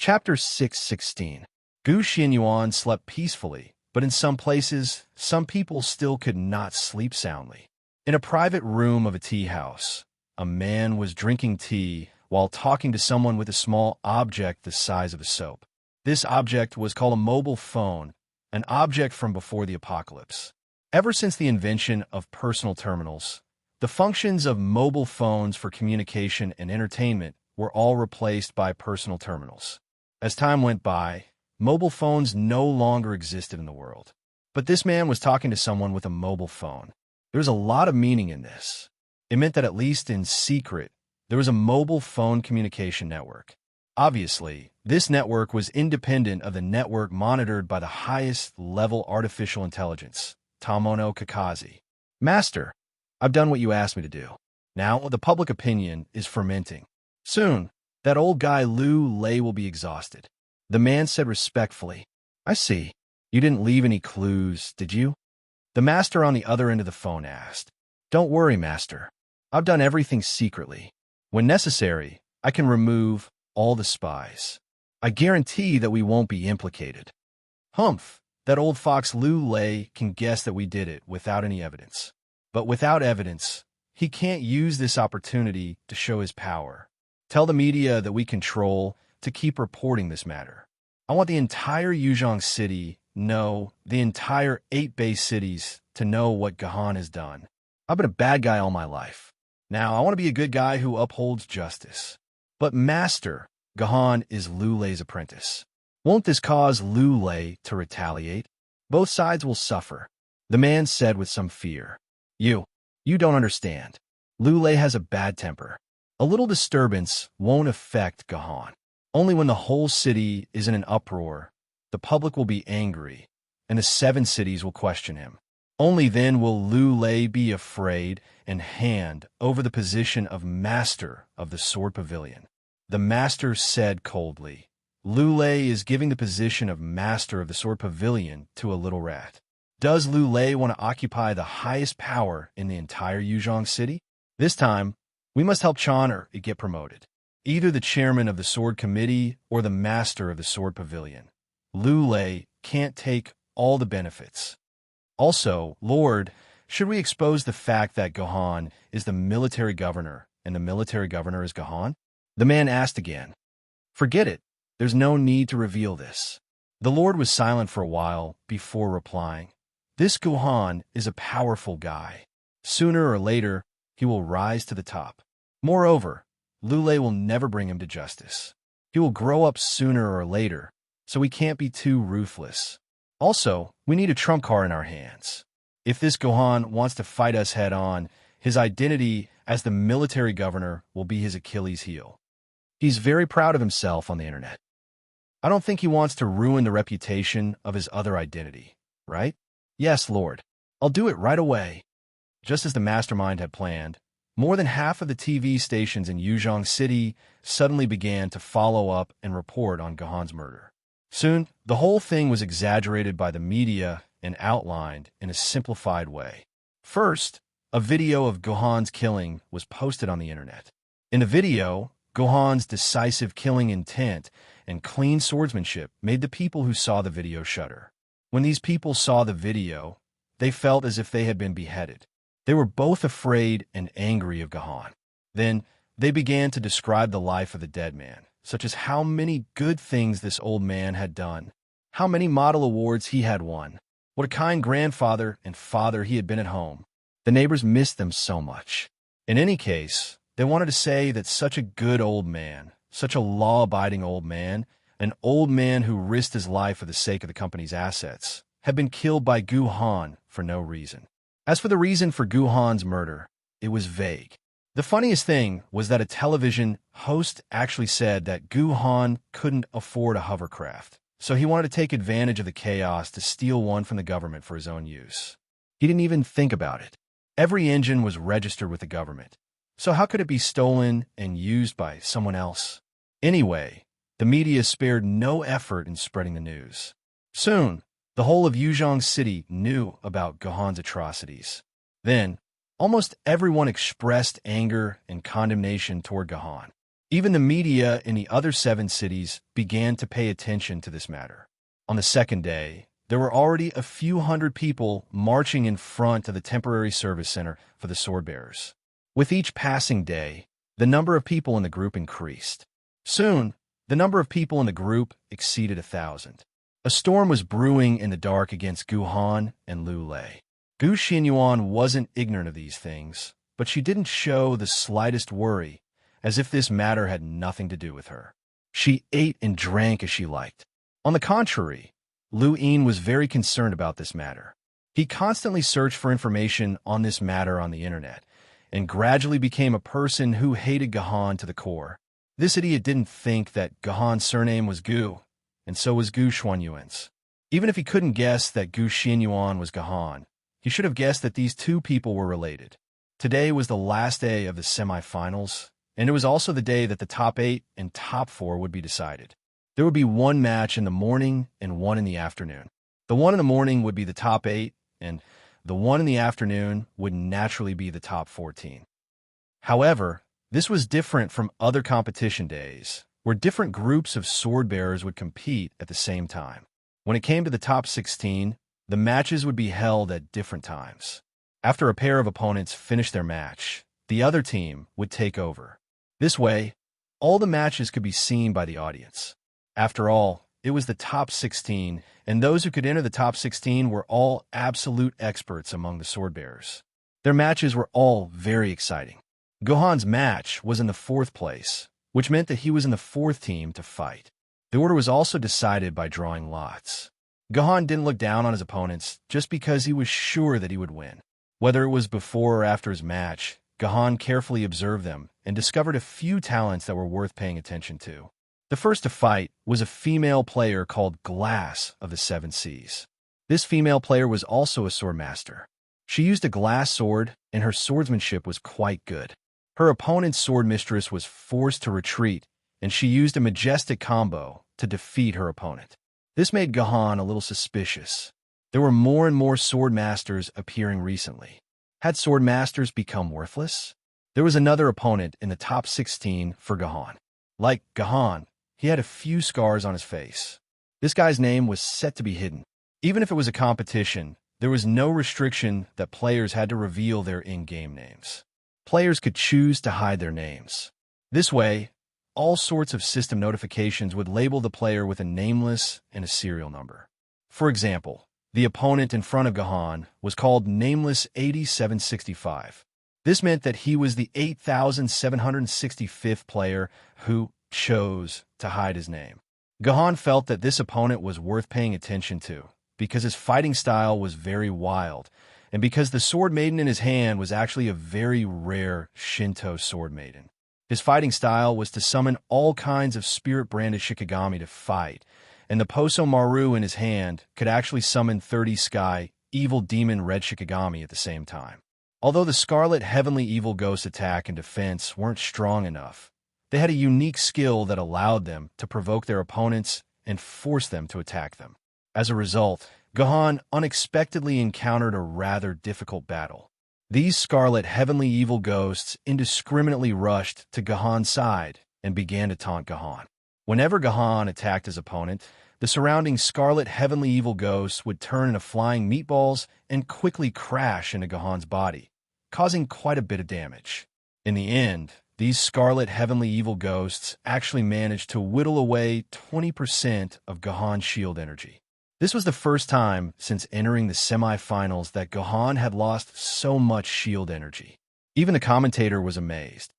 Chapter 616. Gu Xinyuan slept peacefully, but in some places, some people still could not sleep soundly. In a private room of a tea house, a man was drinking tea while talking to someone with a small object the size of a soap. This object was called a mobile phone, an object from before the apocalypse. Ever since the invention of personal terminals, the functions of mobile phones for communication and entertainment were all replaced by personal terminals. As time went by, mobile phones no longer existed in the world. But this man was talking to someone with a mobile phone. There's a lot of meaning in this. It meant that at least in secret, there was a mobile phone communication network. Obviously, this network was independent of the network monitored by the highest level artificial intelligence, Tamono Kakazi. Master, I've done what you asked me to do. Now, the public opinion is fermenting. Soon, that old guy Lu Lei will be exhausted. The man said respectfully, I see. You didn't leave any clues, did you? The master on the other end of the phone asked. Don't worry, master. I've done everything secretly. When necessary, I can remove all the spies. I guarantee that we won't be implicated. Humph, that old fox Lu Lei can guess that we did it without any evidence. But without evidence, he can't use this opportunity to show his power. Tell the media that we control to keep reporting this matter. I want the entire Yuzhong City, no, the entire 8 base cities, to know what Gahan has done. I've been a bad guy all my life. Now, I want to be a good guy who upholds justice. But Master, Gahan is Lu Lei's apprentice. Won't this cause Lu Lei to retaliate? Both sides will suffer, the man said with some fear. You don't understand. Lu Lei has a bad temper. A little disturbance won't affect Gahan. Only when the whole city is in an uproar, the public will be angry, and the 7 cities will question him. Only then will Lu Lei be afraid and hand over the position of master of the Sword Pavilion. The master said coldly, Lu Lei is giving the position of master of the Sword Pavilion to a little rat. Does Lu Lei want to occupy the highest power in the entire Yuzhong City? This time, we must help Chon'er get promoted. Either the chairman of the Sword Committee or the master of the Sword Pavilion. Lu Lei can't take all the benefits. Also, Lord, should we expose the fact that Gahan is the military governor and the military governor is Gahan? The man asked again. Forget it. There's no need to reveal this. The Lord was silent for a while before replying. This Gahan is a powerful guy. Sooner or later, he will rise to the top. Moreover, Lu Lei will never bring him to justice. He will grow up sooner or later, so we can't be too ruthless. Also, we need a trump card in our hands. If this Gahan wants to fight us head-on, his identity as the military governor will be his Achilles heel. He's very proud of himself on the internet. I don't think he wants to ruin the reputation of his other identity, right? Yes, Lord. I'll do it right away. Just as the mastermind had planned, more than half of the TV stations in Yuzhong City suddenly began to follow up and report on Gahan's murder. Soon, the whole thing was exaggerated by the media and outlined in a simplified way. First, a video of Gahan's killing was posted on the internet. In the video, Gahan's decisive killing intent and clean swordsmanship made the people who saw the video shudder. When these people saw the video, they felt as if they had been beheaded. They were both afraid and angry of Gahan. Then, they began to describe the life of the dead man, such as how many good things this old man had done, how many model awards he had won, what a kind grandfather and father he had been at home. The neighbors missed them so much. In any case, they wanted to say that such a good old man, such a law-abiding old man, an old man who risked his life for the sake of the company's assets, had been killed by Gu Han for no reason. As for the reason for Gu Han's murder, it was vague. The funniest thing was that a television host actually said that Gu Han couldn't afford a hovercraft, so he wanted to take advantage of the chaos to steal one from the government for his own use. He didn't even think about it. Every engine was registered with the government, so how could it be stolen and used by someone else? Anyway, the media spared no effort in spreading the news. Soon, the whole of Yuzhong City knew about Gahan's atrocities. Then, almost everyone expressed anger and condemnation toward Gahan. Even the media in the other 7 cities began to pay attention to this matter. On the second day, there were already a few hundred people marching in front of the temporary service center for the swordbearers. With each passing day, the number of people in the group increased. Soon, the number of people in the group exceeded 1,000. A storm was brewing in the dark against Gu Han and Lu Lei. Gu Xianyuan wasn't ignorant of these things, but she didn't show the slightest worry, as if this matter had nothing to do with her. She ate and drank as she liked. On the contrary, Lu Yin was very concerned about this matter. He constantly searched for information on this matter on the internet, and gradually became a person who hated Gahan to the core. This idiot didn't think that Gahan's surname was Gu, and so was Gu Xuanyuan's. Even if he couldn't guess that Gu Xianyuan was Gahan, he should have guessed that these two people were related. Today was the last day of the semifinals, and it was also the day that the top 8 and top 4 would be decided. There would be one match in the morning and one in the afternoon. The one in the morning would be the top 8, and the one in the afternoon would naturally be the top 14. However, this was different from other competition days, where different groups of sword-bearers would compete at the same time. When it came to the top 16, the matches would be held at different times. After a pair of opponents finished their match, the other team would take over. This way, all the matches could be seen by the audience. After all, it was the top 16, and those who could enter the top 16 were all absolute experts among the sword-bearers. Their matches were all very exciting. Gohan's match was in the 4th place, which meant that he was in the 4th team to fight. The order was also decided by drawing lots. Gohan didn't look down on his opponents just because he was sure that he would win. Whether it was before or after his match, Gohan carefully observed them and discovered a few talents that were worth paying attention to. The first to fight was a female player called Glass of the 7 Seas. This female player was also a swordmaster. She used a glass sword, and her swordsmanship was quite good. Her opponent's sword mistress was forced to retreat, and she used a majestic combo to defeat her opponent. This made Gohan a little suspicious. There were more and more swordmasters appearing recently. Had swordmasters become worthless? There was another opponent in the top 16 for Gohan. Like Gohan, he had a few scars on his face. This guy's name was set to be hidden. Even if it was a competition, there was no restriction that players had to reveal their in-game names. Players could choose to hide their names. This way, all sorts of system notifications would label the player with a nameless and a serial number. For example, the opponent in front of Gohan was called Nameless 8765. This meant that he was the 8,765th player who chose to hide his name. Gohan felt that this opponent was worth paying attention to because his fighting style was very wild, and because the sword maiden in his hand was actually a very rare Shinto sword maiden. His fighting style was to summon all kinds of spirit-branded Shikigami to fight, and the Poso Maru in his hand could actually summon 30 Sky Evil Demon Red Shikigami at the same time. Although the Scarlet Heavenly Evil Ghost attack and defense weren't strong enough, they had a unique skill that allowed them to provoke their opponents and force them to attack them. As a result, Gohan unexpectedly encountered a rather difficult battle. These Scarlet Heavenly Evil Ghosts indiscriminately rushed to Gohan's side and began to taunt Gohan. Whenever Gohan attacked his opponent, the surrounding Scarlet Heavenly Evil Ghosts would turn into flying meatballs and quickly crash into Gohan's body, causing quite a bit of damage. In the end, these Scarlet Heavenly Evil Ghosts actually managed to whittle away 20% of Gohan's shield energy. This was the first time since entering the semifinals that Gohan had lost so much shield energy. Even the commentator was amazed.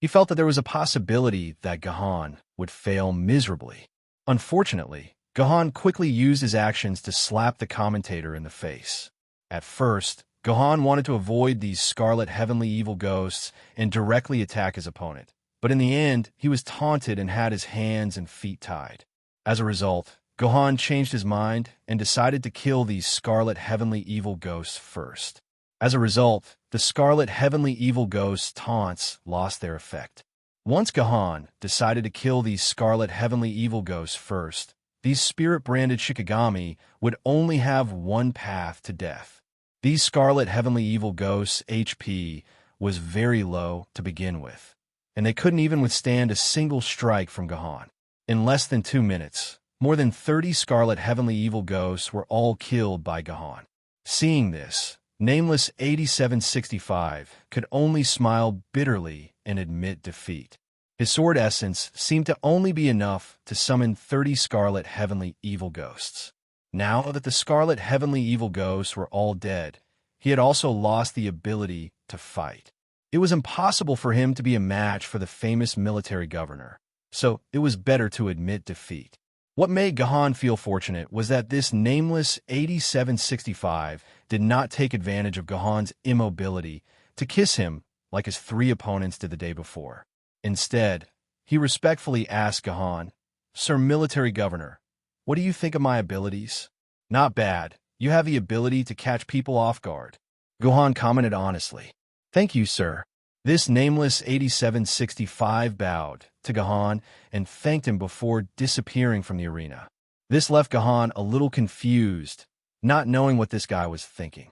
He felt that there was a possibility that Gohan would fail miserably. Unfortunately, Gohan quickly used his actions to slap the commentator in the face. At first, Gohan wanted to avoid these Scarlet Heavenly Evil Ghosts and directly attack his opponent. But in the end, he was taunted and had his hands and feet tied. As a result, Gohan changed his mind and decided to kill these Scarlet Heavenly Evil Ghosts first. As a result, the Scarlet Heavenly Evil Ghosts' taunts lost their effect. Once Gohan decided to kill these Scarlet Heavenly Evil Ghosts first, these spirit-branded Shikigami would only have one path to death. These Scarlet Heavenly Evil Ghosts' HP was very low to begin with. and they couldn't even withstand a single strike from Gahan. In less than 2 minutes, more than 30 scarlet heavenly evil ghosts were all killed by Gahan. Seeing this, nameless 8765 could only smile bitterly and admit defeat. His sword essence seemed to only be enough to summon 30 scarlet heavenly evil ghosts. Now that the scarlet heavenly evil ghosts were all dead, he had also lost the ability to fight. It was impossible for him to be a match for the famous military governor, so it was better to admit defeat. What made Gahan feel fortunate was that this nameless 8765 did not take advantage of Gahan's immobility to kiss him like his 3 opponents did the day before. Instead, he respectfully asked Gahan, "Sir Military Governor, what do you think of my abilities?" "Not bad. You have the ability to catch people off guard," Gahan commented honestly. "Thank you, sir." This nameless 8765 bowed to Gahan and thanked him before disappearing from the arena. This left Gahan a little confused, not knowing what this guy was thinking.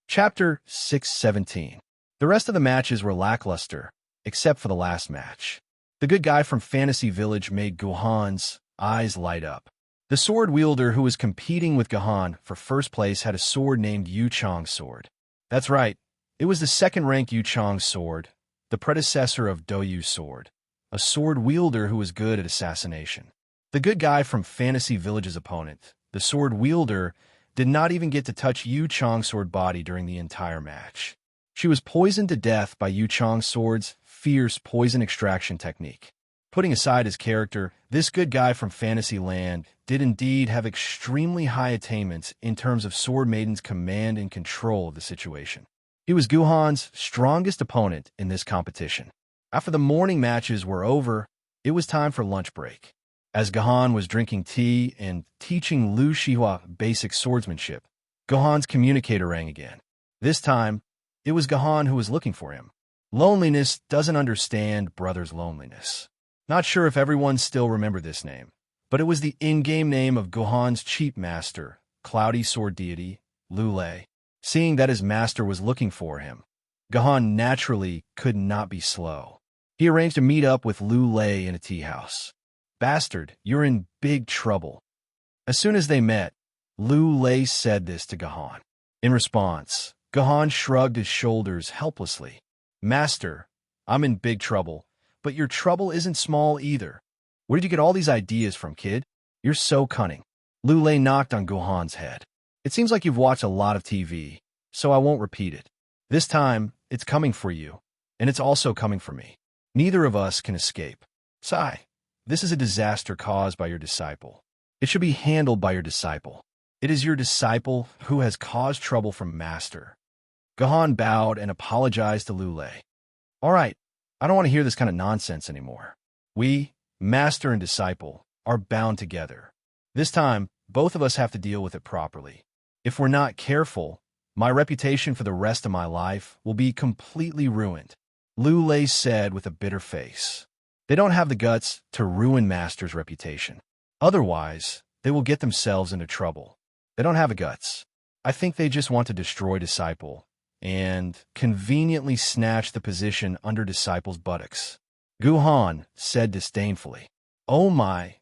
Chapter 617. The rest of the matches were lackluster, except for the last match. The good guy from Fantasy Village made Gahan's eyes light up. The sword wielder who was competing with Gahan for first place had a sword named Yu Chong's sword. That's right, it was the second-rank Yu Chong's sword, the predecessor of Do Yu's sword, a sword wielder who was good at assassination. The good guy from Fantasy Village's opponent, the sword wielder, did not even get to touch Yu Chong's sword body during the entire match. She was poisoned to death by Yu Chong's sword's fierce poison extraction technique. Putting aside his character, this good guy from Fantasyland did indeed have extremely high attainments in terms of Sword Maiden's command and control of the situation. He was Gahan's strongest opponent in this competition. After the morning matches were over, it was time for lunch break. As Gahan was drinking tea and teaching Lu Shihua basic swordsmanship, Gahan's communicator rang again. This time, it was Gahan who was looking for him. Loneliness doesn't understand brother's loneliness. Not sure if everyone still remembered this name, but it was the in-game name of Gahan's cheap master, cloudy sword deity, Lu Lei. Seeing that his master was looking for him, Gahan naturally could not be slow. He arranged to meet up with Lu Lei in a tea house. "Bastard, you're in big trouble." As soon as they met, Lu Lei said this to Gahan. In response, Gahan shrugged his shoulders helplessly. "Master, I'm in big trouble, but your trouble isn't small either. Where did you get all these ideas from, kid? You're so cunning." Lu Lei knocked on Gahan's head. "It seems like you've watched a lot of TV, so I won't repeat it. This time, it's coming for you, and it's also coming for me. Neither of us can escape. Sigh, this is a disaster caused by your disciple. It should be handled by your disciple. It is your disciple who has caused trouble from Master." Gahan bowed and apologized to Lu Lei. "All right, I don't want to hear this kind of nonsense anymore. We, Master and disciple, are bound together. This time, both of us have to deal with it properly. If we're not careful, my reputation for the rest of my life will be completely ruined," Lu Lei said with a bitter face. "They don't have the guts to ruin Master's reputation. Otherwise, they will get themselves into trouble. They don't have the guts. I think they just want to destroy Disciple and conveniently snatch the position under Disciple's buttocks." Gahan said disdainfully. "Oh my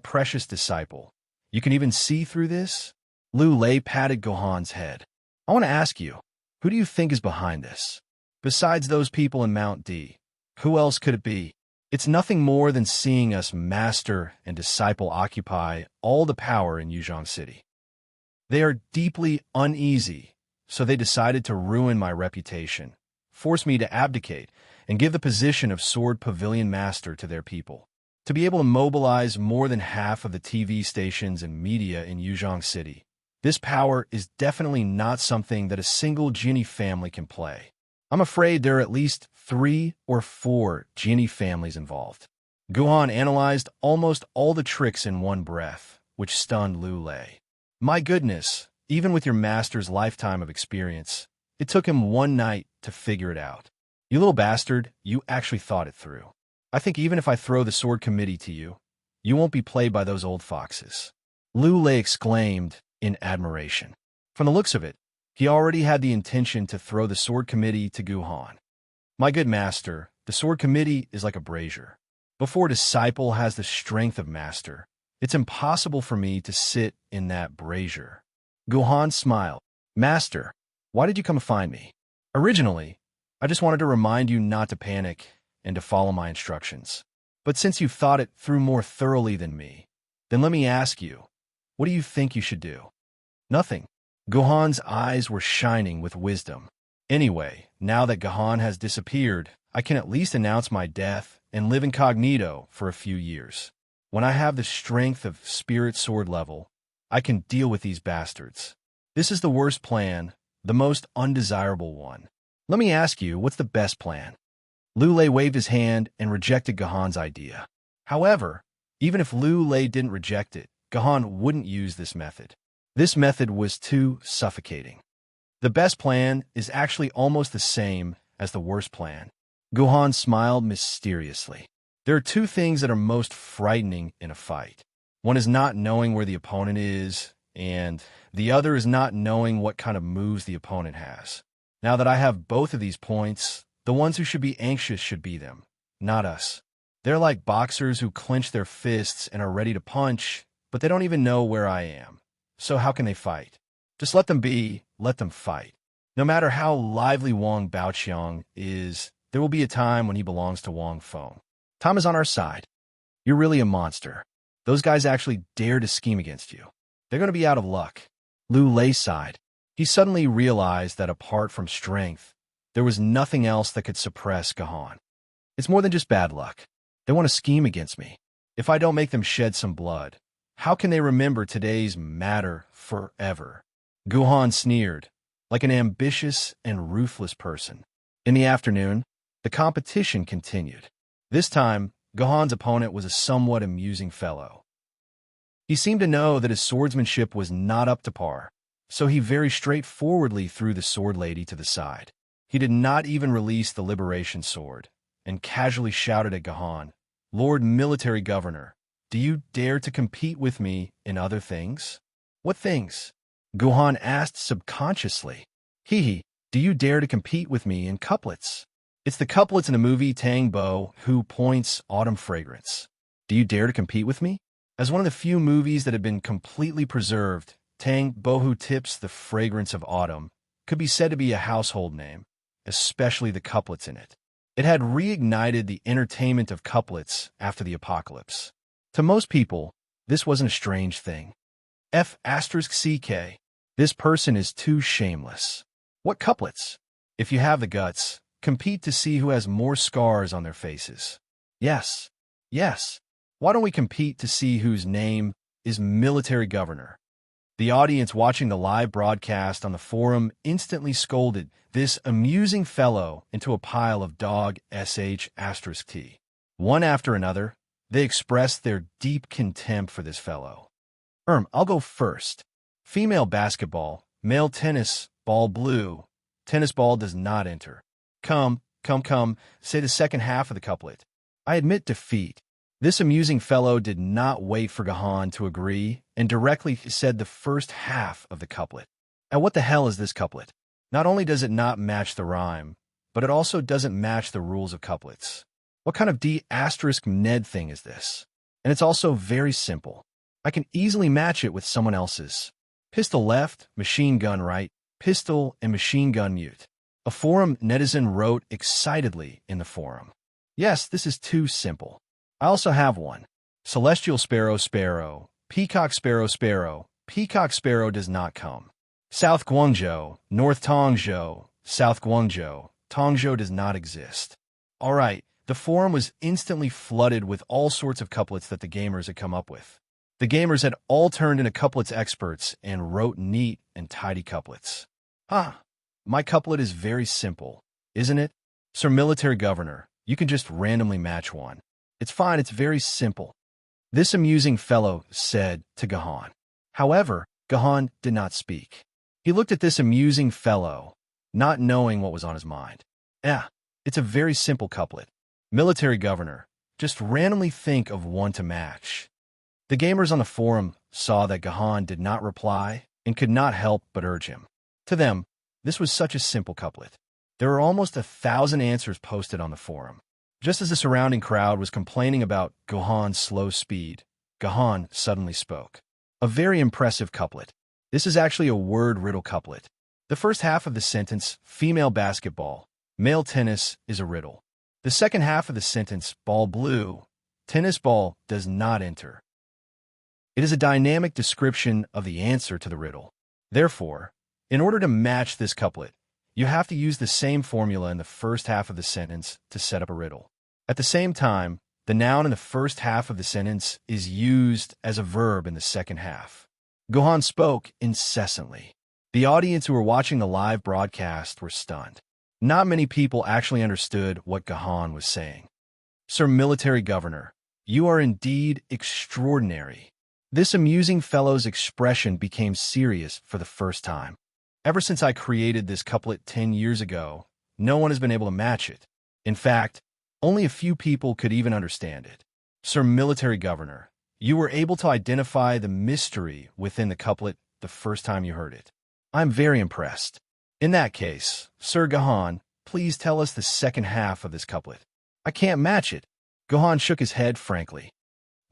precious disciple. You can even see through this?" Lu Lei patted Gahan's head. "I want to ask you, who do you think is behind this? Besides those people in Mount D, who else could it be? It's nothing more than seeing us Master and Disciple occupy all the power in Yuzhong City. They are deeply uneasy, so they decided to ruin my reputation, force me to abdicate, and give the position of Sword Pavilion Master to their people. To be able to mobilize more than half of the TV stations and media in Yuzhong City, this power is definitely not something that a single Jinni family can play. I'm afraid there are at least 3 or 4 Jinni families involved." Gahan analyzed almost all the tricks in one breath, which stunned Lu Lei. "My goodness, even with your master's lifetime of experience, it took him one night to figure it out. You little bastard, you actually thought it through. I think even if I throw the sword committee to you, you won't be played by those old foxes." Lu Lei exclaimed in admiration. From the looks of it, he already had the intention to throw the sword committee to Gahan. My good master, the sword committee is like a brazier. Before a disciple has the strength of master, it's impossible for me to sit in that brazier. Guhan smiled. Master, why did you come find me? Originally, I just wanted to remind you not to panic and to follow my instructions. But since you've thought it through more thoroughly than me, then let me ask you, what do you think you should do? Nothing. Guhan's eyes were shining with wisdom. Anyway, now that Guhan has disappeared, I can at least announce my death and live incognito for a few years. When I have the strength of spirit sword level, I can deal with these bastards. This is the worst plan, the most undesirable one. Let me ask you, what's the best plan? Liu Lei waved his hand and rejected Guhan's idea. However, even if Liu Lei didn't reject it, Guhan wouldn't use this method. This method was too suffocating. The best plan is actually almost the same as the worst plan. Guhan smiled mysteriously. There are two things that are most frightening in a fight. One is not knowing where the opponent is, and the other is not knowing what kind of moves the opponent has. Now that I have both of these points, the ones who should be anxious should be them, not us. They're like boxers who clench their fists and are ready to punch, but they don't even know where I am. So how can they fight? Just let them be, let them fight. No matter how lively Wang Baoqiang is, there will be a time when he belongs to Wang Feng. Time is on our side. You're really a monster. Those guys actually dare to scheme against you. They're going to be out of luck. Liu Lei sighed. He suddenly realized that apart from strength, there was nothing else that could suppress Guhan. It's more than just bad luck. They want to scheme against me. If I don't make them shed some blood, how can they remember today's matter forever? Guhan sneered, like an ambitious and ruthless person. In the afternoon, the competition continued. This time, Guhan's opponent was a somewhat amusing fellow. He seemed to know that his swordsmanship was not up to par, so he very straightforwardly threw the sword lady to the side. He did not even release the liberation sword, and casually shouted at Guhan, Lord Military Governor, do you dare to compete with me in other things? What things? Guhan asked subconsciously. Hee, do you dare to compete with me in couplets? It's the couplets in the movie Tang Bo who points autumn fragrance. Do you dare to compete with me? As one of the few movies that have been completely preserved, Tang Bo who tips the fragrance of autumn could be said to be a household name, especially the couplets in it. It had reignited the entertainment of couplets after the apocalypse. To most people, this wasn't a strange thing. F***CK. This person is too shameless. What couplets? If you have the guts, compete to see who has more scars on their faces. Yes. Why don't we compete to see whose name is Military Governor? The audience watching the live broadcast on the forum instantly scolded this amusing fellow into a pile of dog sh**t. One after another, they expressed their deep contempt for this fellow. I'll go first. Female basketball, male tennis, ball blue. Tennis ball does not enter. Come, say the second half of the couplet. I admit defeat. This amusing fellow did not wait for Guhan to agree and directly said the first half of the couplet. And what the hell is this couplet? Not only does it not match the rhyme, but it also doesn't match the rules of couplets. What kind of D***Ned thing is this? And it's also very simple. I can easily match it with someone else's. Pistol left, machine gun right, pistol and machine gun mute. A forum netizen wrote excitedly in the forum. Yes, this is too simple. I also have one. Celestial sparrow, sparrow. Peacock sparrow, sparrow. Peacock sparrow does not come. South Guangzhou, North Tongzhou. South Guangzhou. Tongzhou does not exist. All right, the forum was instantly flooded with all sorts of couplets that the gamers had come up with. The gamers had all turned into couplets experts and wrote neat and tidy couplets. My couplet is very simple, isn't it? Sir Military Governor, you can just randomly match one. It's fine, it's very simple. This amusing fellow said to Guhan. However, Guhan did not speak. He looked at this amusing fellow, not knowing what was on his mind. It's a very simple couplet. Military Governor, just randomly think of one to match. The gamers on the forum saw that Guhan did not reply and could not help but urge him. To them, this was such a simple couplet. There were almost 1,000 answers posted on the forum. Just as the surrounding crowd was complaining about Gohan's slow speed, Gohan suddenly spoke. A very impressive couplet. This is actually a word riddle couplet. The first half of the sentence, female basketball, male tennis, is a riddle. The second half of the sentence, ball blue, tennis ball, does not enter. It is a dynamic description of the answer to the riddle. Therefore, in order to match this couplet, you have to use the same formula in the first half of the sentence to set up a riddle. At the same time, the noun in the first half of the sentence is used as a verb in the second half. Gohan spoke incessantly. The audience who were watching the live broadcast were stunned. Not many people actually understood what Gohan was saying. Sir Military Governor, you are indeed extraordinary. This amusing fellow's expression became serious for the first time. Ever since I created this couplet 10 years ago, no one has been able to match it. In fact, only a few people could even understand it. Sir Military Governor, you were able to identify the mystery within the couplet the first time you heard it. I'm very impressed. In that case, Sir Gohan, please tell us the second half of this couplet. I can't match it. Gohan shook his head frankly.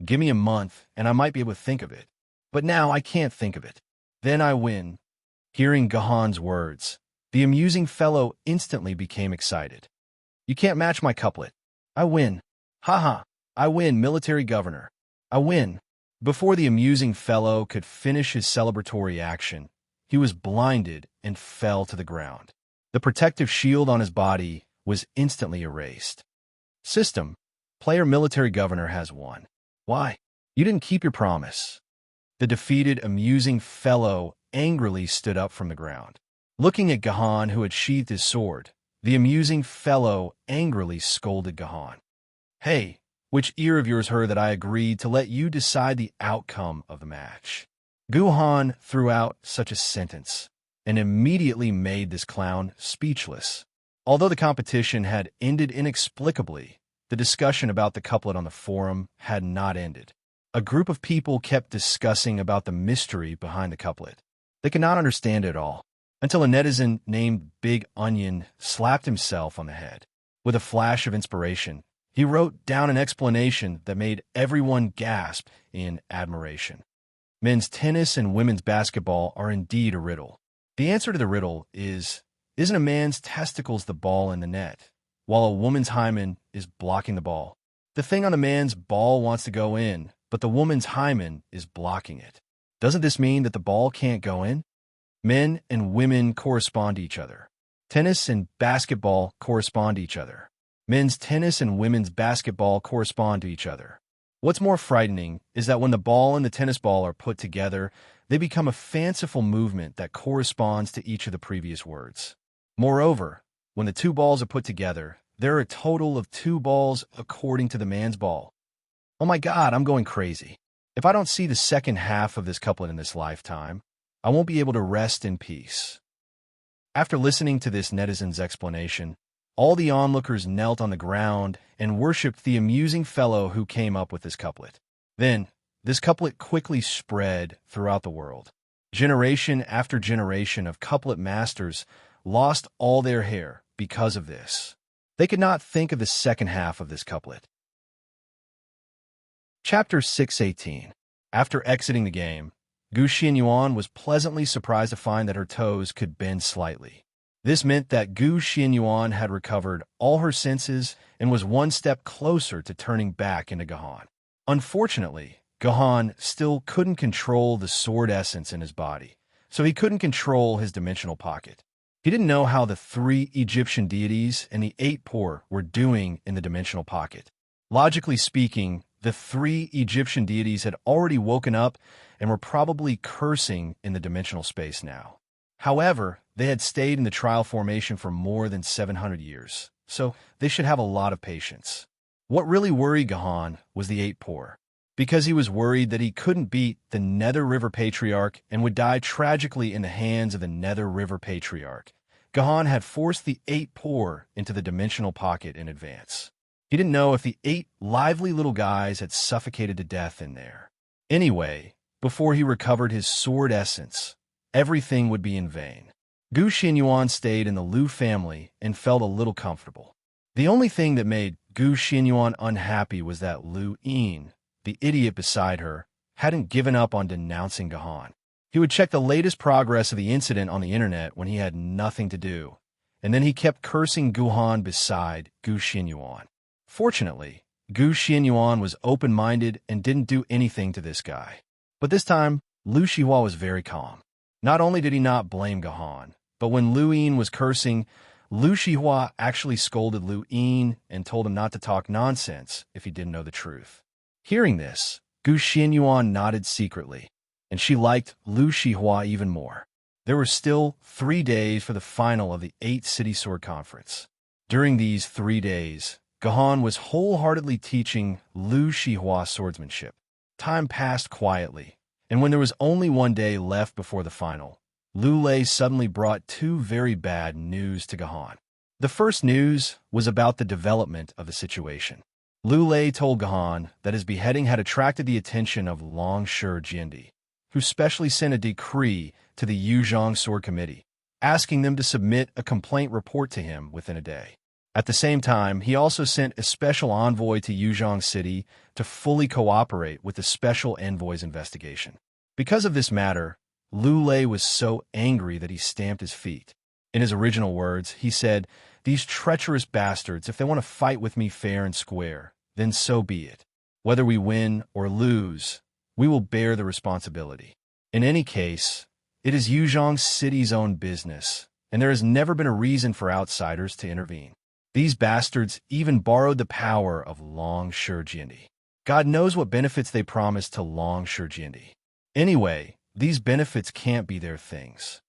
Give me a month, and I might be able to think of it. But now I can't think of it. Then I win. Hearing Gohan's words, the amusing fellow instantly became excited. You can't match my couplet. I win. Ha! I win, Military Governor. I win. Before the amusing fellow could finish his celebratory action, he was blinded and fell to the ground. The protective shield on his body was instantly erased. System, player Military Governor has won. Why? You didn't keep your promise. The defeated, amusing fellow angrily stood up from the ground. Looking at Gohan, who had sheathed his sword, the amusing fellow angrily scolded Gohan. Hey, which ear of yours heard that I agreed to let you decide the outcome of the match? Gohan threw out such a sentence and immediately made this clown speechless. Although the competition had ended inexplicably, the discussion about the couplet on the forum had not ended. A group of people kept discussing about the mystery behind the couplet. They could not understand it all, until a netizen named Big Onion slapped himself on the head. With a flash of inspiration, he wrote down an explanation that made everyone gasp in admiration. Men's tennis and women's basketball are indeed a riddle. The answer to the riddle is, isn't a man's testicles the ball in the net, while a woman's hymen is blocking the ball? The thing on the man's ball wants to go in, but the woman's hymen is blocking it. Doesn't this mean that the ball can't go in? Men and women correspond to each other. Tennis and basketball correspond to each other. Men's tennis and women's basketball correspond to each other. What's more frightening is that when the ball and the tennis ball are put together, they become a fanciful movement that corresponds to each of the previous words. Moreover, when the two balls are put together, there are a total of 2 balls according to the man's ball. Oh my God, I'm going crazy. If I don't see the second half of this couplet in this lifetime, I won't be able to rest in peace. After listening to this netizen's explanation, all the onlookers knelt on the ground and worshipped the amusing fellow who came up with this couplet. Then, this couplet quickly spread throughout the world. Generation after generation of couplet masters lost all their hair because of this. They could not think of the second half of this couplet. Chapter 618. After exiting the game, Gu Xianyuan was pleasantly surprised to find that her toes could bend slightly. This meant that Gu Xianyuan had recovered all her senses and was one step closer to turning back into Gohan. Unfortunately, Gohan still couldn't control the sword essence in his body, so he couldn't control his dimensional pocket. He didn't know how the 3 Egyptian deities and the 8 poor were doing in the dimensional pocket. Logically speaking, the 3 Egyptian deities had already woken up and were probably cursing in the dimensional space now. However, they had stayed in the trial formation for more than 700 years, so they should have a lot of patience. What really worried Gohan was the 8 poor, because he was worried that he couldn't beat the Nether River Patriarch and would die tragically in the hands of the Nether River Patriarch. Gohan had forced the 8 poor into the dimensional pocket in advance. He didn't know if the 8 lively little guys had suffocated to death in there. Anyway, before he recovered his sword essence, everything would be in vain. Gu Xinyuan stayed in the Lu family and felt a little comfortable. The only thing that made Gu Xinyuan unhappy was that Lu Yin, the idiot beside her, hadn't given up on denouncing Gahan. He would check the latest progress of the incident on the internet when he had nothing to do, and then he kept cursing Guhan beside Gu Xinyuan. Fortunately, Gu Xinyuan was open-minded and didn't do anything to this guy. But this time, Lu Shihua was very calm. Not only did he not blame Gahan, but when Lu Yin was cursing, Lu Shihua actually scolded Lu Yin and told him not to talk nonsense if he didn't know the truth. Hearing this, Gu Xinyuan nodded secretly, and she liked Lu Shihua even more. There were still 3 days for the final of the 8 City Sword Conference. During these 3 days, Gahan was wholeheartedly teaching Lu Shihua swordsmanship. Time passed quietly, and when there was only 1 day left before the final, Lu Lei suddenly brought 2 very bad news to Gahan. The first news was about the development of the situation. Lu Lei told Gahan that his beheading had attracted the attention of Longshi Jindi, who specially sent a decree to the Yuzhong Sword Committee, asking them to submit a complaint report to him within a day. At the same time, he also sent a special envoy to Yuzhong City to fully cooperate with the special envoy's investigation. Because of this matter, Lu Lei was so angry that he stamped his feet. In his original words, he said, "These treacherous bastards, if they want to fight with me fair and square, then so be it. Whether we win or lose, we will bear the responsibility. In any case, it is Yuzhong City's own business, and there has never been a reason for outsiders to intervene. These bastards even borrowed the power of Longshi Jindi. God knows what benefits they promised to Longshi Jindi. Anyway, these benefits can't be their things.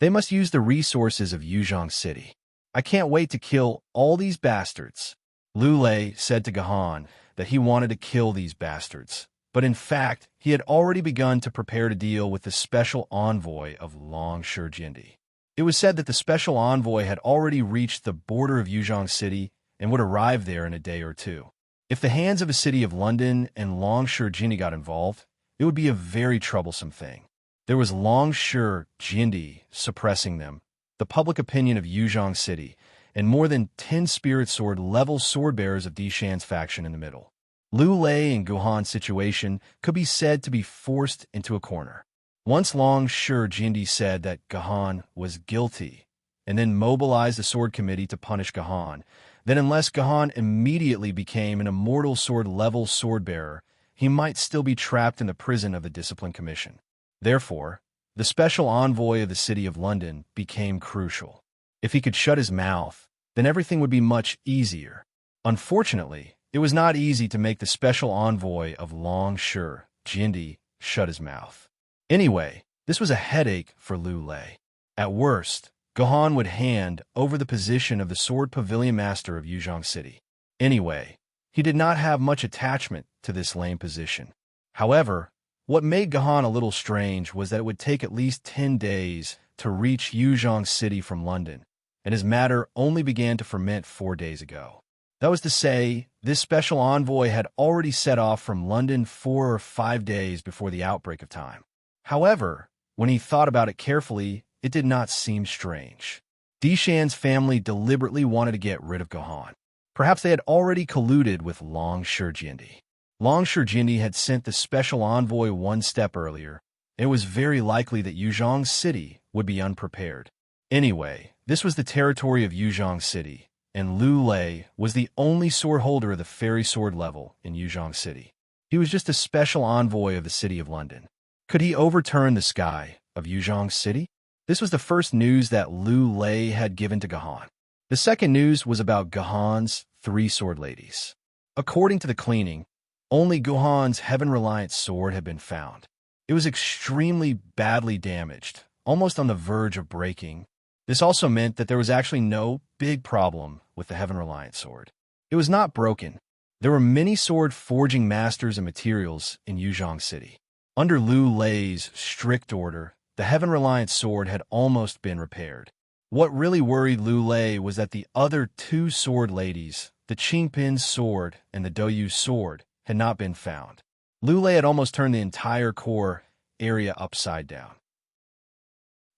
They must use the resources of Yuzhong City. I can't wait to kill all these bastards." Lu Lei said to Gahan that he wanted to kill these bastards, but in fact, he had already begun to prepare to deal with the special envoy of Longshi Jindi. It was said that the special envoy had already reached the border of Yuzhong City and would arrive there in a day or 2. If the hands of the city of London and Longshi Jindi got involved, it would be a very troublesome thing. There was Longshi Jindi suppressing them, the public opinion of Yuzhong City, and more than 10 spirit sword level sword bearers of Dishan's faction in the middle. Lu Lei and Guhan's situation could be said to be forced into a corner. Once Longshi Jindi said that Gahan was guilty, and then mobilized the sword committee to punish Gahan, then unless Gahan immediately became an immortal sword level sword bearer, he might still be trapped in the prison of the Discipline Commission. Therefore, the special envoy of the City of London became crucial. If he could shut his mouth, then everything would be much easier. Unfortunately, it was not easy to make the special envoy of Longshi Jindi shut his mouth. Anyway, this was a headache for Lu Lei. At worst, Gahan would hand over the position of the Sword Pavilion Master of Yuzhong City. Anyway, he did not have much attachment to this lame position. However, what made Gahan a little strange was that it would take at least 10 days to reach Yuzhong City from London, and his matter only began to ferment 4 days ago. That was to say, this special envoy had already set off from London 4 or 5 days before the outbreak of time. However, when he thought about it carefully, it did not seem strange. Dishan's family deliberately wanted to get rid of Gahan. Perhaps they had already colluded with Longshi Jindi. Longshi Jindi had sent the special envoy 1 step earlier, and it was very likely that Yuzhong City would be unprepared. Anyway, this was the territory of Yuzhong City, and Lu Lei was the only sword holder of the fairy sword level in Yuzhong City. He was just a special envoy of the City of London. Could he overturn the sky of Yuzhong City? This was the first news that Lu Lei had given to Gahan. The second news was about Gahan's 3 sword ladies. According to the cleaning, only Gahan's heaven-reliant sword had been found. It was extremely badly damaged, almost on the verge of breaking. This also meant that there was actually no big problem with the heaven-reliant sword. It was not broken. There were many sword forging masters and materials in Yuzhong City. Under Lu Lei's strict order, the heaven-reliant sword had almost been repaired. What really worried Lu Lei was that the other 2 sword ladies, the Qingpin's sword and the Douyu's sword, had not been found. Lu Lei had almost turned the entire core area upside down.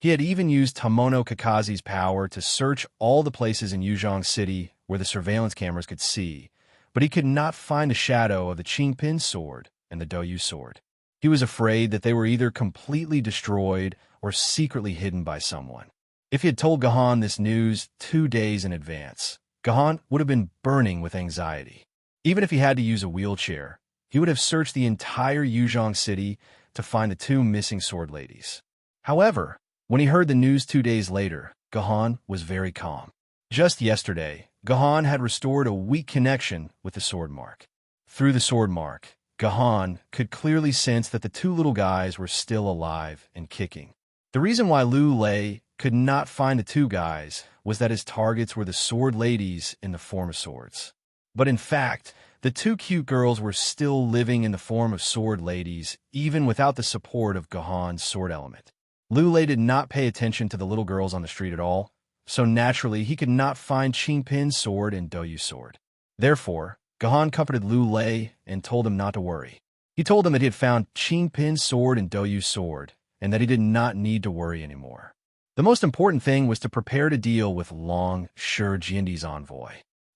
He had even used Tomono Kakaze's power to search all the places in Yuzhong City where the surveillance cameras could see, but he could not find a shadow of the Qingpin sword and the Douyu sword. He was afraid that they were either completely destroyed or secretly hidden by someone. If he had told Gahan this news 2 days in advance, Gahan would have been burning with anxiety. Even if he had to use a wheelchair, he would have searched the entire Yuzhong City to find the 2 missing sword ladies. However, when he heard the news 2 days later, Gahan was very calm. Just yesterday, Gahan had restored a weak connection with the sword mark. Through the sword mark, Gahan could clearly sense that the 2 little guys were still alive and kicking. The reason why Lu Lei could not find the 2 guys was that his targets were the sword ladies in the form of swords. But in fact, the 2 cute girls were still living in the form of sword ladies, even without the support of Gahan's sword element. Lu Lei did not pay attention to the little girls on the street at all, so naturally he could not find Qingpin's sword and Douyu's sword. Therefore, Gahan comforted Lu Lei and told him not to worry. He told him that he had found Qingpin's sword and Douyu's sword, and that he did not need to worry anymore. The most important thing was to prepare to deal with Long Shi Jindi's envoy.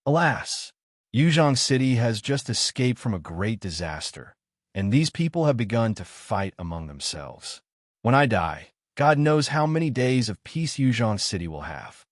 Alas, Yuzhong City has just escaped from a great disaster, and these people have begun to fight among themselves. When I die, God knows how many days of peace Yuzhong City will have.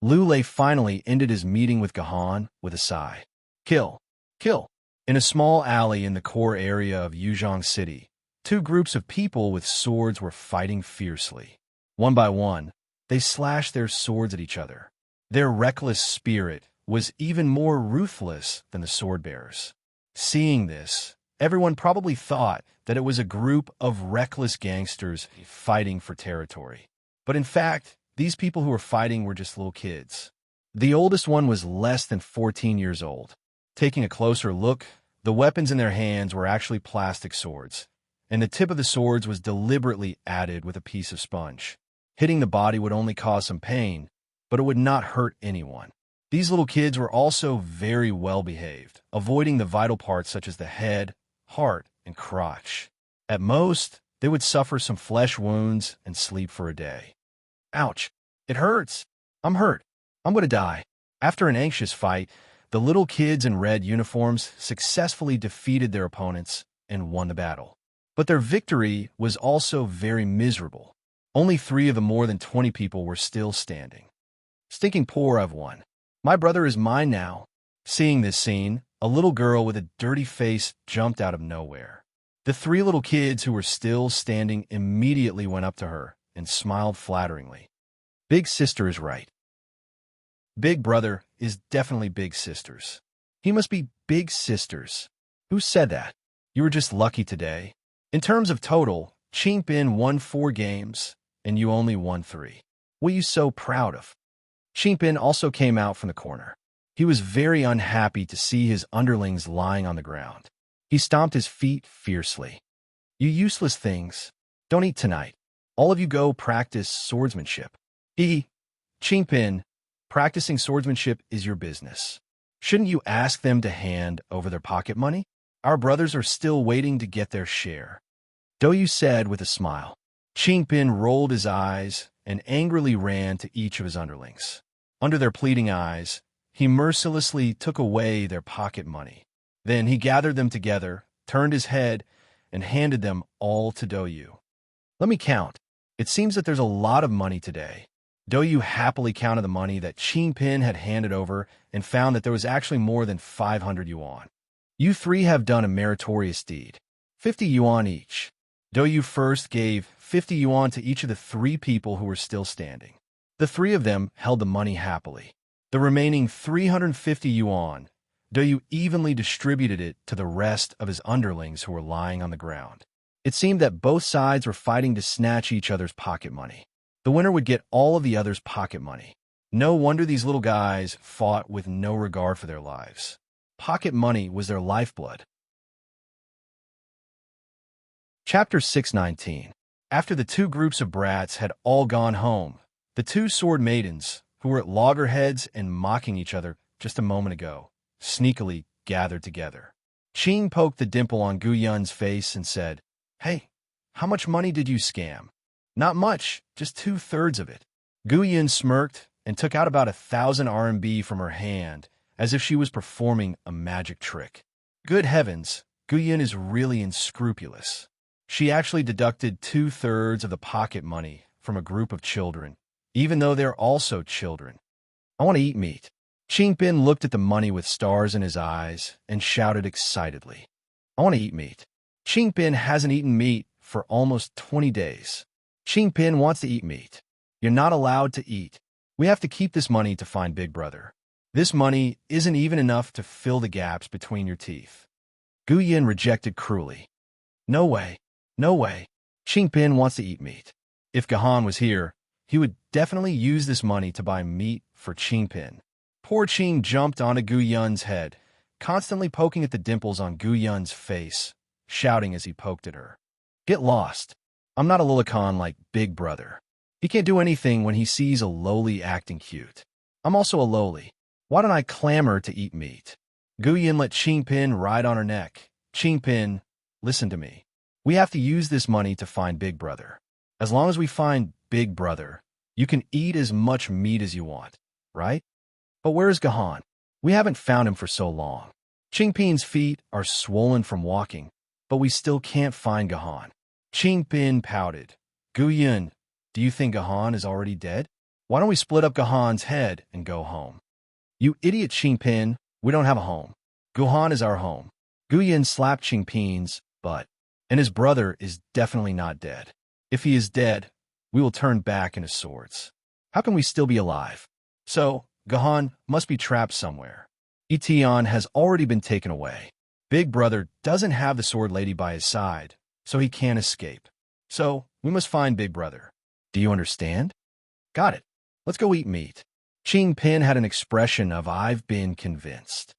Lu Lei finally ended his meeting with Gahan with a sigh. Kill. Kill. In a small alley in the core area of Yuzhong City, 2 groups of people with swords were fighting fiercely. One by one, they slashed their swords at each other. Their reckless spirit was even more ruthless than the sword-bearers. Seeing this, everyone probably thought that it was a group of reckless gangsters fighting for territory. But in fact, these people who were fighting were just little kids. The oldest one was less than 14 years old. Taking a closer look, the weapons in their hands were actually plastic swords, and the tip of the swords was deliberately added with a piece of sponge. Hitting the body would only cause some pain, but it would not hurt anyone. These little kids were also very well behaved, avoiding the vital parts such as the head, heart, and crotch. At most, they would suffer some flesh wounds and sleep for a day. Ouch! It hurts! I'm hurt! I'm gonna die! After an anxious fight, the little kids in red uniforms successfully defeated their opponents and won the battle. But their victory was also very miserable. Only 3 of the more than 20 people were still standing. Stinking poor I've won. My brother is mine now. Seeing this scene, a little girl with a dirty face jumped out of nowhere. The 3 little kids who were still standing immediately went up to her and smiled flatteringly. Big sister is right. Big brother is definitely big sisters. He must be big sisters. Who said that? You were just lucky today. In terms of total, Qingpin won 4 games, and you only won 3. What are you so proud of? Qingpin also came out from the corner. He was very unhappy to see his underlings lying on the ground. He stomped his feet fiercely. You useless things. Don't eat tonight. All of you go practice swordsmanship. Qingpin, practicing swordsmanship is your business. Shouldn't you ask them to hand over their pocket money? Our brothers are still waiting to get their share. Douyu said with a smile. Qingpin rolled his eyes and angrily ran to each of his underlings. Under their pleading eyes, he mercilessly took away their pocket money. Then he gathered them together, turned his head, and handed them all to Douyu. Let me count. It seems that there's a lot of money today. Douyu happily counted the money that Qingpin had handed over and found that there was actually more than 500 yuan. You 3 have done a meritorious deed. 50 yuan each. Douyu first gave 50 yuan to each of the 3 people who were still standing. The 3 of them held the money happily. The remaining 350 yuan, Douyu evenly distributed it to the rest of his underlings who were lying on the ground. It seemed that both sides were fighting to snatch each other's pocket money. The winner would get all of the other's pocket money. No wonder these little guys fought with no regard for their lives. Pocket money was their lifeblood. Chapter 619. After the 2 groups of brats had all gone home, the 2 sword maidens, who were at loggerheads and mocking each other just a moment ago, sneakily gathered together. Qing poked the dimple on Gu Yun's face and said, Hey, how much money did you scam? Not much, just 2/3 of it. Gu Yin smirked and took out about 1,000 RMB from her hand, as if she was performing a magic trick. Good heavens, Gu Yin is really unscrupulous. She actually deducted 2/3 of the pocket money from a group of children, even though they're also children. I want to eat meat. Qingpin looked at the money with stars in his eyes and shouted excitedly. I want to eat meat. Qingpin hasn't eaten meat for almost 20 days. Qingpin wants to eat meat. You're not allowed to eat. We have to keep this money to find Big Brother. This money isn't even enough to fill the gaps between your teeth. Gu Yin rejected cruelly. No way. No way. Qingpin wants to eat meat. If Gahan was here, he would definitely use this money to buy meat for Qingpin. Poor Qing jumped onto Gu Yun's head, constantly poking at the dimples on Gu Yun's face, shouting as he poked at her. Get lost. I'm not a Lilicon like Big Brother. He can't do anything when he sees a lowly acting cute. I'm also a lowly. Why don't I clamor to eat meat? Gu Yin let Qingpin ride on her neck. Qingpin, listen to me. We have to use this money to find Big Brother. As long as we find Big Brother, you can eat as much meat as you want, right? But where is Gahan? We haven't found him for so long. Qingpin's feet are swollen from walking, but we still can't find Gahan. Qingpin pouted. Gu Yin, do you think Gahan is already dead? Why don't we split up Gahan's head and go home? You idiot Qingpin, we don't have a home. Gahan is our home. Gu Yin slapped Qingpin's butt, and his brother is definitely not dead. If he is dead, we will turn back into swords. How can we still be alive? So, Gahan must be trapped somewhere. Etion has already been taken away. Big Brother doesn't have the sword lady by his side, so he can't escape. So, we must find Big Brother. Do you understand? Got it. Let's go eat meat. Qingpin had an expression of I've been convinced.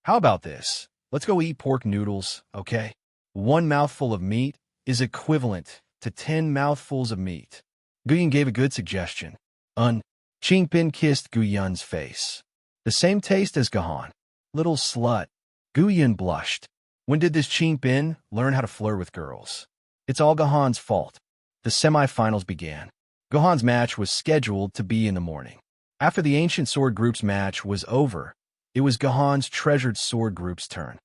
How about this? Let's go eat pork noodles, okay? 1 mouthful of meat is equivalent to 10 mouthfuls of meat. Gu Yin gave a good suggestion. Qingpin kissed Gu Yun's face. The same taste as Gahan. Little slut. Gu Yin blushed. When did this Qingpin learn how to flirt with girls? It's all Gahan's fault. The semifinals began. Gahan's match was scheduled to be in the morning. After the Ancient Sword Group's match was over, it was Gahan's Treasured Sword Group's turn.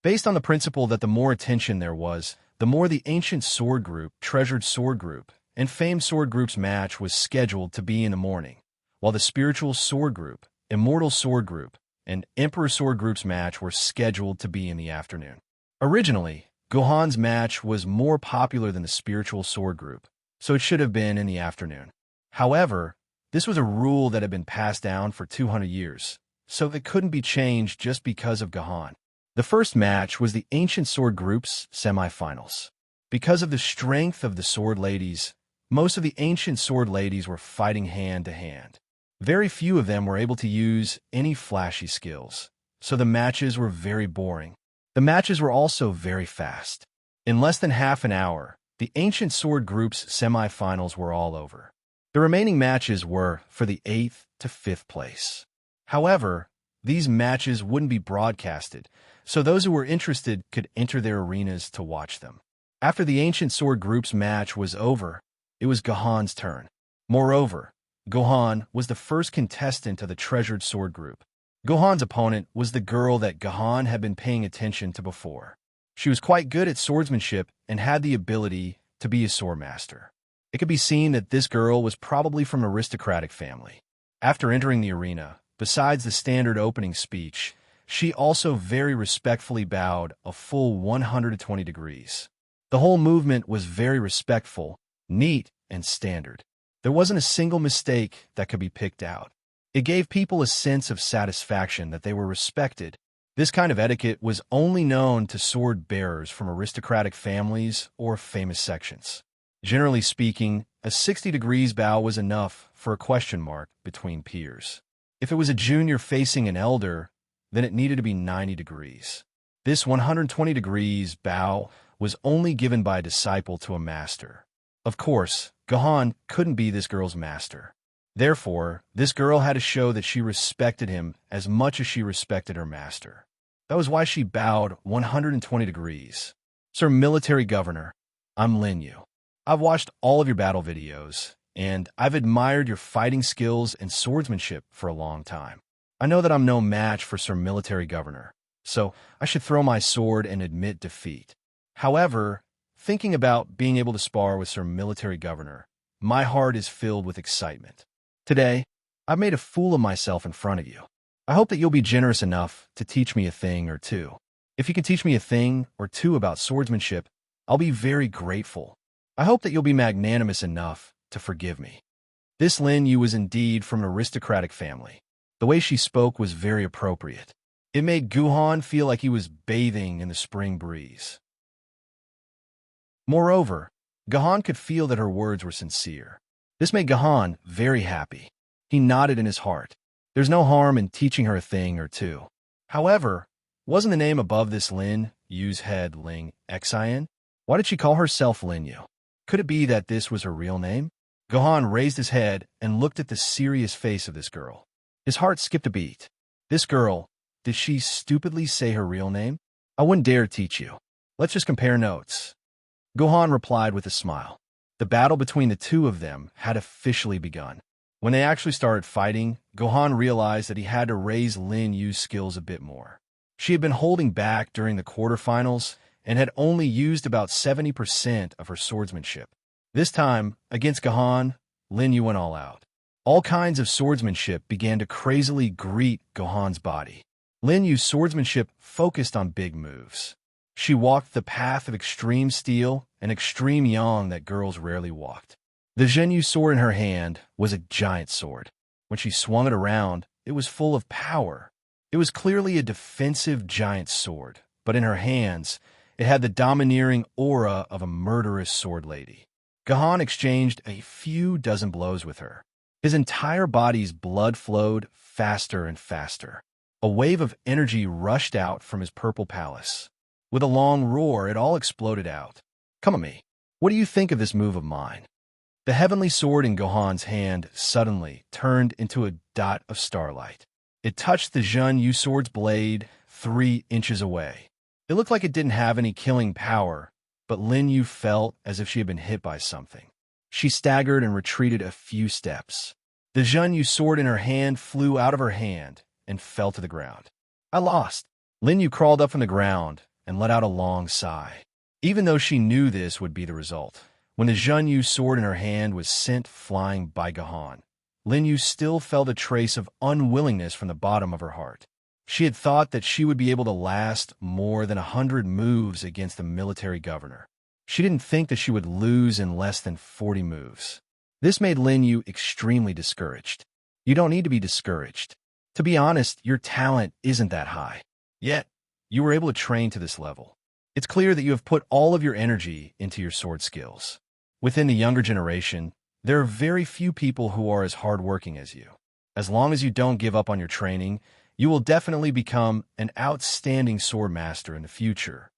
Based on the principle that the more attention there was, the more the Ancient Sword Group, Treasured Sword Group, and Famed Sword Group's match was scheduled to be in the morning, while the Spiritual Sword Group, Immortal Sword Group, and Emperor Sword Group's match were scheduled to be in the afternoon. Originally, Gohan's match was more popular than the Spiritual Sword Group, so it should have been in the afternoon. However, this was a rule that had been passed down for 200 years, so it couldn't be changed just because of Gahan. The first match was the Ancient Sword Group's semifinals. Because of the strength of the Sword Ladies, most of the Ancient Sword Ladies were fighting hand to hand. Very few of them were able to use any flashy skills, so the matches were very boring. The matches were also very fast. In less than half an hour, the Ancient Sword Group's semifinals were all over. The remaining matches were for the 8th to 5th place. However, these matches wouldn't be broadcasted, so those who were interested could enter their arenas to watch them. After the Ancient Sword Group's match was over, it was Gahan's turn. Moreover, Gahan was the first contestant of the Treasured Sword Group. Gahan's opponent was the girl that Gahan had been paying attention to before. She was quite good at swordsmanship and had the ability to be a swordmaster. It could be seen that this girl was probably from an aristocratic family. After entering the arena, besides the standard opening speech, she also very respectfully bowed a full 120 degrees. The whole movement was very respectful, neat, and standard. There wasn't a single mistake that could be picked out. It gave people a sense of satisfaction that they were respected. This kind of etiquette was only known to sword bearers from aristocratic families or famous sections. Generally speaking, a 60 degrees bow was enough for a question mark between peers. If it was a junior facing an elder, then it needed to be 90 degrees. This 120 degrees bow was only given by a disciple to a master. Of course, Gahan couldn't be this girl's master. Therefore, this girl had to show that she respected him as much as she respected her master. That was why she bowed 120 degrees. Sir Military Governor, I'm Lin Yu. I've watched all of your battle videos, and I've admired your fighting skills and swordsmanship for a long time. I know that I'm no match for Sir Military Governor, so I should throw my sword and admit defeat. However, thinking about being able to spar with Sir Military Governor, my heart is filled with excitement. Today, I've made a fool of myself in front of you. I hope that you'll be generous enough to teach me a thing or two. If you can teach me a thing or two about swordsmanship, I'll be very grateful. I hope that you'll be magnanimous enough to forgive me. This Lin Yu was indeed from an aristocratic family. The way she spoke was very appropriate. It made Guhan feel like he was bathing in the spring breeze. Moreover, Gahan could feel that her words were sincere. This made Gahan very happy. He nodded in his heart. There's no harm in teaching her a thing or two. However, wasn't the name above this Lin Yu's head Ling Xian? Why did she call herself Lin Yu? Could it be that this was her real name? Gahan raised his head and looked at the serious face of this girl. His heart skipped a beat. This girl, did she stupidly say her real name? I wouldn't dare teach you. Let's just compare notes. Gohan replied with a smile. The battle between the two of them had officially begun. When they actually started fighting, Gohan realized that he had to raise Lin Yu's skills a bit more. She had been holding back during the quarterfinals and had only used about 70% of her swordsmanship. This time, against Gohan, Lin Yu went all out. All kinds of swordsmanship began to crazily greet Gohan's body. Lin Yu's swordsmanship focused on big moves. She walked the path of extreme steel and extreme yang that girls rarely walked. The Zhenyu sword in her hand was a giant sword. When she swung it around, it was full of power. It was clearly a defensive giant sword, but in her hands, it had the domineering aura of a murderous sword lady. Gahan exchanged a few dozen blows with her. His entire body's blood flowed faster and faster. A wave of energy rushed out from his purple palace. With a long roar, it all exploded out. Come on me. What do you think of this move of mine? The heavenly sword in Gohan's hand suddenly turned into a dot of starlight. It touched the Zhenyu sword's blade 3 inches away. It looked like it didn't have any killing power, but Lin Yu felt as if she had been hit by something. She staggered and retreated a few steps. The Zhenyu sword in her hand flew out of her hand and fell to the ground. I lost. Lin Yu crawled up from the ground and let out a long sigh. Even though she knew this would be the result, when the Zhenyu sword in her hand was sent flying by Gahan, Lin Yu still felt a trace of unwillingness from the bottom of her heart. She had thought that she would be able to last more than 100 moves against the military governor. She didn't think that she would lose in less than 40 moves. This made Lin Yu extremely discouraged. You don't need to be discouraged. To be honest, your talent isn't that high. Yet, you were able to train to this level. It's clear that you have put all of your energy into your sword skills. Within the younger generation, there are very few people who are as hardworking as you. As long as you don't give up on your training, you will definitely become an outstanding sword master in the future.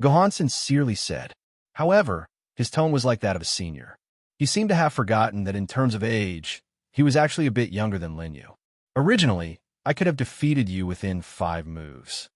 Gohan sincerely said. However, his tone was like that of a senior. He seemed to have forgotten that in terms of age, he was actually a bit younger than Lin Yu. Originally, I could have defeated you within 5 moves.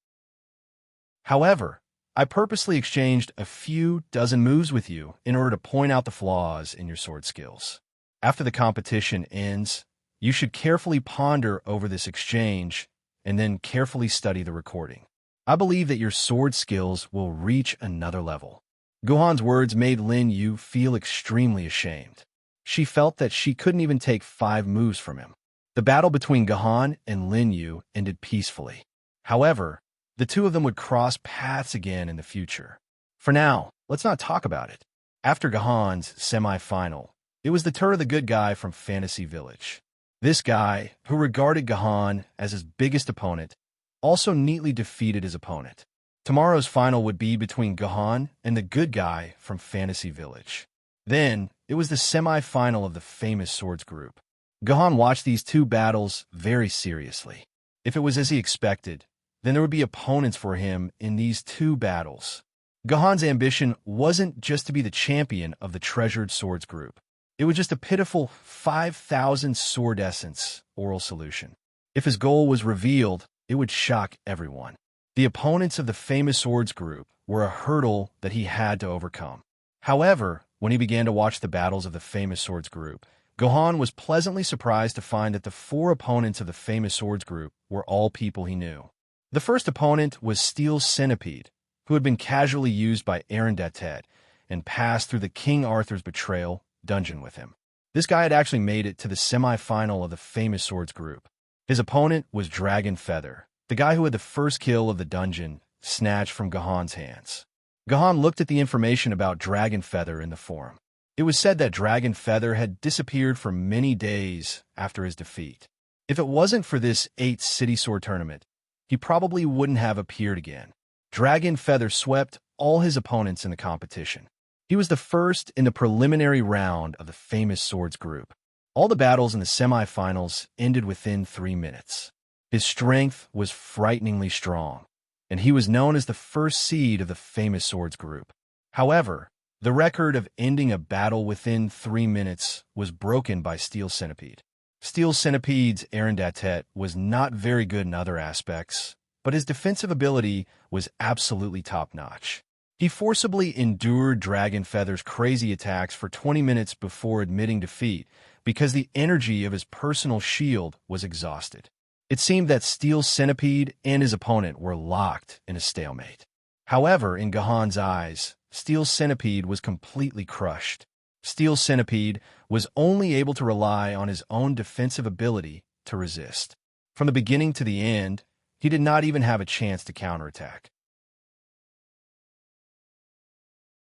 However, I purposely exchanged a few dozen moves with you in order to point out the flaws in your sword skills. After the competition ends, you should carefully ponder over this exchange and then carefully study the recording. I believe that your sword skills will reach another level. Gohan's words made Lin Yu feel extremely ashamed. She felt that she couldn't even take 5 moves from him. The battle between Gahan and Lin Yu ended peacefully. However, the two of them would cross paths again in the future. For now, let's not talk about it. After Gahan's semi-final, it was the turn of the good guy from Fantasy Village. This guy, who regarded Gahan as his biggest opponent, also neatly defeated his opponent. Tomorrow's final would be between Gahan and the good guy from Fantasy Village. Then, it was the semi-final of the famous swords group. Gahan watched these two battles very seriously. If it was as he expected, then there would be opponents for him in these 2 battles. Gahan's ambition wasn't just to be the champion of the treasured swords group. It was just a pitiful 5,000 sword essence oral solution. If his goal was revealed, it would shock everyone. The opponents of the famous swords group were a hurdle that he had to overcome. However, when he began to watch the battles of the Famous Swords group, Gohan was pleasantly surprised to find that the 4 opponents of the Famous Swords group were all people he knew. The first opponent was Steel Centipede, who had been casually used by Arendatet and passed through the King Arthur's Betrayal dungeon with him. This guy had actually made it to the semi-final of the Famous Swords group. His opponent was Dragon Feather, the guy who had the first kill of the dungeon snatched from Gohan's hands. Gohan looked at the information about Dragon Feather in the forum. It was said that Dragon Feather had disappeared for many days after his defeat. If it wasn't for this 8th City Sword tournament, he probably wouldn't have appeared again. Dragon Feather swept all his opponents in the competition. He was the first in the preliminary round of the Famous Swords group. All the battles in the semifinals ended within 3 minutes. His strength was frighteningly strong, and he was known as the first seed of the Famous Swords group. However, the record of ending a battle within 3 minutes was broken by Steel Centipede. Steel Centipede's Arendatet was not very good in other aspects, but his defensive ability was absolutely top-notch. He forcibly endured Dragon Feather's crazy attacks for 20 minutes before admitting defeat because the energy of his personal shield was exhausted. It seemed that Steel Centipede and his opponent were locked in a stalemate. However, in Gohan's eyes, Steel Centipede was completely crushed. Steel Centipede was only able to rely on his own defensive ability to resist. From the beginning to the end, he did not even have a chance to counterattack.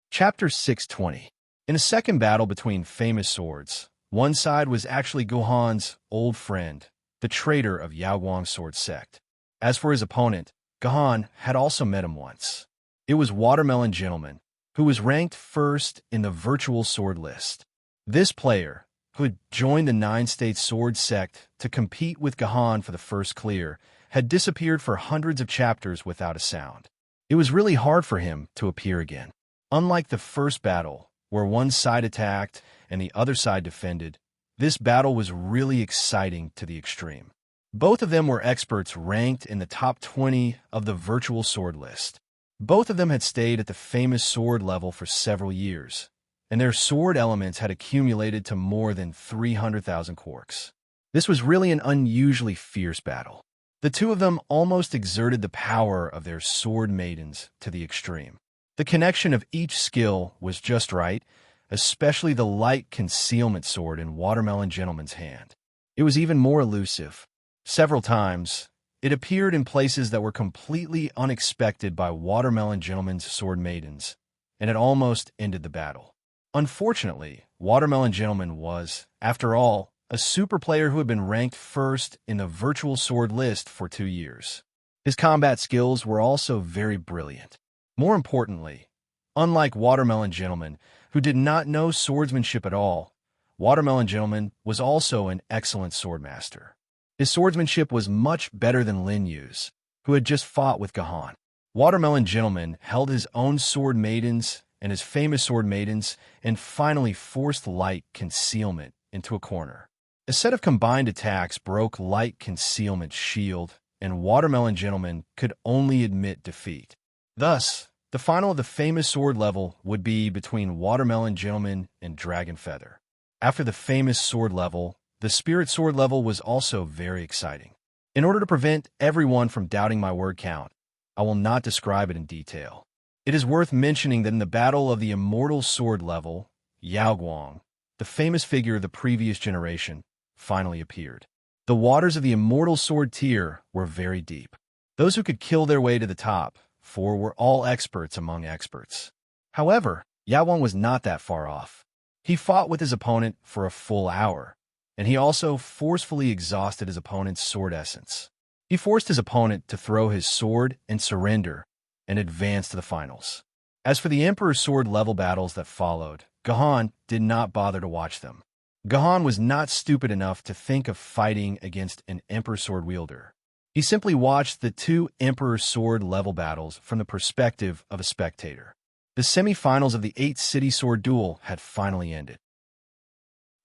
Chapter 620. In a second battle between Famous Swords, one side was actually Gohan's old friend, the traitor of Yaoguang's sword sect. As for his opponent, Gohan had also met him once. It was Watermelon Gentleman, who was ranked first in the virtual sword list. This player, who had joined the 9-state sword sect to compete with Gohan for the first clear, had disappeared for hundreds of chapters without a sound. It was really hard for him to appear again. Unlike the first battle, where one side attacked and the other side defended, this battle was really exciting to the extreme. Both of them were experts ranked in the top 20 of the virtual sword list. Both of them had stayed at the famous sword level for several years, and their sword elements had accumulated to more than 300,000 quarks. This was really an unusually fierce battle. The two of them almost exerted the power of their sword maidens to the extreme. The connection of each skill was just right, especially the light concealment sword in Watermelon Gentleman's hand. It was even more elusive. Several times, it appeared in places that were completely unexpected by Watermelon Gentleman's sword maidens, and it almost ended the battle. Unfortunately, Watermelon Gentleman was, after all, a super player who had been ranked first in the virtual sword list for 2 years. His combat skills were also very brilliant. More importantly, unlike Watermelon Gentleman, who did not know swordsmanship at all, Watermelon Gentleman was also an excellent swordmaster. His swordsmanship was much better than Lin Yu's, who had just fought with Gohan. Watermelon Gentleman held his own sword maidens and his famous sword maidens and finally forced Light Concealment into a corner. A set of combined attacks broke Light Concealment's shield, and Watermelon Gentleman could only admit defeat. Thus, the final of the famous sword level would be between Watermelon Gentleman and Dragon Feather. After the famous sword level, the spirit sword level was also very exciting. In order to prevent everyone from doubting my word count, I will not describe it in detail. It is worth mentioning that in the battle of the immortal sword level, Yaoguang, the famous figure of the previous generation, finally appeared. The waters of the immortal sword tier were very deep. Those who could kill their way to the top, for were all experts among experts. However, Yaoguang was not that far off. He fought with his opponent for a full hour, and he also forcefully exhausted his opponent's sword essence. He forced his opponent to throw his sword and surrender and advance to the finals. As for the Emperor's Sword level battles that followed, Gohan did not bother to watch them. Gohan was not stupid enough to think of fighting against an Emperor Sword wielder. He simply watched the 2 Emperor Sword level battles from the perspective of a spectator. The semi-finals of the 8th City Sword duel had finally ended.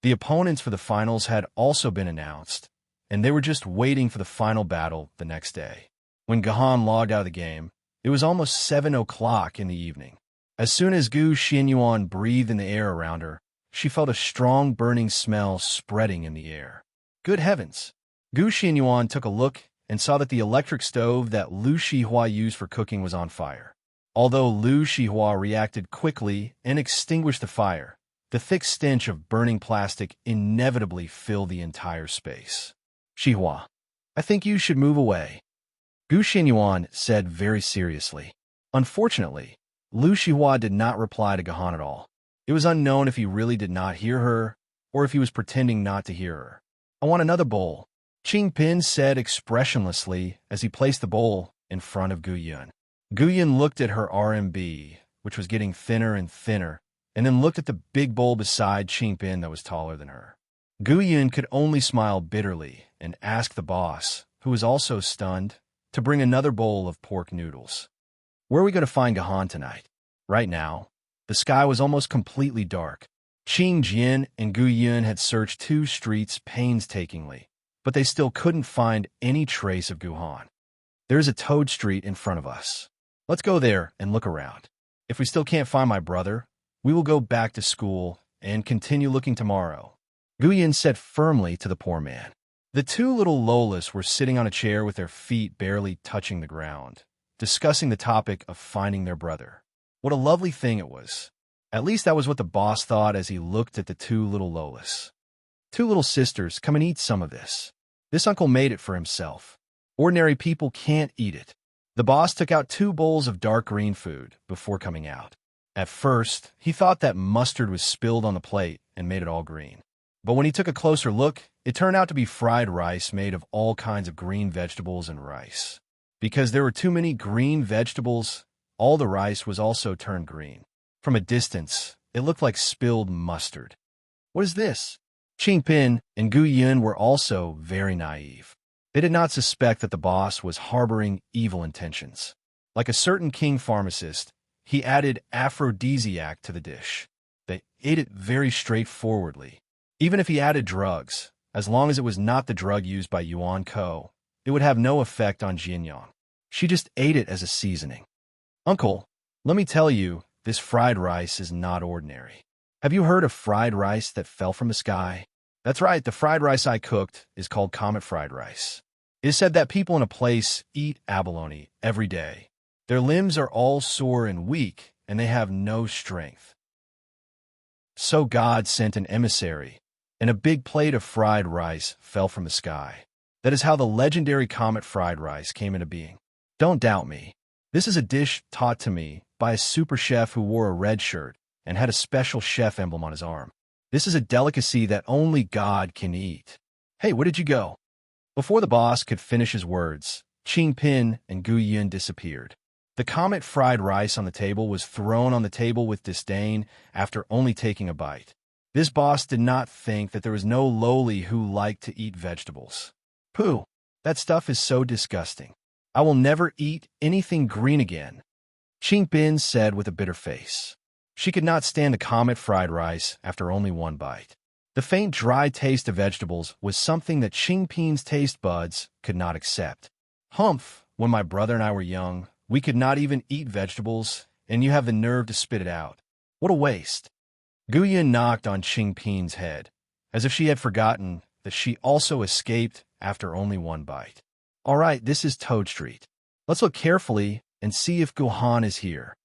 The opponents for the finals had also been announced, and they were just waiting for the final battle the next day. When Gohan logged out of the game, it was almost 7 o'clock in the evening. As soon as Gu Xianyuan breathed in the air around her, she felt a strong burning smell spreading in the air. Good heavens! Gu Xianyuan took a look and saw that the electric stove that Lu Shihua used for cooking was on fire. Although Lu Shihua reacted quickly and extinguished the fire, the thick stench of burning plastic inevitably filled the entire space. Shihua, I think you should move away, Gu Xianyuan said very seriously. Unfortunately, Lu Shihua did not reply to Gahan at all. It was unknown if he really did not hear her or if he was pretending not to hear her. I want another bowl, Qing Pin said expressionlessly as he placed the bowl in front of Gu Yun. Gu Yun looked at her RMB, which was getting thinner and thinner, and then looked at the big bowl beside Qing Pin that was taller than her. Gu Yun could only smile bitterly and ask the boss, who was also stunned, to bring another bowl of pork noodles. Where are we going to find Gahan tonight? Right now, the sky was almost completely dark. Qing Jian and Gu Yun had searched 2 streets painstakingly, but they still couldn't find any trace of Gahan. There's a Toad Street in front of us. Let's go there and look around. If we still can't find my brother, we will go back to school and continue looking tomorrow, Gu Yun said firmly to the poor man. The 2 little Lolas were sitting on a chair with their feet barely touching the ground, discussing the topic of finding their brother. What a lovely thing it was. At least that was what the boss thought as he looked at the 2 little Lolas. 2 little sisters, come and eat some of this. This uncle made it for himself. Ordinary people can't eat it. The boss took out 2 bowls of dark green food before coming out. At first, he thought that mustard was spilled on the plate and made it all green. But when he took a closer look, it turned out to be fried rice made of all kinds of green vegetables and rice. Because there were too many green vegetables, all the rice was also turned green. From a distance, it looked like spilled mustard. What is this? Qing Pin and Gu Yun were also very naive. They did not suspect that the boss was harboring evil intentions. Like a certain king pharmacist, he added aphrodisiac to the dish. They ate it very straightforwardly. Even if he added drugs, as long as it was not the drug used by Yuan Ko, it would have no effect on Jianyang. She just ate it as a seasoning. Uncle, let me tell you, this fried rice is not ordinary. Have you heard of fried rice that fell from the sky? That's right, the fried rice I cooked is called comet fried rice. It is said that people in a place eat abalone every day. Their limbs are all sore and weak, and they have no strength. So God sent an emissary, and a big plate of fried rice fell from the sky. That is how the legendary comet fried rice came into being. Don't doubt me. This is a dish taught to me by a super chef who wore a red shirt and had a special chef emblem on his arm. This is a delicacy that only God can eat. Hey, where did you go? Before the boss could finish his words, Qing Pin and Gu Yun disappeared. The comet fried rice on the table was thrown on the table with disdain after only taking a bite. This boss did not think that there was no lowly who liked to eat vegetables. Pooh, that stuff is so disgusting. I will never eat anything green again, Qing Pin said with a bitter face. She could not stand the comet fried rice after only one bite. The faint, dry taste of vegetables was something that Qing Pin's taste buds could not accept. Humph, when my brother and I were young, we could not even eat vegetables, and you have the nerve to spit it out. What a waste. Gu Yun knocked on Qing Pin's head, as if she had forgotten that she also escaped after only one bite. All right, this is Toad Street. Let's look carefully and see if Gahan is here.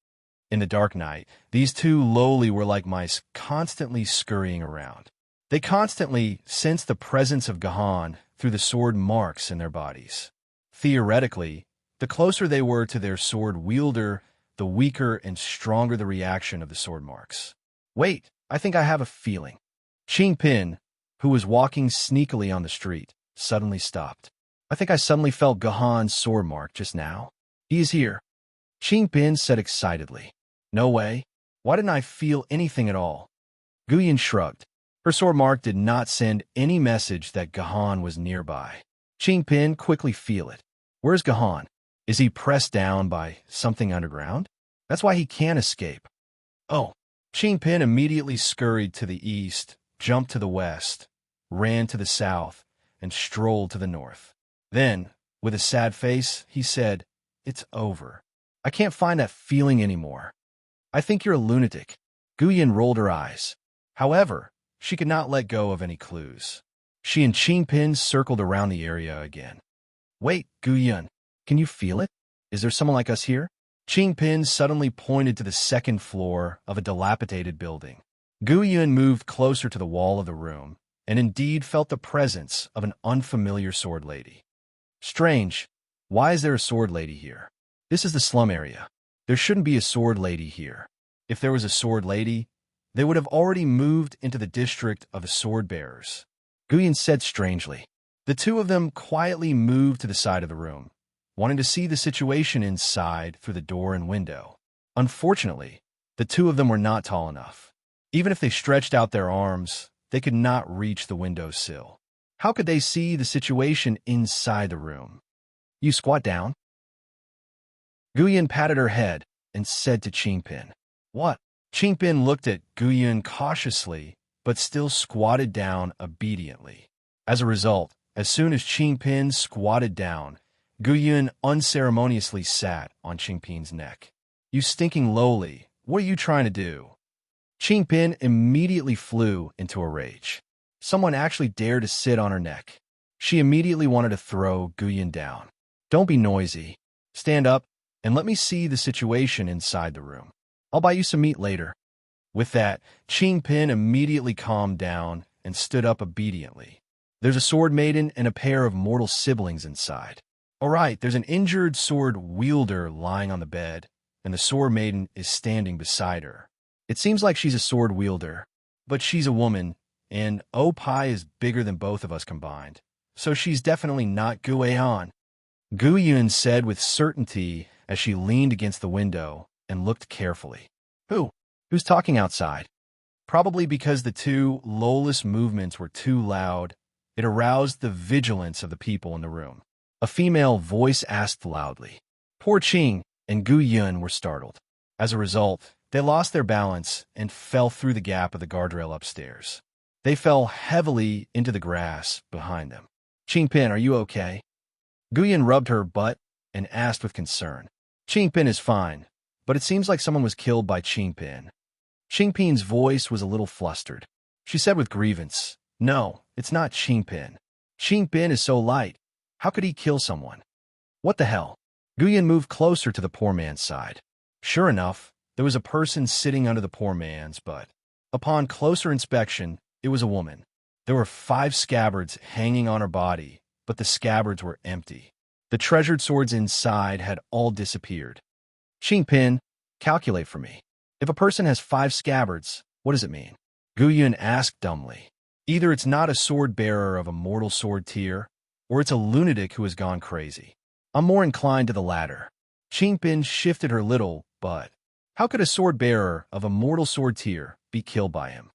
In the dark night, these 2 lowly were like mice constantly scurrying around. They constantly sensed the presence of Gahan through the sword marks in their bodies. Theoretically, the closer they were to their sword wielder, the weaker and stronger the reaction of the sword marks. Wait, I think I have a feeling. Qing Pin, who was walking sneakily on the street, suddenly stopped. I think I suddenly felt Gahan's sword mark just now. He is here, Qing Pin said excitedly. No way. Why didn't I feel anything at all? Gu Yun shrugged. Her sword mark did not send any message that Gahan was nearby. Qing Pin quickly feel it. Where's Gahan? Is he pressed down by something underground? That's why he can't escape. Oh. Qing Pin immediately scurried to the east, jumped to the west, ran to the south, and strolled to the north. Then, with a sad face, he said, It's over. I can't find that feeling anymore. I think you're a lunatic. Guyan rolled her eyes. However, she could not let go of any clues. She and Qingpin circled around the area again. Wait, Guyan, can you feel it? Is there someone like us here? Qingpin suddenly pointed to the second floor of a dilapidated building. Guyan moved closer to the wall of the room, and indeed felt the presence of an unfamiliar sword lady. Strange. Why is there a sword lady here? This is the slum area. There shouldn't be a sword lady here. If there was a sword lady, they would have already moved into the district of the sword bearers. Guyan said strangely. The two of them quietly moved to the side of the room, wanting to see the situation inside through the door and window. Unfortunately, the two of them were not tall enough. Even if they stretched out their arms, they could not reach the window sill. How could they see the situation inside the room? You squat down? Guyan patted her head and said to Qingpin. What? Qingpin looked at Guyan cautiously, but still squatted down obediently. As a result, as soon as Qingpin squatted down, Guyan unceremoniously sat on Qingpin's neck. You stinking lowly, what are you trying to do? Qingpin immediately flew into a rage. Someone actually dared to sit on her neck. She immediately wanted to throw Guyan down. Don't be noisy. Stand up and let me see the situation inside the room. I'll buy you some meat later. With that, Qingpin immediately calmed down and stood up obediently. There's a sword maiden and a pair of mortal siblings inside. All right, there's an injured sword wielder lying on the bed, and the sword maiden is standing beside her. It seems like she's a sword wielder, but she's a woman, and Pai is bigger than both of us combined, so she's definitely not Guyan. Guyan said with certainty as she leaned against the window and looked carefully. Who's talking outside? Probably because the two lowless movements were too loud, it aroused the vigilance of the people in the room. A female voice asked loudly. Poor Qing and Guyan were startled. As a result, they lost their balance and fell through the gap of the guardrail upstairs. They fell heavily into the grass behind them. Qingpin, are you okay? Guyan rubbed her butt and asked with concern. Qingpin is fine, but it seems like someone was killed by Qingpin. Qingpin's voice was a little flustered. She said with grievance, No, it's not Qingpin. Qingpin is so light. How could he kill someone? What the hell? Guyan moved closer to the poor man's side. Sure enough, there was a person sitting under the poor man's butt. Upon closer inspection, it was a woman. There were 5 scabbards hanging on her body, but the scabbards were empty. The treasured swords inside had all disappeared. Qingpin, calculate for me. If a person has 5 scabbards, what does it mean? Guyan asked dumbly. Either it's not a sword bearer of a mortal sword tier, or it's a lunatic who has gone crazy. I'm more inclined to the latter. Qingpin shifted her little, but how could a sword bearer of a mortal sword tier be killed by him?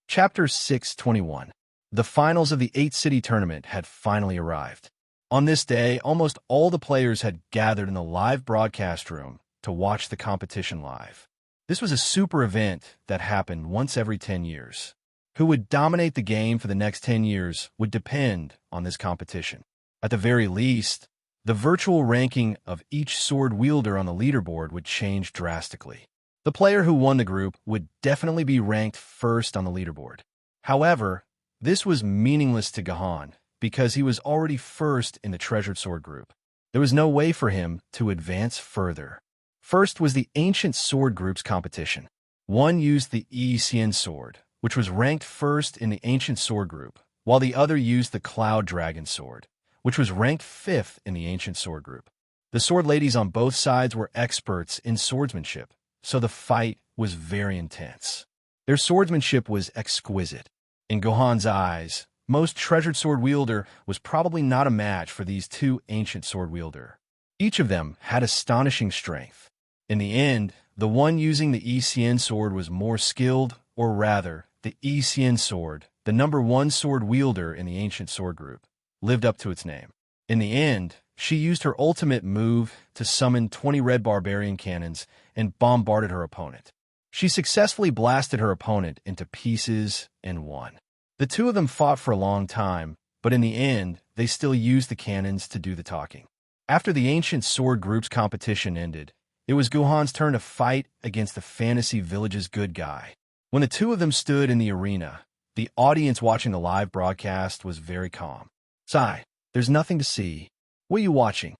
Chapter 621. The finals of the 8-city tournament had finally arrived. On this day, almost all the players had gathered in the live broadcast room to watch the competition live. This was a super event that happened once every 10 years. Who would dominate the game for the next 10 years would depend on this competition. At the very least, the virtual ranking of each sword wielder on the leaderboard would change drastically. The player who won the group would definitely be ranked first on the leaderboard. However, this was meaningless to Gahan because he was already first in the treasured sword group. There was no way for him to advance further. First was the ancient sword group's competition. One used the Xian sword, which was ranked first in the ancient sword group, while the other used the cloud dragon sword, which was ranked 5th in the ancient sword group. The sword ladies on both sides were experts in swordsmanship, so the fight was very intense. Their swordsmanship was exquisite. In Gohan's eyes, most treasured sword wielder was probably not a match for these two ancient sword wielder. Each of them had astonishing strength. In the end, the one using the Xian sword was more skilled, or rather, the Xian sword, the number 1 sword wielder in the ancient sword group, lived up to its name. In the end, she used her ultimate move to summon 20 red barbarian cannons and bombarded her opponent. She successfully blasted her opponent into pieces and won. The two of them fought for a long time, but in the end, they still used the cannons to do the talking. After the ancient sword group's competition ended, it was Guhan's turn to fight against the fantasy village's good guy. When the two of them stood in the arena, the audience watching the live broadcast was very calm. Sigh, there's nothing to see. What are you watching?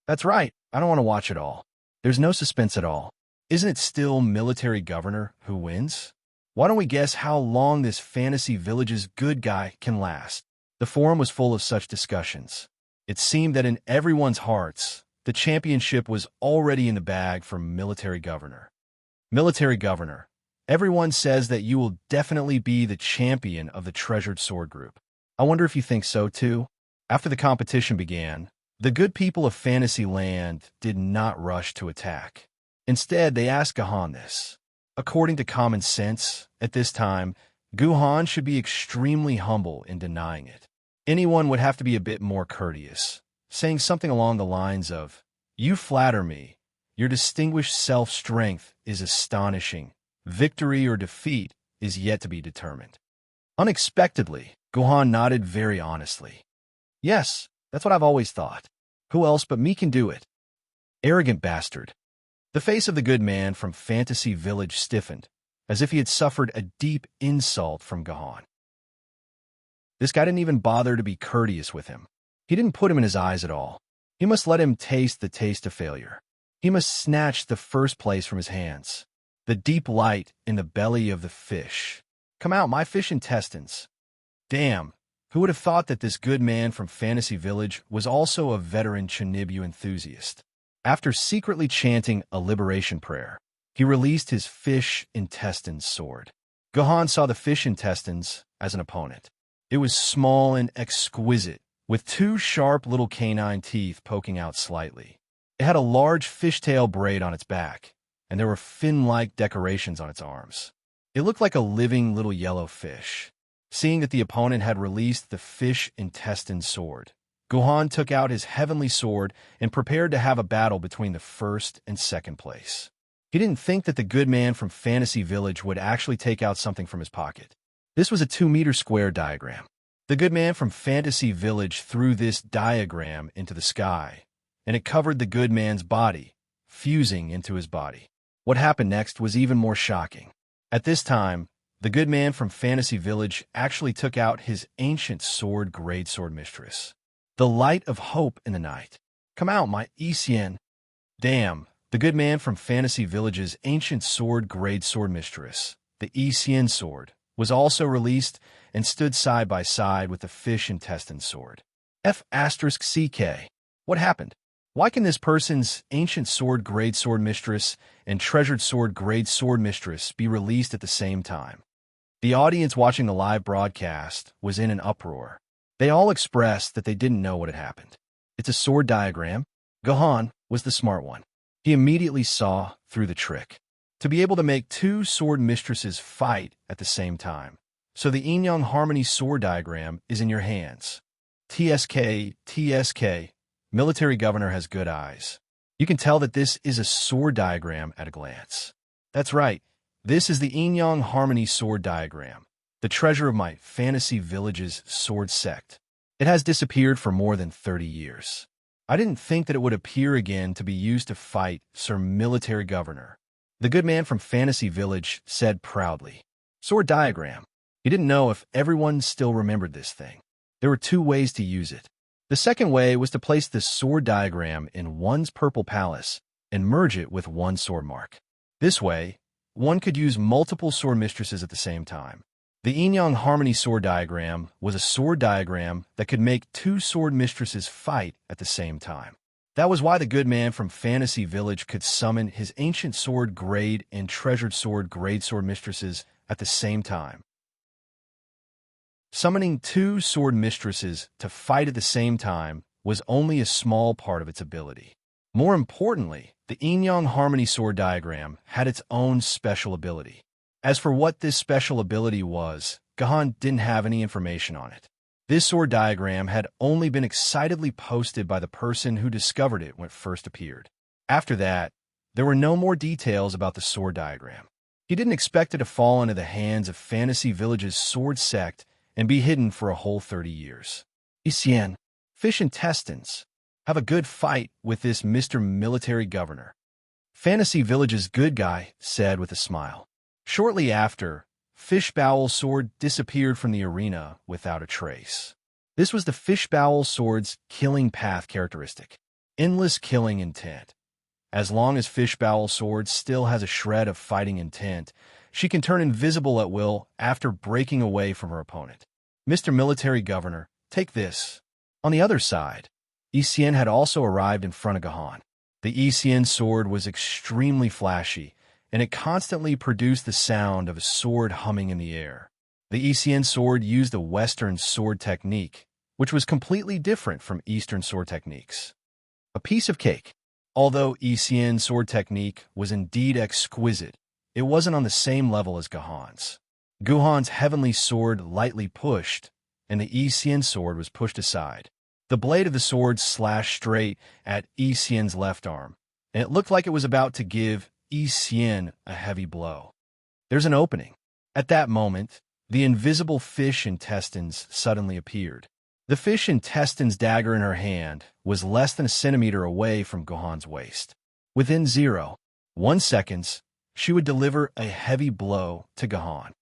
That's right, I don't want to watch it all. There's no suspense at all. Isn't it still military governor who wins? Why don't we guess how long this fantasy village's good guy can last? The forum was full of such discussions. It seemed that in everyone's hearts, the championship was already in the bag for military governor. Military governor, everyone says that you will definitely be the champion of the treasured sword group. I wonder if you think so too? After the competition began, the good people of Fantasyland did not rush to attack. Instead, they asked Guhan this. According to common sense, at this time, Guhan should be extremely humble in denying it. Anyone would have to be a bit more courteous, saying something along the lines of, "You flatter me. Your distinguished self-strength is astonishing. Victory or defeat is yet to be determined." Unexpectedly, Guhan nodded very honestly. "Yes, that's what I've always thought. Who else but me can do it?" Arrogant bastard. The face of the good man from Fantasy Village stiffened, as if he had suffered a deep insult from Guhan. This guy didn't even bother to be courteous with him. He didn't put him in his eyes at all. He must let him taste the taste of failure. He must snatch the first place from his hands. The deep light in the belly of the fish. Come out, my fish intestines. Damn, who would have thought that this good man from Fantasy Village was also a veteran Chinibu enthusiast? After secretly chanting a liberation prayer, he released his fish intestines sword. Guhan saw the fish intestines as an opponent. It was small and exquisite, with two sharp little canine teeth poking out slightly. It had a large fishtail braid on its back, and there were fin-like decorations on its arms. It looked like a living little yellow fish. Seeing that the opponent had released the fish intestine sword, Guhan took out his heavenly sword and prepared to have a battle between the first and second place. He didn't think that the good man from Fantasy Village would actually take out something from his pocket. This was a 2-meter square diagram. The good man from Fantasy Village threw this diagram into the sky, and it covered the good man's body, fusing into his body. What happened next was even more shocking. At this time, the good man from Fantasy Village actually took out his ancient sword greatsword mistress. The light of hope in the night. Come out, my Isien. Damn, the good man from Fantasy Village's ancient sword greatsword mistress, the Isien sword, was also released and stood side by side with the fish intestine sword. F***CK. What happened? Why can this person's ancient sword greatsword mistress and treasured sword greatsword mistress be released at the same time? The audience watching the live broadcast was in an uproar. They all expressed that they didn't know what had happened. It's a sword diagram. Guhan was the smart one. He immediately saw through the trick. To be able to make two sword mistresses fight at the same time. So the yin-yang harmony sword diagram is in your hands. TSK. Military governor has good eyes. You can tell that this is a sword diagram at a glance. That's right. This is the yin-yang harmony sword diagram, the treasure of my Fantasy Village's sword sect. It has disappeared for more than 30 years. I didn't think that it would appear again to be used to fight Sir Military Governor. The good man from Fantasy Village said proudly. Sword diagram. He didn't know if everyone still remembered this thing. There were 2 ways to use it. The second way was to place this sword diagram in one's purple palace and merge it with one sword mark. This way, one could use multiple sword mistresses at the same time. The yin-yang harmony sword diagram was a sword diagram that could make 2 sword mistresses fight at the same time. That was why the good man from Fantasy Village could summon his ancient sword grade and treasured sword greatsword mistresses at the same time. Summoning 2 sword mistresses to fight at the same time was only a small part of its ability. More importantly, the yin-yang harmony sword diagram had its own special ability. As for what this special ability was, Guhan didn't have any information on it. This sword diagram had only been excitedly posted by the person who discovered it when it first appeared. After that, there were no more details about the sword diagram. He didn't expect it to fall into the hands of Fantasy Village's sword sect and be hidden for a whole 30 years. Isien, fish intestines. Have a good fight with this Mr. Military Governor. Fantasy Village's good guy said with a smile. Shortly after, Fishbowl Sword disappeared from the arena without a trace. This was the Fishbowl Sword's killing path characteristic. Endless killing intent. As long as Fishbowl Sword still has a shred of fighting intent, she can turn invisible at will after breaking away from her opponent. Mr. Military Governor, take this. On the other side, Etienne had also arrived in front of Gahan. The Etienne sword was extremely flashy, and it constantly produced the sound of a sword humming in the air. The Etienne sword used a Western sword technique, which was completely different from Eastern sword techniques. A piece of cake. Although Etienne's sword technique was indeed exquisite, it wasn't on the same level as Gahan's. Guhan's heavenly sword lightly pushed, and the Etienne sword was pushed aside. The blade of the sword slashed straight at Etienne's left arm, and it looked like it was about to give Etienne a heavy blow. There's an opening. At that moment, the invisible fish intestines suddenly appeared. The fish intestines dagger in her hand was less than a centimeter away from Gohan's waist. Within 0.1 seconds, she would deliver a heavy blow to Gahan.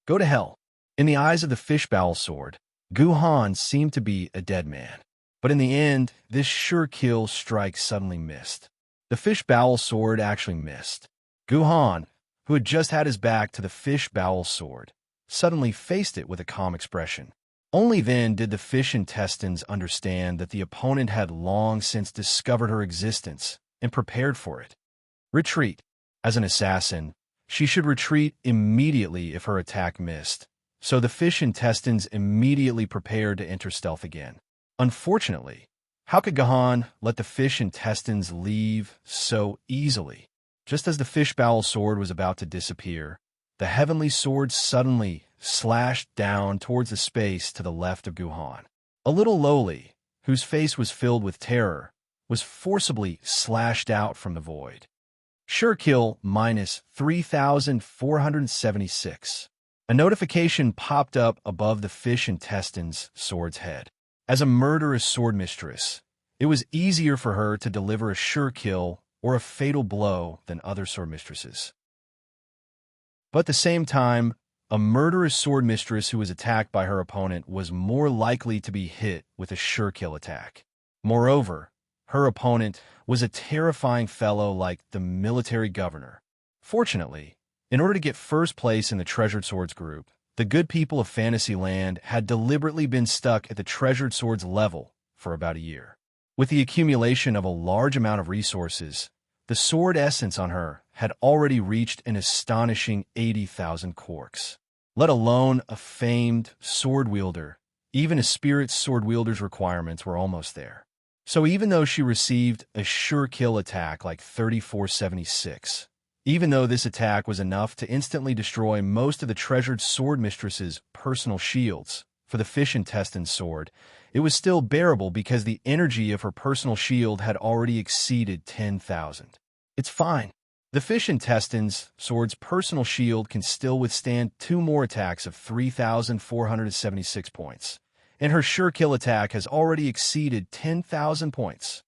Go to hell. In the eyes of the Fishbowl Sword, Guhan seemed to be a dead man. But in the end, this sure kill strike suddenly missed. The Fishbowl Sword actually missed. Guhan, who had just had his back to the Fishbowl Sword, suddenly faced it with a calm expression. Only then did the fish intestines understand that the opponent had long since discovered her existence and prepared for it. Retreat. As an assassin, she should retreat immediately if her attack missed, so the fish intestines immediately prepared to enter stealth again. Unfortunately, how could Gahan let the fish intestines leave so easily? Just as the Fishbowl Sword was about to disappear, the heavenly sword suddenly slashed down towards the space to the left of Guhan. A little lowly, whose face was filled with terror, was forcibly slashed out from the void. Sure kill minus 3,476. A notification popped up above the fish intestines sword's head. As a murderous sword mistress, it was easier for her to deliver a sure kill or a fatal blow than other sword mistresses. But at the same time, a murderous sword mistress who was attacked by her opponent was more likely to be hit with a sure kill attack. Moreover, her opponent was a terrifying fellow like the military governor. Fortunately, in order to get first place in the Treasured Swords group, the good people of Fantasyland had deliberately been stuck at the Treasured Swords level for about a year. With the accumulation of a large amount of resources, the sword essence on her had already reached an astonishing 80,000 quarks. Let alone a famed sword wielder, even a spirit sword wielder's requirements were almost there. So even though she received a sure kill attack like 3476, even though this attack was enough to instantly destroy most of the treasured sword mistress's personal shields for the fish intestine sword, it was still bearable because the energy of her personal shield had already exceeded 10,000. It's fine. The fish intestines sword's personal shield can still withstand 2 more attacks of 3,476 points, and her sure kill attack has already exceeded 10,000 points.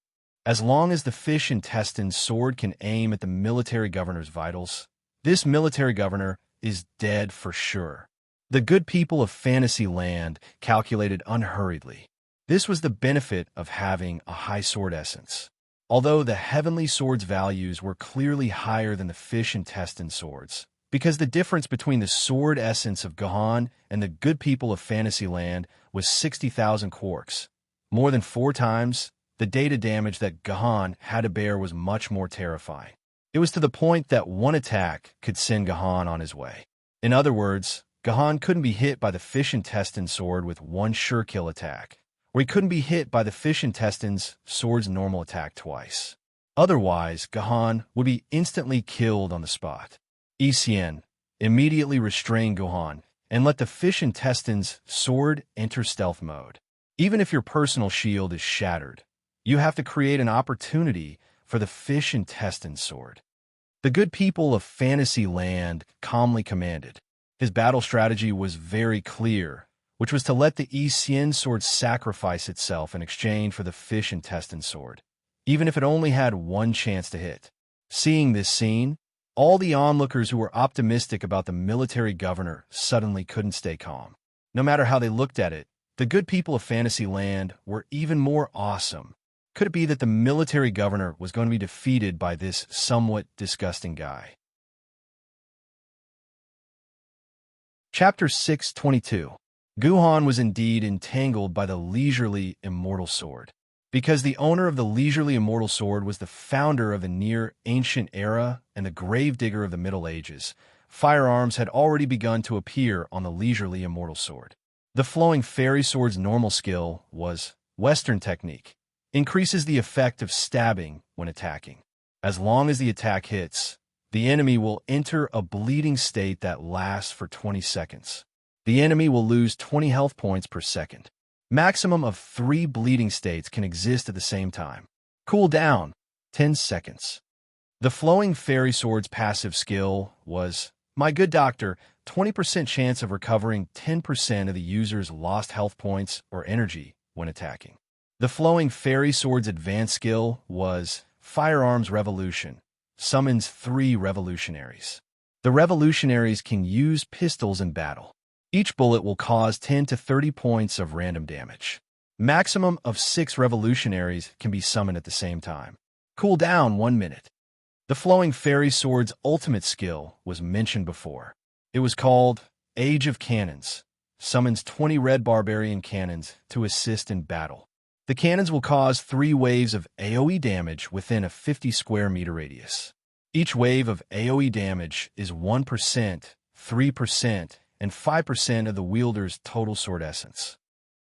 As long as the fish intestine sword can aim at the military governor's vitals, this military governor is dead for sure. The good people of Fantasyland calculated unhurriedly. This was the benefit of having a high sword essence. Although the heavenly sword's values were clearly higher than the fish intestine swords, because the difference between the sword essence of Gahan and the good people of Fantasyland was 60,000 quarks, more than 4 times, the data damage that Gahan had to bear was much more terrifying. It was to the point that one attack could send Gahan on his way. In other words, Gahan couldn't be hit by the fish intestine sword with 1 sure kill attack, or he couldn't be hit by the fish intestines sword's normal attack twice. Otherwise, Gahan would be instantly killed on the spot. Etienne immediately restrained Gahan and let the fish intestines sword enter stealth mode. Even if your personal shield is shattered, you have to create an opportunity for the fish intestine sword. The good people of Fantasyland calmly commanded. His battle strategy was very clear, which was to let the Yi Xian sword sacrifice itself in exchange for the fish intestine sword, even if it only had one chance to hit. Seeing this scene, all the onlookers who were optimistic about the military governor suddenly couldn't stay calm. No matter how they looked at it, the good people of Fantasyland were even more awesome. Could it be that the military governor was going to be defeated by this somewhat disgusting guy? Chapter 622. Guhan was indeed entangled by the leisurely immortal sword. Because the owner of the leisurely immortal sword was the founder of the near-ancient era and the gravedigger of the Middle Ages, firearms had already begun to appear on the leisurely immortal sword. The flowing fairy sword's normal skill was Western technique, increases the effect of stabbing when attacking. As long as the attack hits, the enemy will enter a bleeding state that lasts for 20 seconds. The enemy will lose 20 health points per second. Maximum of 3 bleeding states can exist at the same time. Cool down, 10 seconds. The flowing fairy sword's passive skill was, my good doctor, 20% chance of recovering 10% of the user's lost health points or energy when attacking. The flowing fairy sword's advanced skill was, firearms revolution, summons 3 revolutionaries. The revolutionaries can use pistols in battle. Each bullet will cause 10 to 30 points of random damage. Maximum of 6 revolutionaries can be summoned at the same time. Cool down 1 minute. The flowing fairy sword's ultimate skill was mentioned before. It was called Age of Cannons. Summons 20 red barbarian cannons to assist in battle. The cannons will cause 3 waves of AoE damage within a 50 square meter radius. Each wave of AoE damage is 1%, 3%, and 5% of the wielder's total sword essence.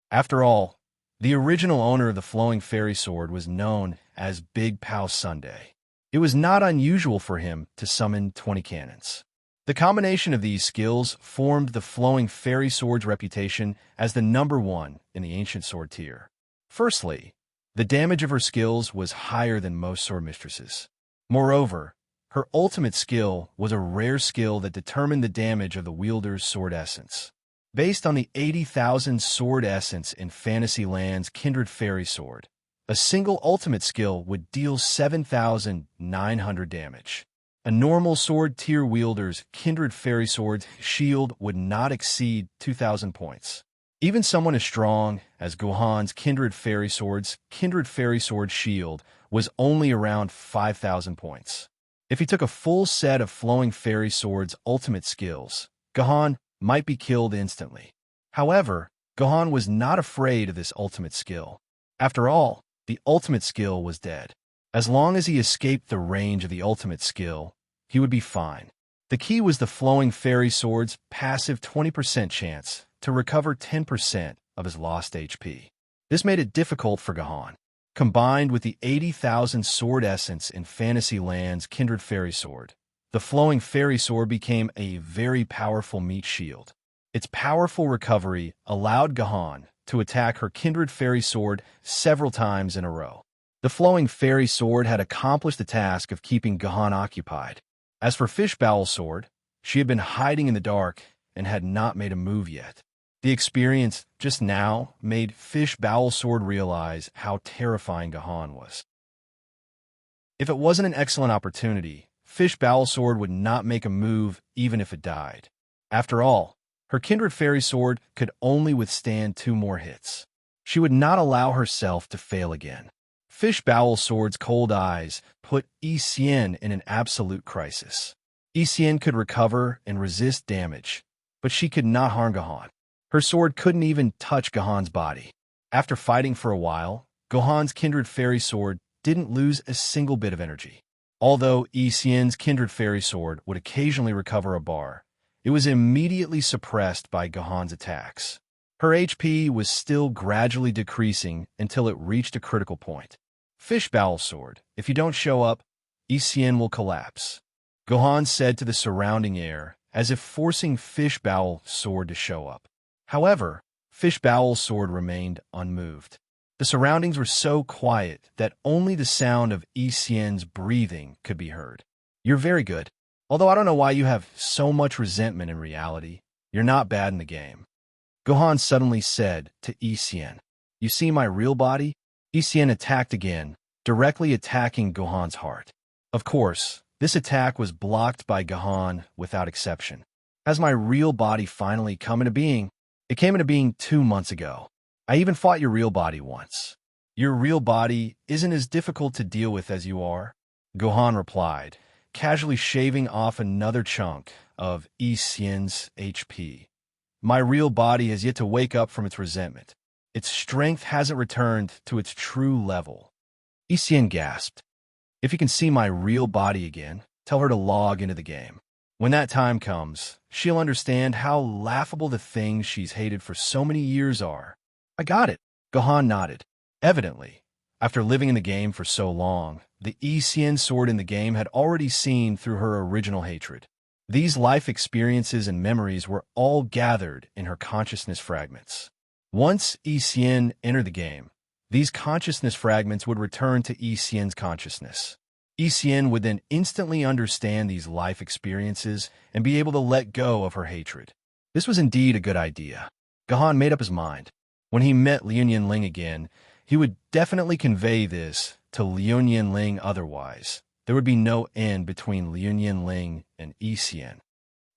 After all, the original owner of the flowing fairy sword was known as Big Pao Sunday. It was not unusual for him to summon 20 cannons. The combination of these skills formed the flowing fairy sword's reputation as the #1 in the ancient sword tier. Firstly, the damage of her skills was higher than most sword mistresses. Moreover, her ultimate skill was a rare skill that determined the damage of the wielder's sword essence. Based on the 80,000 sword essence in Fantasyland's Kindred Fairy Sword, a single ultimate skill would deal 7,900 damage. A normal sword tier wielder's Kindred Fairy Sword's shield would not exceed 2,000 points. Even someone as strong as Guhan's Kindred Fairy Sword's Kindred Fairy Sword shield was only around 5,000 points. If he took a full set of Flowing Fairy Sword's ultimate skills, Guhan might be killed instantly. However, Guhan was not afraid of this ultimate skill. After all, the ultimate skill was dead. As long as he escaped the range of the ultimate skill, he would be fine. The key was the Flowing Fairy Sword's passive 20% chance to recover 10% of his lost HP. This made it difficult for Guhan. Combined with the 80,000 sword essence in Fantasyland's Kindred Fairy Sword, the Flowing Fairy Sword became a very powerful meat shield. Its powerful recovery allowed Guhan to attack her Kindred Fairy Sword several times in a row. The Flowing Fairy Sword had accomplished the task of keeping Guhan occupied. As for Fishbowl Sword, she had been hiding in the dark and had not made a move yet. The experience just now made Fishbowl Sword realize how terrifying Guhan was. If it wasn't an excellent opportunity, Fishbowl Sword would not make a move even if it died. After all, her Kindred Fairy Sword could only withstand 2 more hits. She would not allow herself to fail again. Fishbowl Sword's cold eyes put Yi Xian in an absolute crisis. Yi Xian could recover and resist damage, but she could not harm Guhan. Her sword couldn't even touch Guhan's body. After fighting for a while, Guhan's Kindred Fairy Sword didn't lose a single bit of energy. Although Yi Xian's Kindred Fairy Sword would occasionally recover a bar, it was immediately suppressed by Guhan's attacks. Her HP was still gradually decreasing until it reached a critical point. Fishbowl Sword, if you don't show up, Yi Xian will collapse, Guhan said to the surrounding air, as if forcing Fishbowl Sword to show up. However, Fishbowl Sword remained unmoved. The surroundings were so quiet that only the sound of Yi Xian's breathing could be heard. You're very good. Although I don't know why you have so much resentment in reality, you're not bad in the game. Gohan suddenly said to Issien. You see my real body? Issien attacked again, directly attacking Gohan's heart. Of course, this attack was blocked by Gohan without exception. Has my real body finally come into being? It came into being 2 months ago. I even fought your real body once. Your real body isn't as difficult to deal with as you are, Gohan replied, casually shaving off another chunk of Issien's HP. My real body has yet to wake up from its resentment. Its strength hasn't returned to its true level. Issien gasped. If you can see my real body again, tell her to log into the game. When that time comes, she'll understand how laughable the things she's hated for so many years are. I got it. Gohan nodded. Evidently, after living in the game for so long, the Issien sword in the game had already seen through her original hatred. These life experiences and memories were all gathered in her consciousness fragments. Once Issien entered the game, these consciousness fragments would return to Issien's consciousness. Issien would then instantly understand these life experiences and be able to let go of her hatred. This was indeed a good idea. Gohan made up his mind. When he met Liu Ling again, he would definitely convey this to Liu Ling otherwise. There would be no end between Liu Ling and Issien.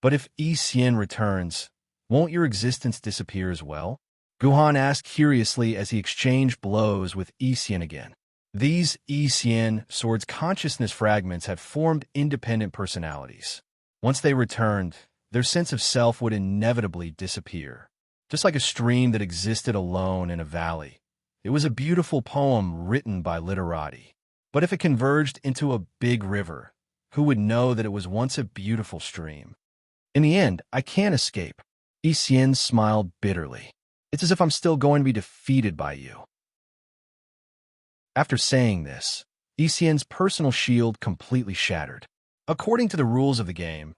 But if Issien returns, won't your existence disappear as well? Gohan asked curiously as he exchanged blows with Issien again. These Issien sword's consciousness fragments had formed independent personalities. Once they returned, their sense of self would inevitably disappear. Just like a stream that existed alone in a valley. It was a beautiful poem written by literati. But if it converged into a big river, who would know that it was once a beautiful stream? In the end, I can't escape. Issien smiled bitterly. It's as if I'm still going to be defeated by you. After saying this, Issien's personal shield completely shattered. According to the rules of the game,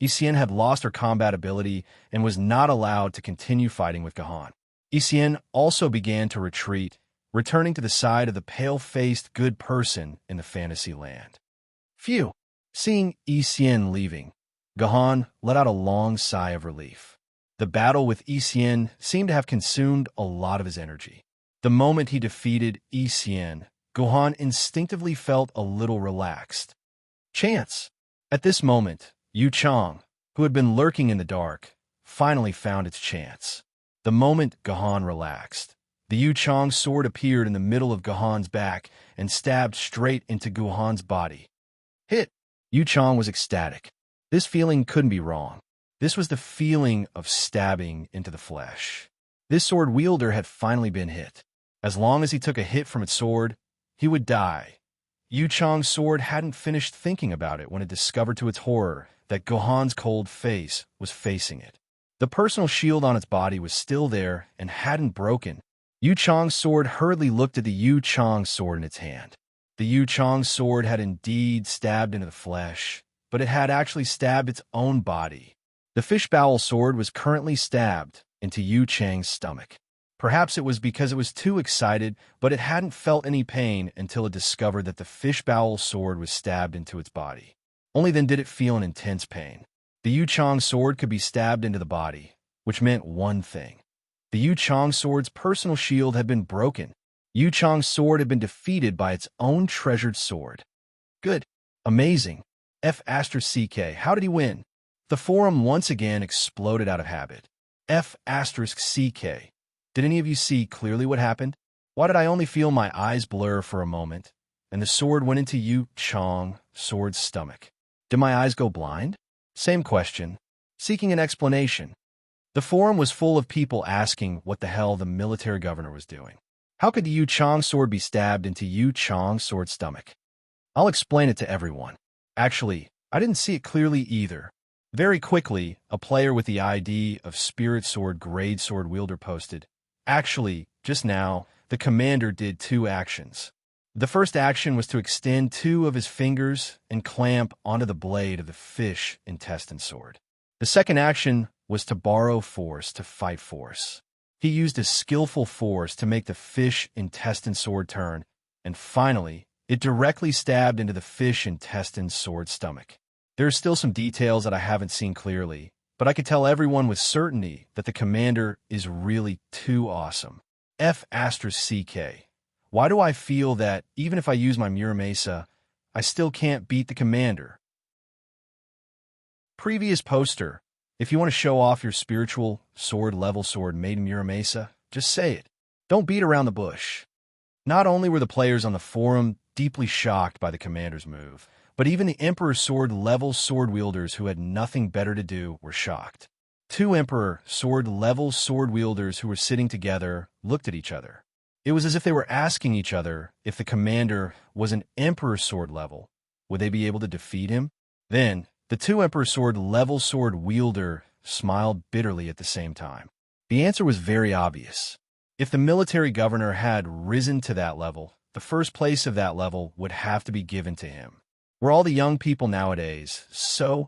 Issien had lost her combat ability and was not allowed to continue fighting with Gohan. Issien also began to retreat, returning to the side of the pale-faced good person in the fantasy land. Phew! Seeing Issien leaving, Gohan let out a long sigh of relief. The battle with Issien seemed to have consumed a lot of his energy. The moment he defeated Issien, Gohan instinctively felt a little relaxed. Chance! At this moment, Yu Chang, who had been lurking in the dark, finally found its chance. The moment Gohan relaxed, the Yu Chang sword appeared in the middle of Gohan's back and stabbed straight into Gohan's body. Hit! Yu Chang was ecstatic. This feeling couldn't be wrong. This was the feeling of stabbing into the flesh. This sword wielder had finally been hit. As long as he took a hit from its sword, he would die. Yu Chang's sword hadn't finished thinking about it when it discovered to its horror that Gohan's cold face was facing it. The personal shield on its body was still there and hadn't broken. Yu Chang's sword hurriedly looked at the Yu Chang sword in its hand. The Yu Chang sword had indeed stabbed into the flesh, but it had actually stabbed its own body. The fishbowl sword was currently stabbed into Yu Chang's stomach. Perhaps it was because it was too excited, but it hadn't felt any pain until it discovered that the fishbowl sword was stabbed into its body. Only then did it feel an intense pain. The Yu Chang sword could be stabbed into the body, which meant one thing. The Yu Chang sword's personal shield had been broken. Yu Chang's sword had been defeated by its own treasured sword. Good. Amazing. F***CK. How did he win? The forum once again exploded out of habit. F***CK. Did any of you see clearly what happened? Why did I only feel my eyes blur for a moment, and the sword went into Yu Chang sword's stomach? Did my eyes go blind? Same question, seeking an explanation. The forum was full of people asking what the hell the military governor was doing. How could the Yu Chang sword be stabbed into Yu Chang's sword's stomach? I'll explain it to everyone. Actually, I didn't see it clearly either. Very quickly, a player with the ID of Spirit Sword Grade Sword Wielder posted, actually, just now, the commander did 2 actions. The first action was to extend 2 of his fingers and clamp onto the blade of the fish intestine sword. The second action was to borrow force to fight force. He used a skillful force to make the fish intestine sword turn, and finally, it directly stabbed into the fish intestine sword stomach. There are still some details that I haven't seen clearly, but I could tell everyone with certainty that the commander is really too awesome. F***CK. Why do I feel that, even if I use my Muramasa, I still can't beat the commander? Previous poster. If you want to show off your spiritual sword level sword Maiden Muramasa, just say it. Don't beat around the bush. Not only were the players on the forum deeply shocked by the commander's move, but even the Emperor sword level sword wielders who had nothing better to do were shocked. Two Emperor sword level sword wielders who were sitting together looked at each other. It was as if they were asking each other if the commander was an Emperor sword level, would they be able to defeat him? Then, the two Emperor sword level sword wielder smiled bitterly at the same time. The answer was very obvious. If the military governor had risen to that level, the first place of that level would have to be given to him. Were all the young people nowadays so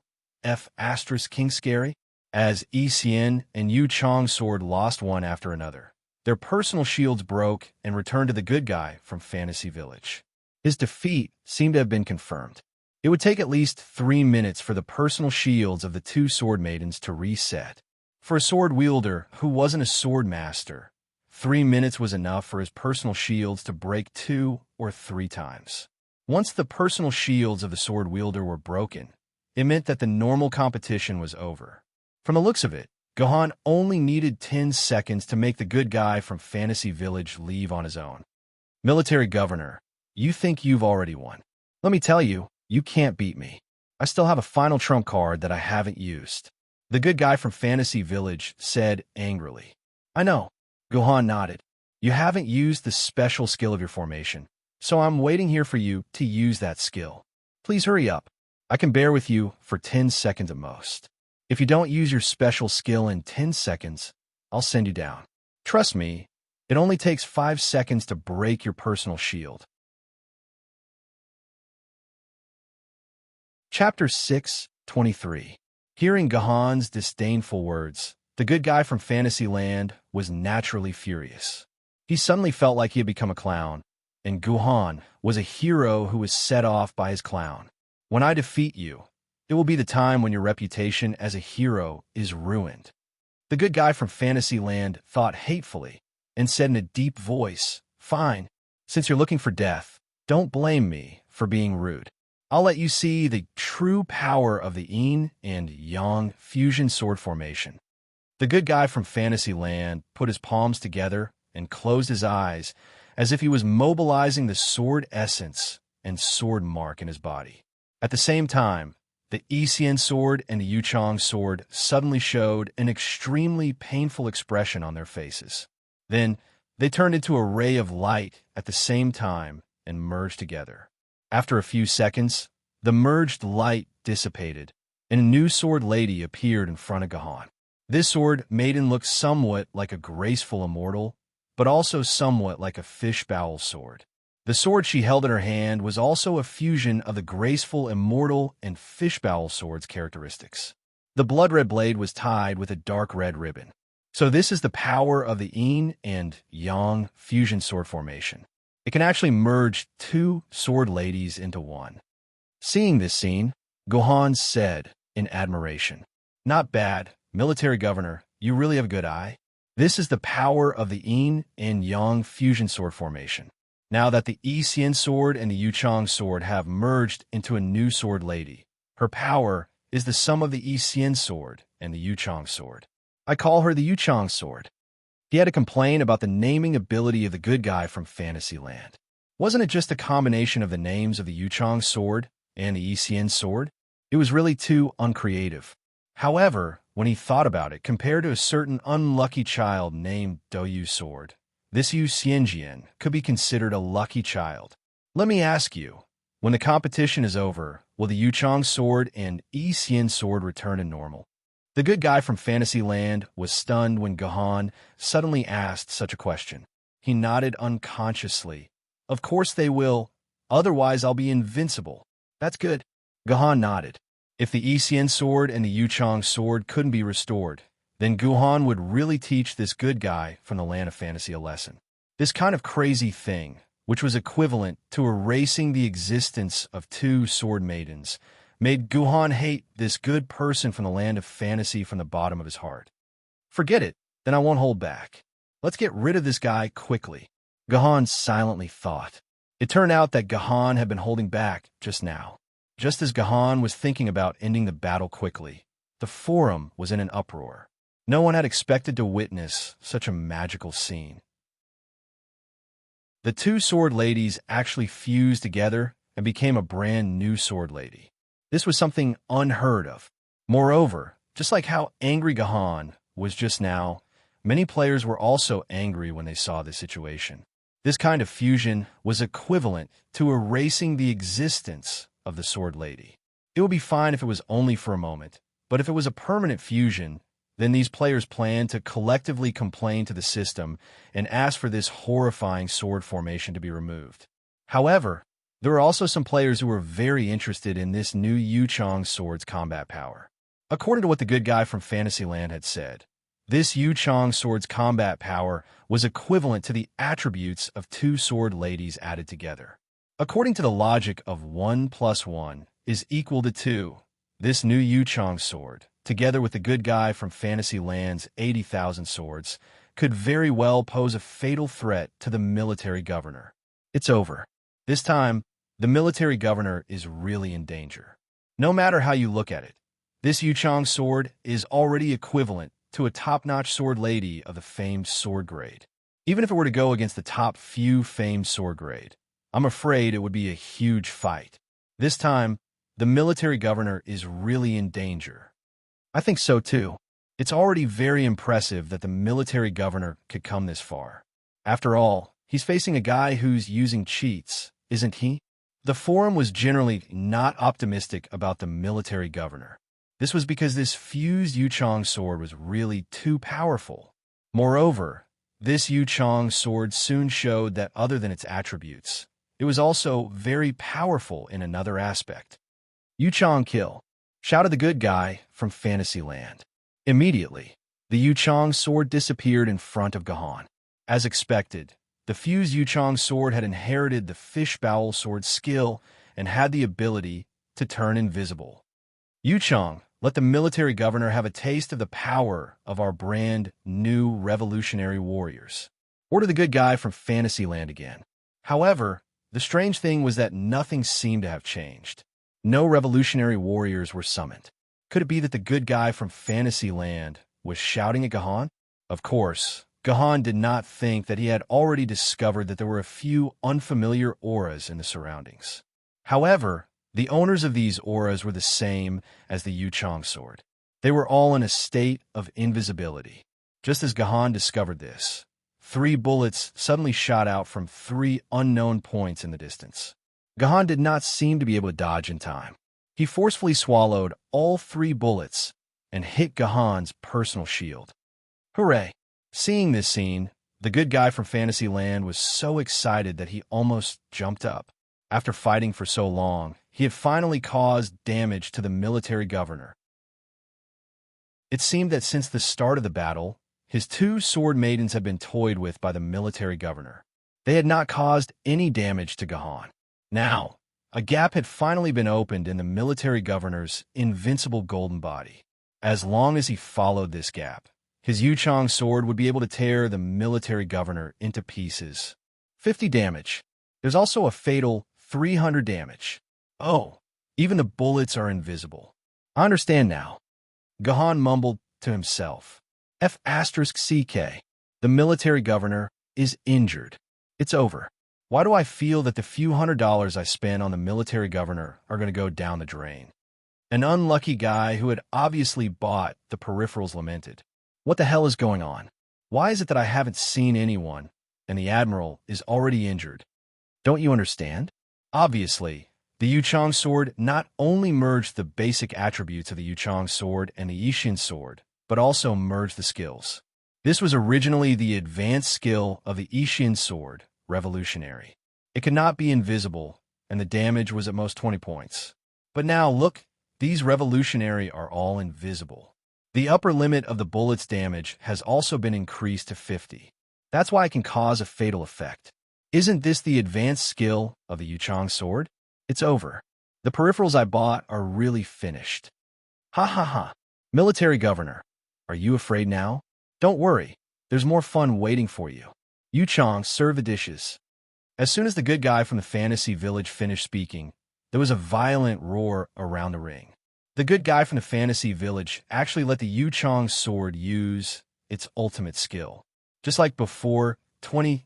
King scary? As Yi Xian and Yu Chong's sword lost one after another, their personal shields broke and returned to the good guy from Fantasy Village. His defeat seemed to have been confirmed. It would take at least 3 minutes for the personal shields of the two sword maidens to reset. For a sword wielder who wasn't a sword master, 3 minutes was enough for his personal shields to break 2 or 3 times. Once the personal shields of the sword wielder were broken, it meant that the normal competition was over. From the looks of it, Gohan only needed 10 seconds to make the good guy from Fantasy Village leave on his own. Military Governor, you think you've already won. Let me tell you, you can't beat me. I still have a final trump card that I haven't used. The good guy from Fantasy Village said angrily. I know. Gohan nodded. You haven't used the special skill of your formation, so I'm waiting here for you to use that skill. Please hurry up. I can bear with you for 10 seconds at most. If you don't use your special skill in 10 seconds, I'll send you down. Trust me, it only takes 5 seconds to break your personal shield. Chapter 6:23. Hearing Gohan's disdainful words, the good guy from Fantasyland was naturally furious. He suddenly felt like he had become a clown, and Gohan was a hero who was set off by his clown. When I defeat you, it will be the time when your reputation as a hero is ruined. The good guy from Fantasyland thought hatefully and said in a deep voice, Fine, since you're looking for death, don't blame me for being rude. I'll let you see the true power of the yin and yang fusion sword formation. The good guy from Fantasyland put his palms together and closed his eyes as if he was mobilizing the sword essence and sword mark in his body. At the same time, the Yi Xian sword and the Yu Chong sword suddenly showed an extremely painful expression on their faces. Then, they turned into a ray of light at the same time and merged together. After a few seconds, the merged light dissipated, and a new sword lady appeared in front of Gohan. This sword maiden looked somewhat like a graceful immortal, but also somewhat like a fishbowl sword. The sword she held in her hand was also a fusion of the graceful immortal and fishbowl sword's characteristics. The blood-red blade was tied with a dark red ribbon. So this is the power of the yin and yang fusion sword formation. It can actually merge 2 sword ladies into one. Seeing this scene, Gohan said in admiration, Not bad, military governor, you really have a good eye. This is the power of the yin and yang fusion sword formation. Now that the Yi Xian sword and the Yu Chong sword have merged into a new sword lady, her power is the sum of the Yi Xian sword and the Yu Chong sword. I call her the Yu Chong sword. He had to complain about the naming ability of the good guy from Fantasyland. Wasn't it just a combination of the names of the Yu Chong sword and the Yi Xian sword? It was really too uncreative. However, when he thought about it, compared to a certain unlucky child named Douyu sword, this Yu Xianjian could be considered a lucky child. Let me ask you, when the competition is over, will the Yu Chong sword and Yi Xian sword return to normal? The good guy from Fantasyland was stunned when Gohan suddenly asked such a question. He nodded unconsciously. Of course they will, otherwise I'll be invincible. That's good. Gohan nodded. If the Yi Xian sword and the Yu Chong sword couldn't be restored, then Gohan would really teach this good guy from the land of fantasy a lesson. This kind of crazy thing, which was equivalent to erasing the existence of 2 sword maidens, made Guhan hate this good person from the land of fantasy from the bottom of his heart. Forget it, then I won't hold back. Let's get rid of this guy quickly, Guhan silently thought. It turned out that Guhan had been holding back just now. Just as Guhan was thinking about ending the battle quickly, the forum was in an uproar. No one had expected to witness such a magical scene. The two sword ladies actually fused together and became a brand new sword lady. This was something unheard of. Moreover, just like how angry Guhan was just now, many players were also angry when they saw this situation. This kind of fusion was equivalent to erasing the existence of the sword lady. It would be fine if it was only for a moment, but if it was a permanent fusion, then these players planned to collectively complain to the system and ask for this horrifying sword formation to be removed. However, there were also some players who were very interested in this new Yuchong sword's combat power. According to what the good guy from Fantasyland had said, this Yuchong sword's combat power was equivalent to the attributes of two sword ladies added together. According to the logic of 1 + 1 is equal to 2, this new Yuchong sword, together with the good guy from Fantasyland's 80,000 swords, could very well pose a fatal threat to the military governor. It's over. This time, the military governor is really in danger. No matter how you look at it, this Yuchong sword is already equivalent to a top-notch sword lady of the famed sword grade. Even if it were to go against the top few famed sword grade, I'm afraid it would be a huge fight. This time, the military governor is really in danger. I think so too. It's already very impressive that the military governor could come this far. After all, he's facing a guy who's using cheats, isn't he? The forum was generally not optimistic about the military governor. This was because this fused Yuchong sword was really too powerful. Moreover, this Yuchong sword soon showed that other than its attributes, it was also very powerful in another aspect. Yuchong kill, shouted the good guy from Fantasyland. Immediately, the Yuchong sword disappeared in front of Guhan. As expected, the fused Yuchong sword had inherited the fishbowl sword skill and had the ability to turn invisible. Yuchong, let the military governor have a taste of the power of our brand new revolutionary warriors. Order the good guy from Fantasyland again. However, the strange thing was that nothing seemed to have changed. No revolutionary warriors were summoned. Could it be that the good guy from Fantasyland was shouting at Guhan? Of course, Guhan did not think that he had already discovered that there were a few unfamiliar auras in the surroundings. However, the owners of these auras were the same as the Yuchong sword. They were all in a state of invisibility. Just as Guhan discovered this, 3 bullets suddenly shot out from 3 unknown points in the distance. Guhan did not seem to be able to dodge in time. He forcefully swallowed all 3 bullets and hit Guhan's personal shield. Hooray! Seeing this scene, the good guy from Fantasyland was so excited that he almost jumped up. After fighting for so long, he had finally caused damage to the military governor. It seemed that since the start of the battle, his 2 sword maidens had been toyed with by the military governor. They had not caused any damage to Guhan. Now, a gap had finally been opened in the military governor's invincible golden body. As long as he followed this gap, his Yuchong sword would be able to tear the military governor into pieces. 50 damage. There's also a fatal 300 damage. Oh, even the bullets are invisible. I understand now. Guhan mumbled to himself. F***CK. The military governor is injured. It's over. Why do I feel that the few $100s I spent on the military governor are going to go down the drain? An unlucky guy who had obviously bought the peripherals lamented. What the hell is going on? Why is it that I haven't seen anyone, and the admiral is already injured? Don't you understand? Obviously, the Yuchong sword not only merged the basic attributes of the Yuchong sword and the Ishin sword, but also merged the skills. This was originally the advanced skill of the Ishin sword, revolutionary. It could not be invisible, and the damage was at most 20 points. But now, look, these revolutionary are all invisible. The upper limit of the bullet's damage has also been increased to 50. That's why it can cause a fatal effect. Isn't this the advanced skill of the Yuchong sword? It's over. The peripherals I bought are really finished. Ha ha ha. Military governor, are you afraid now? Don't worry, there's more fun waiting for you. Yu Chong, serve the dishes. As soon as the good guy from the fantasy village finished speaking, there was a violent roar around the ring. The good guy from the fantasy village actually let the Yu Chong sword use its ultimate skill. Just like before, 60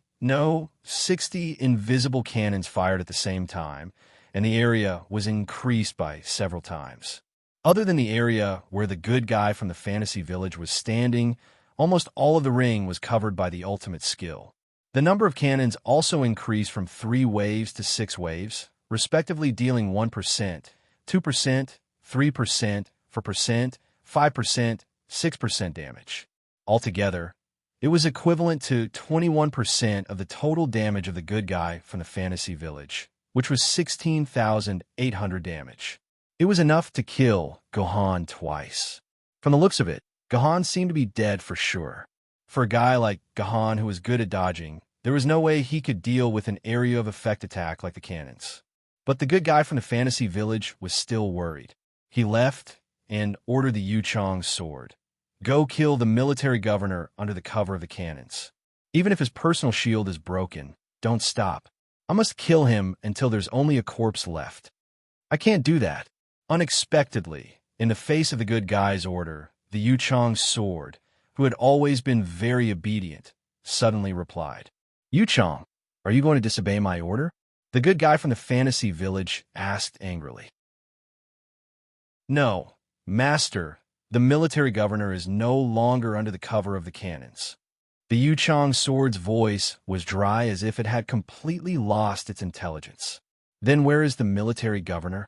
invisible cannons fired at the same time, and the area was increased by several times. Other than the area where the good guy from the fantasy village was standing, almost all of the ring was covered by the ultimate skill. The number of cannons also increased from 3 waves to 6 waves, respectively dealing 1%, 2%, 3%, 4%, 5%, 6% damage. Altogether, it was equivalent to 21% of the total damage of the good guy from the fantasy village, which was 16,800 damage. It was enough to kill Gohan twice. From the looks of it, Gohan seemed to be dead for sure. For a guy like Gohan who was good at dodging, there was no way he could deal with an area of effect attack like the cannons. But the good guy from the fantasy village was still worried. He left and ordered the Yu Chong sword. Go kill the military governor under the cover of the cannons. Even if his personal shield is broken, don't stop. I must kill him until there's only a corpse left. I can't do that. Unexpectedly, in the face of the good guy's order, the Yu Chong sword, who had always been very obedient, suddenly replied, Yu Chong, are you going to disobey my order? The good guy from the fantasy village asked angrily. No, master, the military governor is no longer under the cover of the cannons. The Yu Chong sword's voice was dry as if it had completely lost its intelligence. Then where is the military governor?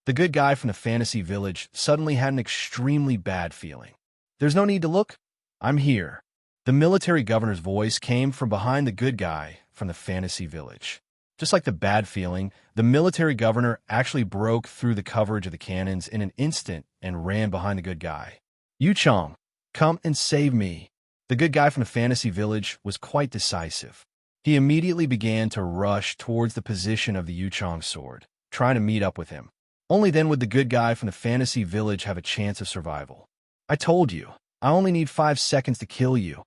The good guy from the fantasy village suddenly had an extremely bad feeling. There's no need to look. I'm here. The military governor's voice came from behind the good guy from the fantasy village. Just like the bad feeling, the military governor actually broke through the coverage of the cannons in an instant and ran behind the good guy. Yu Chong, come and save me. The good guy from the fantasy village was quite decisive. He immediately began to rush towards the position of the Yu Chong sword, trying to meet up with him. Only then would the good guy from the fantasy village have a chance of survival. I told you, I only need 5 seconds to kill you.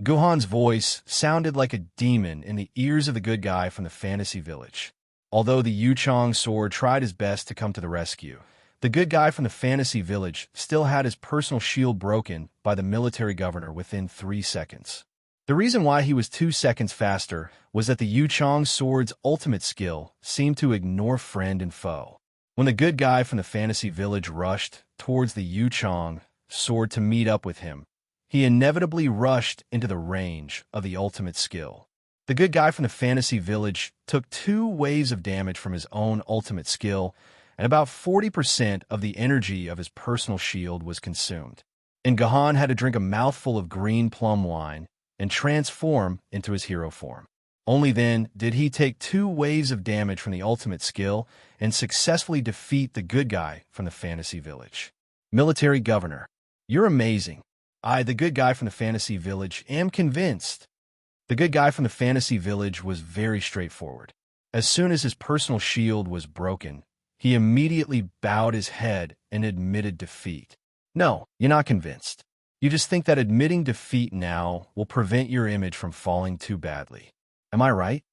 Gohan's voice sounded like a demon in the ears of the good guy from the fantasy village. Although the Yu Chong sword tried his best to come to the rescue, the good guy from the fantasy village still had his personal shield broken by the military governor within 3 seconds. The reason why he was 2 seconds faster was that the Yu Chong sword's ultimate skill seemed to ignore friend and foe. When the good guy from the fantasy village rushed towards the Yu Chong sword to meet up with him, he inevitably rushed into the range of the ultimate skill. The good guy from the fantasy village took 2 waves of damage from his own ultimate skill, and about 40% of the energy of his personal shield was consumed. And Gohan had to drink a mouthful of green plum wine and transform into his hero form. Only then did he take 2 waves of damage from the ultimate skill and successfully defeat the good guy from the fantasy village. Military governor, you're amazing. I, the good guy from the fantasy village, am convinced. The good guy from the fantasy village was very straightforward. As soon as his personal shield was broken, he immediately bowed his head and admitted defeat. No, you're not convinced. You just think that admitting defeat now will prevent your image from falling too badly. Am I right?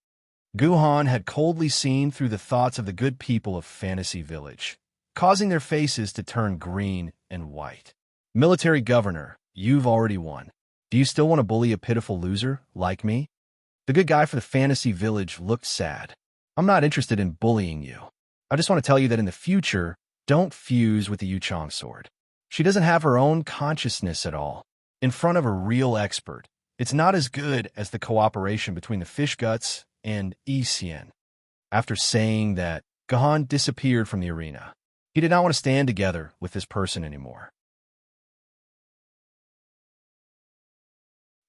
Gohan had coldly seen through the thoughts of the good people of Fantasy Village, causing their faces to turn green and white. Military governor, you've already won. Do you still want to bully a pitiful loser like me? The good guy for the Fantasy Village looked sad. I'm not interested in bullying you. I just want to tell you that in the future, don't fuse with the Yu Chong sword. She doesn't have her own consciousness at all. In front of a real expert, it's not as good as the cooperation between the fish guts and Yi Xian. After saying that, Gohan disappeared from the arena. He did not want to stand together with this person anymore.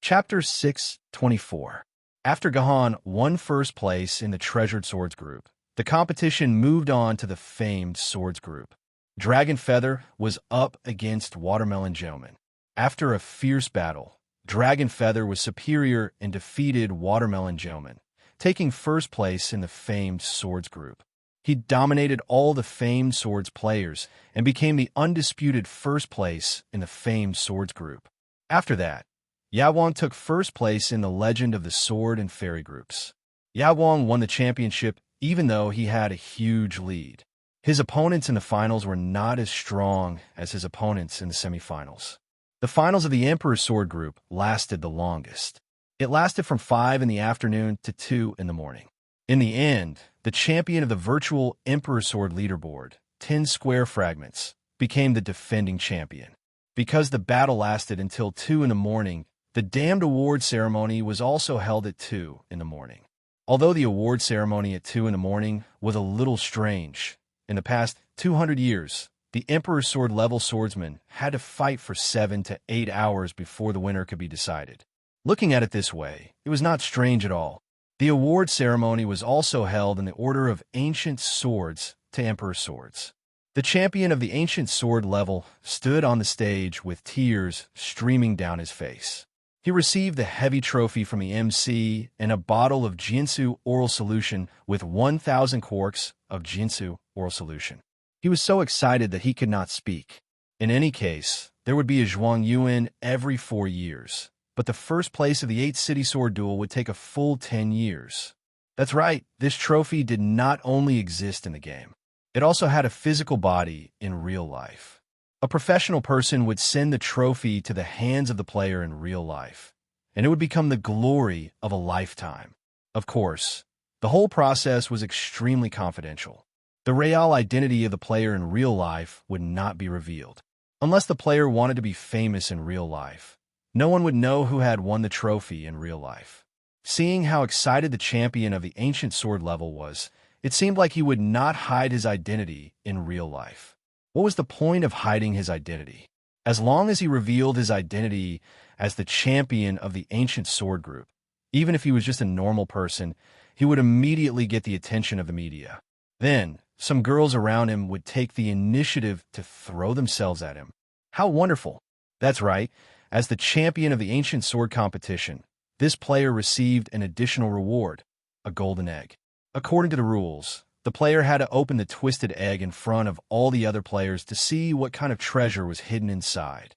Chapter 6:24. After Gohan won first place in the Treasured Swords group, the competition moved on to the famed Swords group. Dragon Feather was up against Watermelon Gentleman. After a fierce battle, Dragon Feather was superior and defeated Watermelon Gentleman, taking first place in the famed Swords group. He dominated all the famed swords players and became the undisputed first place in the famed swords group. After that, Yawang took first place in the Legend of the Sword and Fairy groups. Yawang won the championship even though he had a huge lead. His opponents in the finals were not as strong as his opponents in the semifinals. The finals of the Emperor's Sword group lasted the longest. It lasted from 5 in the afternoon to 2 in the morning. In the end, the champion of the virtual Emperor's Sword leaderboard, 10 square fragments, became the defending champion. Because the battle lasted until 2 in the morning, the damned award ceremony was also held at 2 in the morning. Although the award ceremony at 2 in the morning was a little strange, in the past 200 years, the Emperor's Sword level swordsman had to fight for 7 to 8 hours before the winner could be decided. Looking at it this way, it was not strange at all. The award ceremony was also held in the order of Ancient Swords to Emperor's Swords. The champion of the Ancient Sword level stood on the stage with tears streaming down his face. He received the heavy trophy from the MC and a bottle of Jinsu oral solution with 1,000 quarks of Jinsu oral solution. He was so excited that he could not speak. In any case, there would be a Zhuang Yuan every 4 years, but the first place of the 8-city sword duel would take a full 10 years. That's right, this trophy did not only exist in the game. It also had a physical body in real life. A professional person would send the trophy to the hands of the player in real life, and it would become the glory of a lifetime. Of course, the whole process was extremely confidential. The real identity of the player in real life would not be revealed. Unless the player wanted to be famous in real life, no one would know who had won the trophy in real life. Seeing how excited the champion of the Ancient Sword level was, it seemed like he would not hide his identity in real life. What was the point of hiding his identity? As long as he revealed his identity as the champion of the Ancient Sword group, even if he was just a normal person, he would immediately get the attention of the media. Then, some girls around him would take the initiative to throw themselves at him. How wonderful! That's right, as the champion of the Ancient Sword competition, this player received an additional reward, a golden egg. According to the rules, the player had to open the twisted egg in front of all the other players to see what kind of treasure was hidden inside.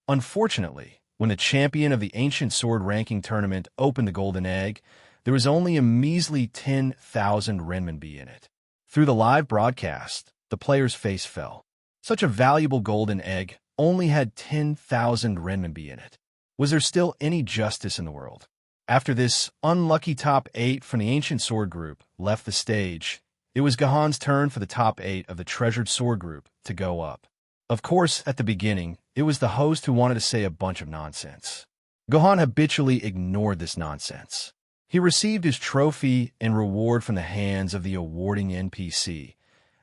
Unfortunately, when the champion of the Ancient Sword ranking tournament opened the golden egg, there was only a measly 10,000 renminbi in it. Through the live broadcast, the player's face fell. Such a valuable golden egg only had 10,000 renminbi in it. Was there still any justice in the world? After this unlucky top 8 from the Ancient Sword group left the stage, it was Gahan's turn for the top 8 of the Treasured Sword group to go up. Of course, at the beginning, it was the host who wanted to say a bunch of nonsense. Gahan habitually ignored this nonsense. He received his trophy and reward from the hands of the awarding NPC,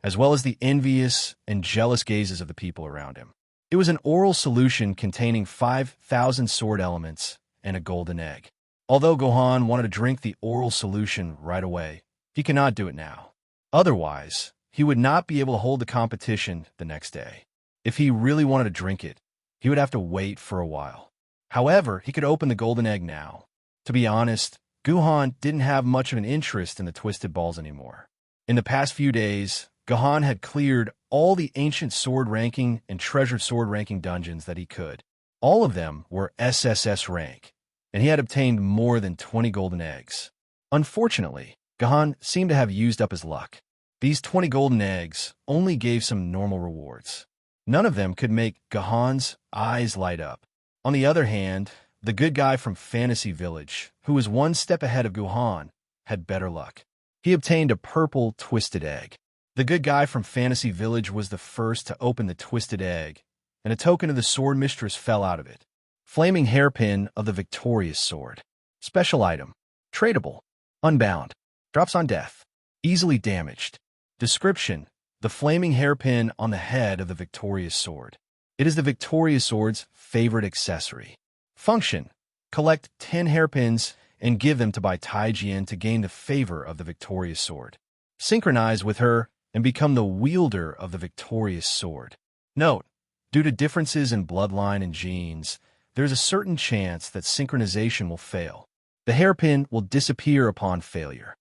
as well as the envious and jealous gazes of the people around him. It was an oral solution containing 5,000 sword elements and a golden egg. Although Gohan wanted to drink the oral solution right away, he cannot do it now. Otherwise, he would not be able to hold the competition the next day. If he really wanted to drink it, he would have to wait for a while. However, he could open the golden egg now. To be honest, Gohan didn't have much of an interest in the twisted balls anymore. In the past few days, Gohan had cleared all the Ancient Sword ranking and Treasured Sword ranking dungeons that he could. All of them were SSS rank, and he had obtained more than 20 golden eggs. Unfortunately, Gohan seemed to have used up his luck. These 20 golden eggs only gave some normal rewards. None of them could make Gohan's eyes light up. On the other hand, the good guy from Fantasy Village, who was one step ahead of Gohan, had better luck. He obtained a purple twisted egg. The good guy from Fantasy Village was the first to open the twisted egg, and a token of the Sword Mistress fell out of it. Flaming hairpin of the victorious sword. Special item. Tradable. Unbound. Drops on death. Easily damaged. Description. The flaming hairpin on the head of the victorious sword. It is the victorious sword's favorite accessory. Function. Collect 10 hairpins and give them to Bai Taijian to gain the favor of the victorious sword. Synchronize with her and become the wielder of the victorious sword. Note, due to differences in bloodline and genes, there is a certain chance that synchronization will fail. The hairpin will disappear upon failure.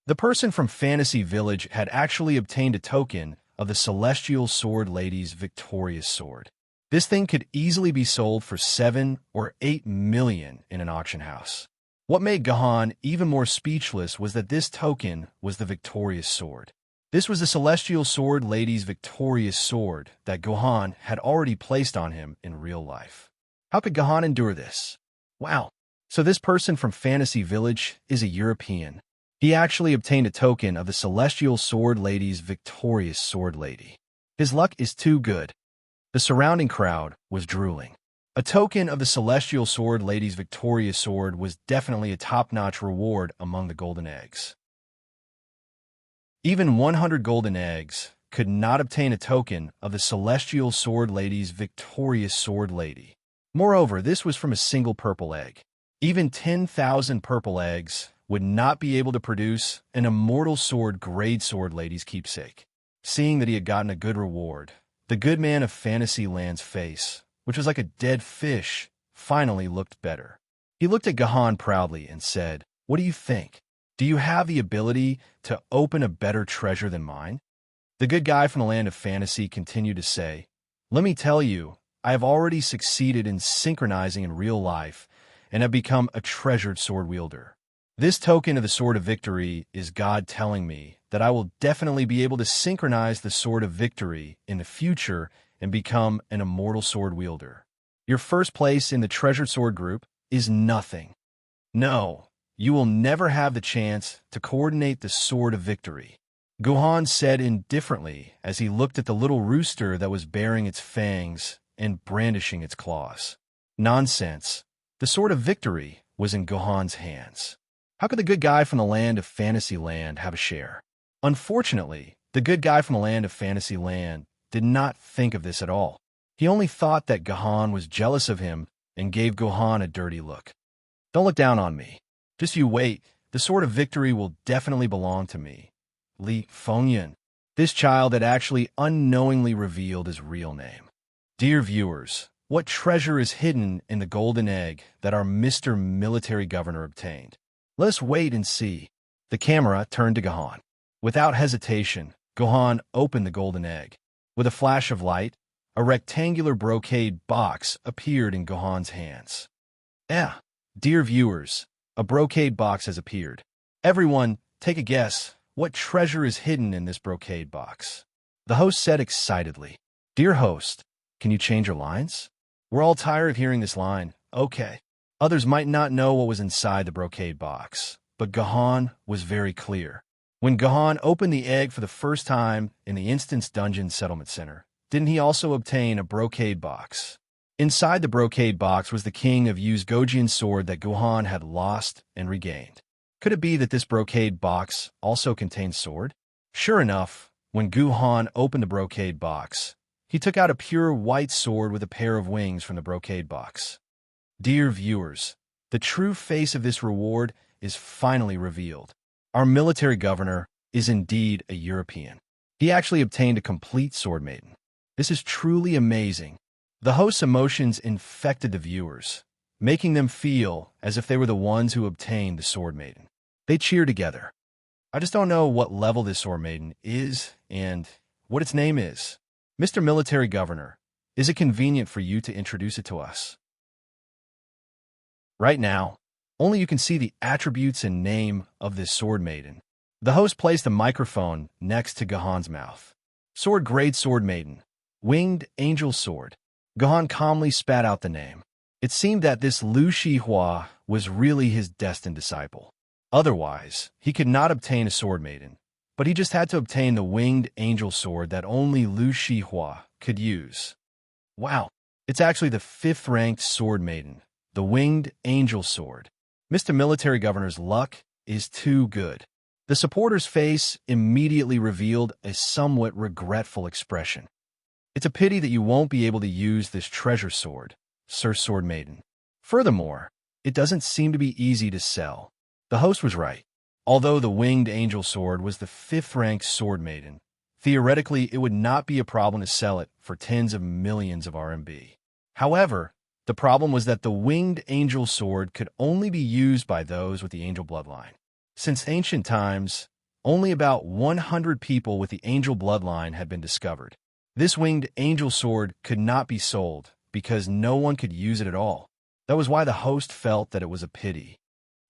The person from Fantasy Village had actually obtained a token of the Celestial Sword Lady's victorious sword. This thing could easily be sold for 7 or 8 million in an auction house. What made Gahan even more speechless was that this token was the victorious sword. This was the Celestial Sword Lady's victorious sword that Gahan had already placed on him in real life. How could Gahan endure this? Wow. So this person from Fantasy Village is a European. He actually obtained a token of the Celestial Sword Lady's victorious sword lady. His luck is too good. The surrounding crowd was drooling. A token of the Celestial Sword Lady's victorious sword was definitely a top-notch reward among the golden eggs. Even 100 golden eggs could not obtain a token of the Celestial Sword Lady's victorious sword lady. Moreover, this was from a single purple egg. Even 10,000 purple eggs would not be able to produce an immortal sword grade sword lady's keepsake. Seeing that he had gotten a good reward, the good man of Fantasyland's face, which was like a dead fish, finally looked better. He looked at Gahan proudly and said, "What do you think? Do you have the ability to open a better treasure than mine?" The good guy from the land of fantasy continued to say, "Let me tell you, I have already succeeded in synchronizing in real life and have become a treasured sword wielder. This token of the Sword of Victory is God telling me that I will definitely be able to synchronize the Sword of Victory in the future and become an immortal sword wielder. Your first place in the treasured sword group is nothing. No, you will never have the chance to coordinate the Sword of Victory." Gahan said indifferently as he looked at the little rooster that was baring its fangs and brandishing its claws. Nonsense. The Sword of Victory was in Gahan's hands. How could the good guy from the land of Fantasyland have a share? Unfortunately, the good guy from the land of Fantasyland did not think of this at all. He only thought that Gahan was jealous of him and gave Gahan a dirty look. "Don't look down on me. Just you wait. The Sword of Victory will definitely belong to me. Li Fengyan." This child had actually unknowingly revealed his real name. Dear viewers, what treasure is hidden in the golden egg that our Mr. Military Governor obtained? Let us wait and see. The camera turned to Gahan. Without hesitation, Gahan opened the golden egg. With a flash of light, a rectangular brocade box appeared in Gahan's hands. Dear viewers, a brocade box has appeared. Everyone, take a guess. What treasure is hidden in this brocade box? The host said excitedly. Dear host, can you change your lines? We're all tired of hearing this line. Okay. Others might not know what was inside the brocade box, but Gahan was very clear. When Gahan opened the egg for the first time in the Instance Dungeon Settlement Center, didn't he also obtain a brocade box? Inside the brocade box was the king of Uzgojian's sword that Gahan had lost and regained. Could it be that this brocade box also contained sword? Sure enough, when Gahan opened the brocade box, he took out a pure white sword with a pair of wings from the brocade box. Dear viewers, the true face of this reward is finally revealed. Our military governor is indeed a European. He actually obtained a complete sword maiden. This is truly amazing. The host's emotions infected the viewers, making them feel as if they were the ones who obtained the sword maiden. They cheer together. I just don't know what level this sword maiden is and what its name is. Mr. Military Governor, is it convenient for you to introduce it to us? Right now, only you can see the attributes and name of this sword maiden. The host placed a microphone next to Gahan's mouth. Sword grade sword maiden. Winged angel sword. Gahan calmly spat out the name. It seemed that this Lu Shihua was really his destined disciple. Otherwise, he could not obtain a sword maiden, but he just had to obtain the winged angel sword that only Lu Shihua could use. Wow, it's actually the 5th-ranked sword maiden, the winged angel sword. Mr. Military Governor's luck is too good. The supporter's face immediately revealed a somewhat regretful expression. It's a pity that you won't be able to use this treasure sword, Sir Sword Maiden. Furthermore, it doesn't seem to be easy to sell. The host was right. Although the winged angel sword was the 5th-ranked sword maiden, theoretically it would not be a problem to sell it for tens of millions of RMB. However, the problem was that the winged angel sword could only be used by those with the angel bloodline. Since ancient times, only about 100 people with the angel bloodline had been discovered. This winged angel sword could not be sold because no one could use it at all. That was why the host felt that it was a pity.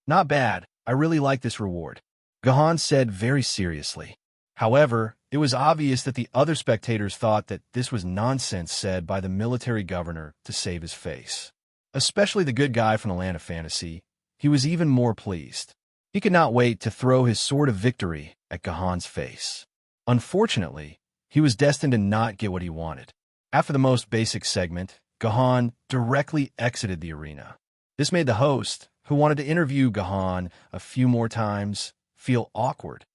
Not bad. I really like this reward, Gahan said very seriously. However, it was obvious that the other spectators thought that this was nonsense said by the military governor to save his face. Especially the good guy from the land of fantasy, he was even more pleased. He could not wait to throw his sword of victory at Gahan's face. Unfortunately, he was destined to not get what he wanted. After the most basic segment, Gahan directly exited the arena. This made the host, who wanted to interview Gahan a few more times, feel awkward.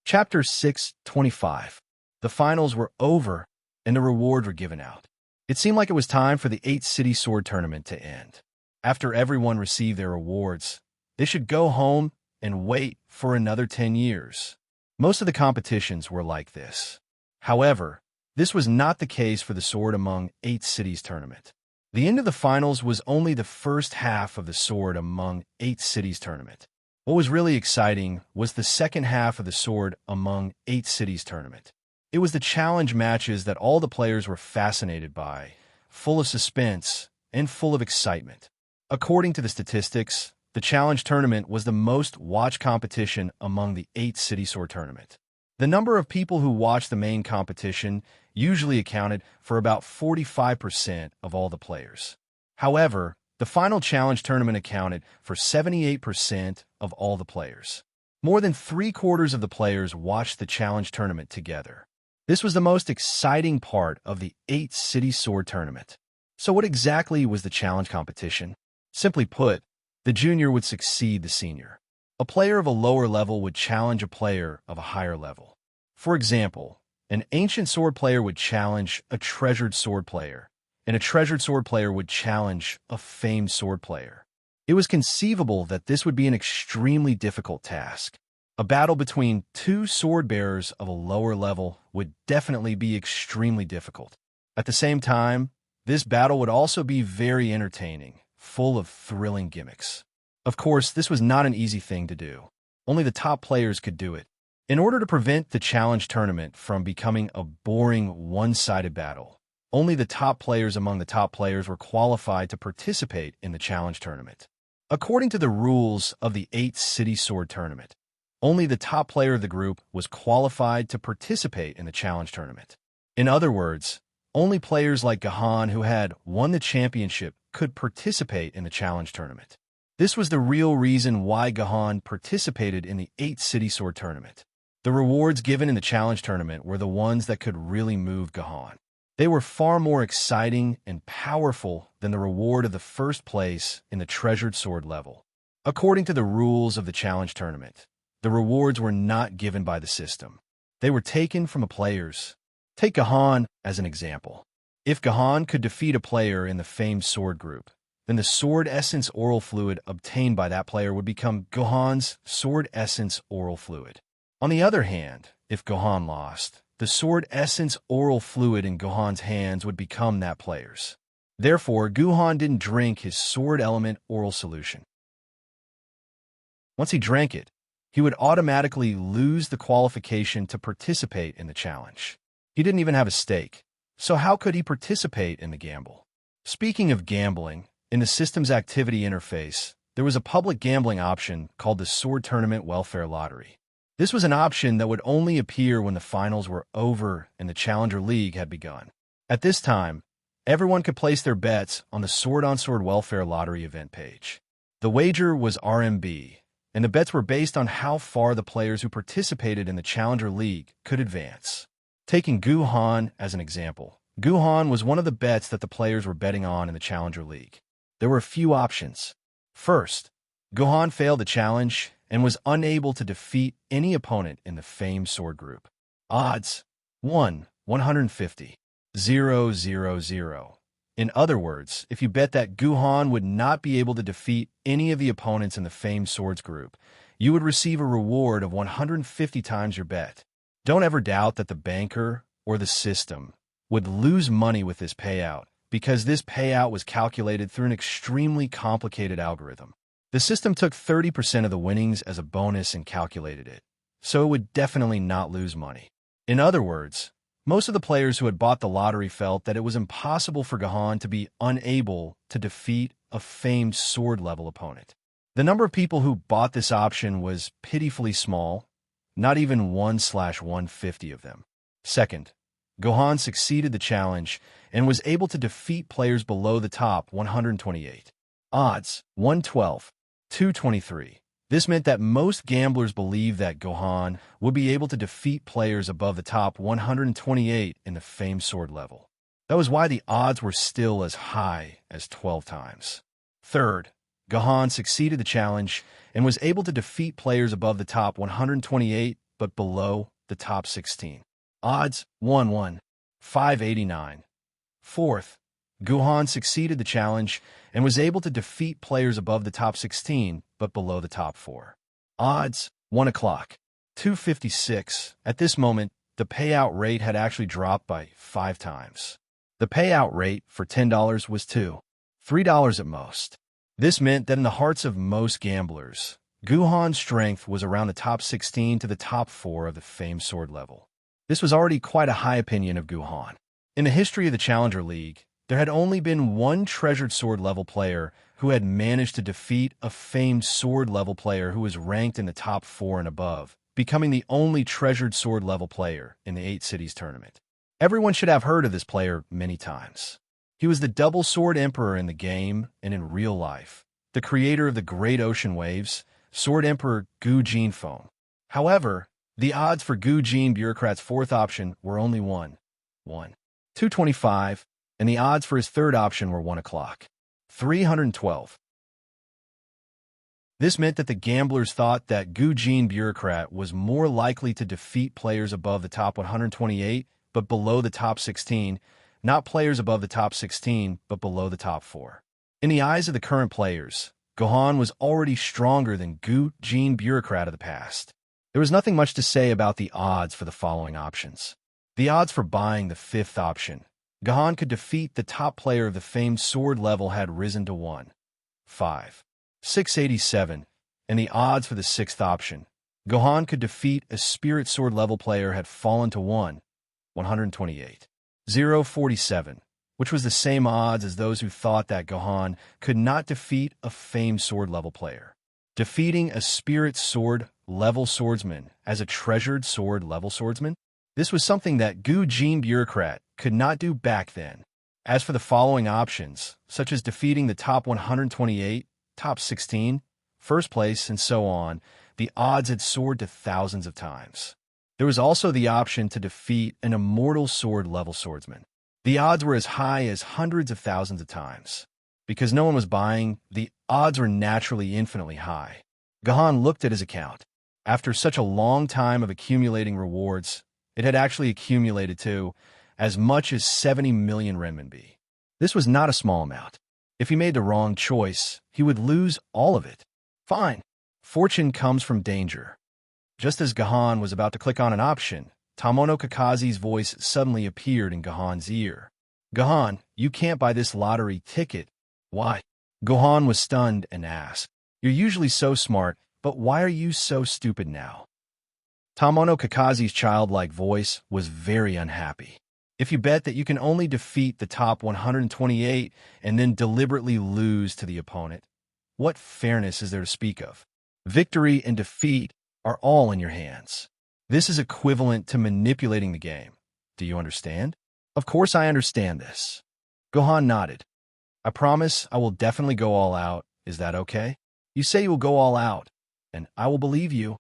Chapter 6:25. The finals were over, and the rewards were given out. It seemed like it was time for the 8-city sword tournament to end. After everyone received their rewards, they should go home and wait for another 10 years. Most of the competitions were like this. However, this was not the case for the Sword Among 8 Cities tournament. The end of the finals was only the first half of the Sword Among 8 Cities tournament. What was really exciting was the second half of the Sword Among 8 Cities tournament. It was the challenge matches that all the players were fascinated by, full of suspense and full of excitement. According to the statistics, the challenge tournament was the most watched competition among the 8-city sword tournament. The number of people who watched the main competition usually accounted for about 45% of all the players. However, the final challenge tournament accounted for 78% of all the players. More than 3/4 of the players watched the challenge tournament together. This was the most exciting part of the 8-city sword tournament. So what exactly was the challenge competition? Simply put, the junior would succeed the senior. A player of a lower level would challenge a player of a higher level. For example, an ancient sword player would challenge a treasured sword player, and a treasured sword player would challenge a famed sword player. It was conceivable that this would be an extremely difficult task. A battle between two sword bearers of a lower level would definitely be extremely difficult. At the same time, this battle would also be very entertaining, full of thrilling gimmicks. Of course, this was not an easy thing to do. Only the top players could do it. In order to prevent the challenge tournament from becoming a boring, one-sided battle, only the top players among the top players were qualified to participate in the challenge tournament. According to the rules of the 8-city sword tournament, only the top player of the group was qualified to participate in the challenge tournament. In other words, only players like Gahan who had won the championship could participate in the challenge tournament. This was the real reason why Gahan participated in the 8-city sword tournament. The rewards given in the challenge tournament were the ones that could really move Gahan. They were far more exciting and powerful than the reward of the first place in the treasured sword level. According to the rules of the challenge tournament, the rewards were not given by the system. They were taken from the players. Take Gahan as an example. If Gahan could defeat a player in the famed sword group, then the sword essence oral fluid obtained by that player would become Gahan's sword essence oral fluid. On the other hand, if Gahan lost, the sword essence oral fluid in Gahan's hands would become that player's. Therefore, Gahan didn't drink his sword element oral solution. Once he drank it, he would automatically lose the qualification to participate in the challenge. He didn't even have a stake, so how could he participate in the gamble? Speaking of gambling, in the system's activity interface, there was a public gambling option called the Sword Tournament Welfare Lottery. This was an option that would only appear when the finals were over and the Challenger League had begun. At this time, everyone could place their bets on the Sword-on-Sword Welfare Lottery event page. The wager was RMB, and the bets were based on how far the players who participated in the Challenger League could advance. Taking Gahan as an example, Gahan was one of the bets that the players were betting on in the Challenger League. There were a few options. First, Gahan failed the challenge and was unable to defeat any opponent in the famed sword group. Odds: 1/150. 0/0/0. In other words, if you bet that Gahan would not be able to defeat any of the opponents in the famed swords group, you would receive a reward of 150 times your bet. Don't ever doubt that the banker or the system would lose money with this payout, because this payout was calculated through an extremely complicated algorithm. The system took 30% of the winnings as a bonus and calculated it, so it would definitely not lose money. In other words, most of the players who had bought the lottery felt that it was impossible for Gahan to be unable to defeat a famed sword-level opponent. The number of people who bought this option was pitifully small, not even 1/150 of them. Second, Gohan succeeded the challenge and was able to defeat players below the top 128. Odds 112, 223. This meant that most gamblers believed that Gohan would be able to defeat players above the top 128 in the famed sword level. That was why the odds were still as high as 12 times. Third, Gohan succeeded the challenge and was able to defeat players above the top 128 but below the top 16. Odds 1-1, 589. Fourth, Gohan succeeded the challenge and was able to defeat players above the top 16 but below the top 4. Odds 1 o'clock, 256. At this moment, the payout rate had actually dropped by 5 times. The payout rate for $10 was $2, $3 at most. This meant that in the hearts of most gamblers, Gohan's strength was around the top 16 to the top 4 of the famed sword level. This was already quite a high opinion of Gohan. In the history of the Challenger League, there had only been one treasured sword level player who had managed to defeat a famed sword level player who was ranked in the top 4 and above, becoming the only treasured sword level player in the 8 Cities tournament. Everyone should have heard of this player many times. He was the double sword emperor in the game and in real life, the creator of the Great Ocean Waves, Sword Emperor Gu Jinfeng. However, the odds for Gu Jin Bureaucrat's fourth option were only 1, 225, and the odds for his third option were 1 o'clock, 312. This meant that the gamblers thought that Gu Jin Bureaucrat was more likely to defeat players above the top 128 but below the top 16, not players above the top 16 but below the top 4. In the eyes of the current players, Gohan was already stronger than Gu Jin Bureaucrat of the past. There was nothing much to say about the odds for the following options. The odds for buying the fifth option, Gohan could defeat the top player of the famed sword level, had risen to 1, 5, 687, and the odds for the sixth option, Gohan could defeat a spirit sword level player, had fallen to 1, 128, 047, which was the same odds as those who thought that Gohan could not defeat a famed sword level player. Defeating a spirit sword level swordsman as a treasured sword level swordsman? This was something that Gu Jin Bureaucrat could not do back then. As for the following options, such as defeating the top 128, top 16, first place, and so on, the odds had soared to thousands of times. There was also the option to defeat an immortal sword level swordsman. The odds were as high as hundreds of thousands of times. Because no one was buying, the odds were naturally infinitely high. Gohan looked at his account. After such a long time of accumulating rewards, it had actually accumulated to as much as 70 million renminbi. This was not a small amount. If he made the wrong choice, he would lose all of it. Fine. Fortune comes from danger. Just as Gohan was about to click on an option, Tamono Kakaze's voice suddenly appeared in Gohan's ear. Gohan, you can't buy this lottery ticket. Why? Gohan was stunned and asked, You're usually so smart, but why are you so stupid now? Tamono Kakaze's childlike voice was very unhappy. If you bet that you can only defeat the top 128 and then deliberately lose to the opponent, what fairness is there to speak of? Victory and defeat are all in your hands. This is equivalent to manipulating the game. Do you understand? Of course I understand this. Gohan nodded. I promise I will definitely go all out. Is that okay? You say you will go all out, and I will believe you.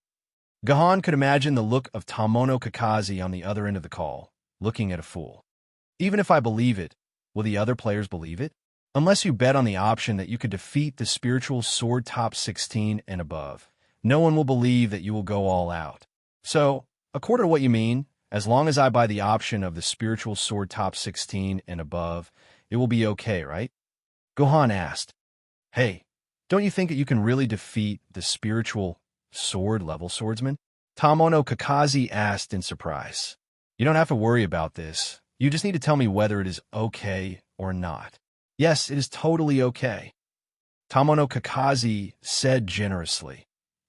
Gohan could imagine the look of Tamono Kakaze on the other end of the call, looking at a fool. Even if I believe it, will the other players believe it? Unless you bet on the option that you could defeat the spiritual sword top 16 and above, no one will believe that you will go all out. So, according to what you mean, as long as I buy the option of the spiritual sword top 16 and above, it will be okay, right? Gohan asked, Hey, don't you think that you can really defeat the spiritual sword level swordsman? Tamono Kakaze asked in surprise. You don't have to worry about this. You just need to tell me whether it is okay or not. Yes, it is totally okay. Tamono Kakazi said generously.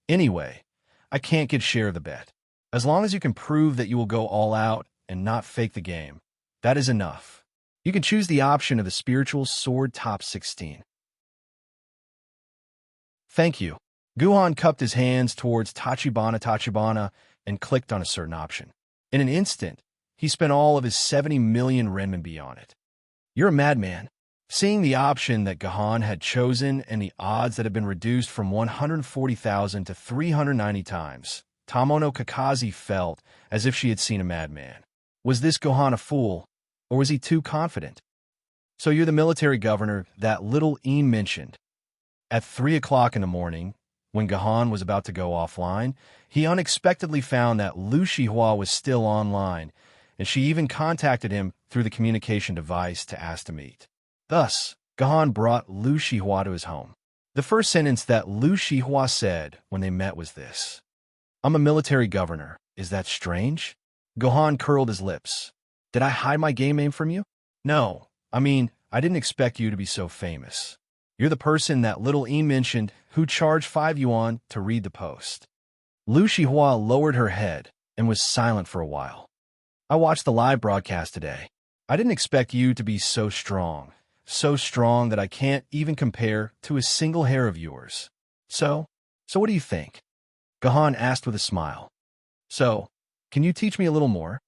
Anyway, I can't get share of the bet. As long as you can prove that you will go all out and not fake the game, that is enough. You can choose the option of the spiritual sword top 16. Thank you. Guhan cupped his hands towards Tachibana and clicked on a certain option. In an instant, he spent all of his 70 million renminbi on it. You're a madman. Seeing the option that Gahan had chosen and the odds that had been reduced from 140,000 to 390 times, Tamono Kakazi felt as if she had seen a madman. Was this Gahan a fool, or was he too confident? So you're the military governor that little Ian mentioned. At 3 o'clock in the morning, when Gahan was about to go offline, he unexpectedly found that Lu Shihua was still online, and she even contacted him through the communication device to ask to meet. Thus, Gahan brought Lu Shihua to his home. The first sentence that Lu Shihua said when they met was this: "I'm a military governor. Is that strange?" Gahan curled his lips. "Did I hide my game name from you?" "No. I mean, I didn't expect you to be so famous. You're the person that little Ian mentioned who charged 5 yuan to read the post." Lu Shihua lowered her head and was silent for a while. "I watched the live broadcast today. I didn't expect you to be so strong that I can't even compare to a single hair of yours. So what do you think?" Gahan asked with a smile. "So, can you teach me a little more?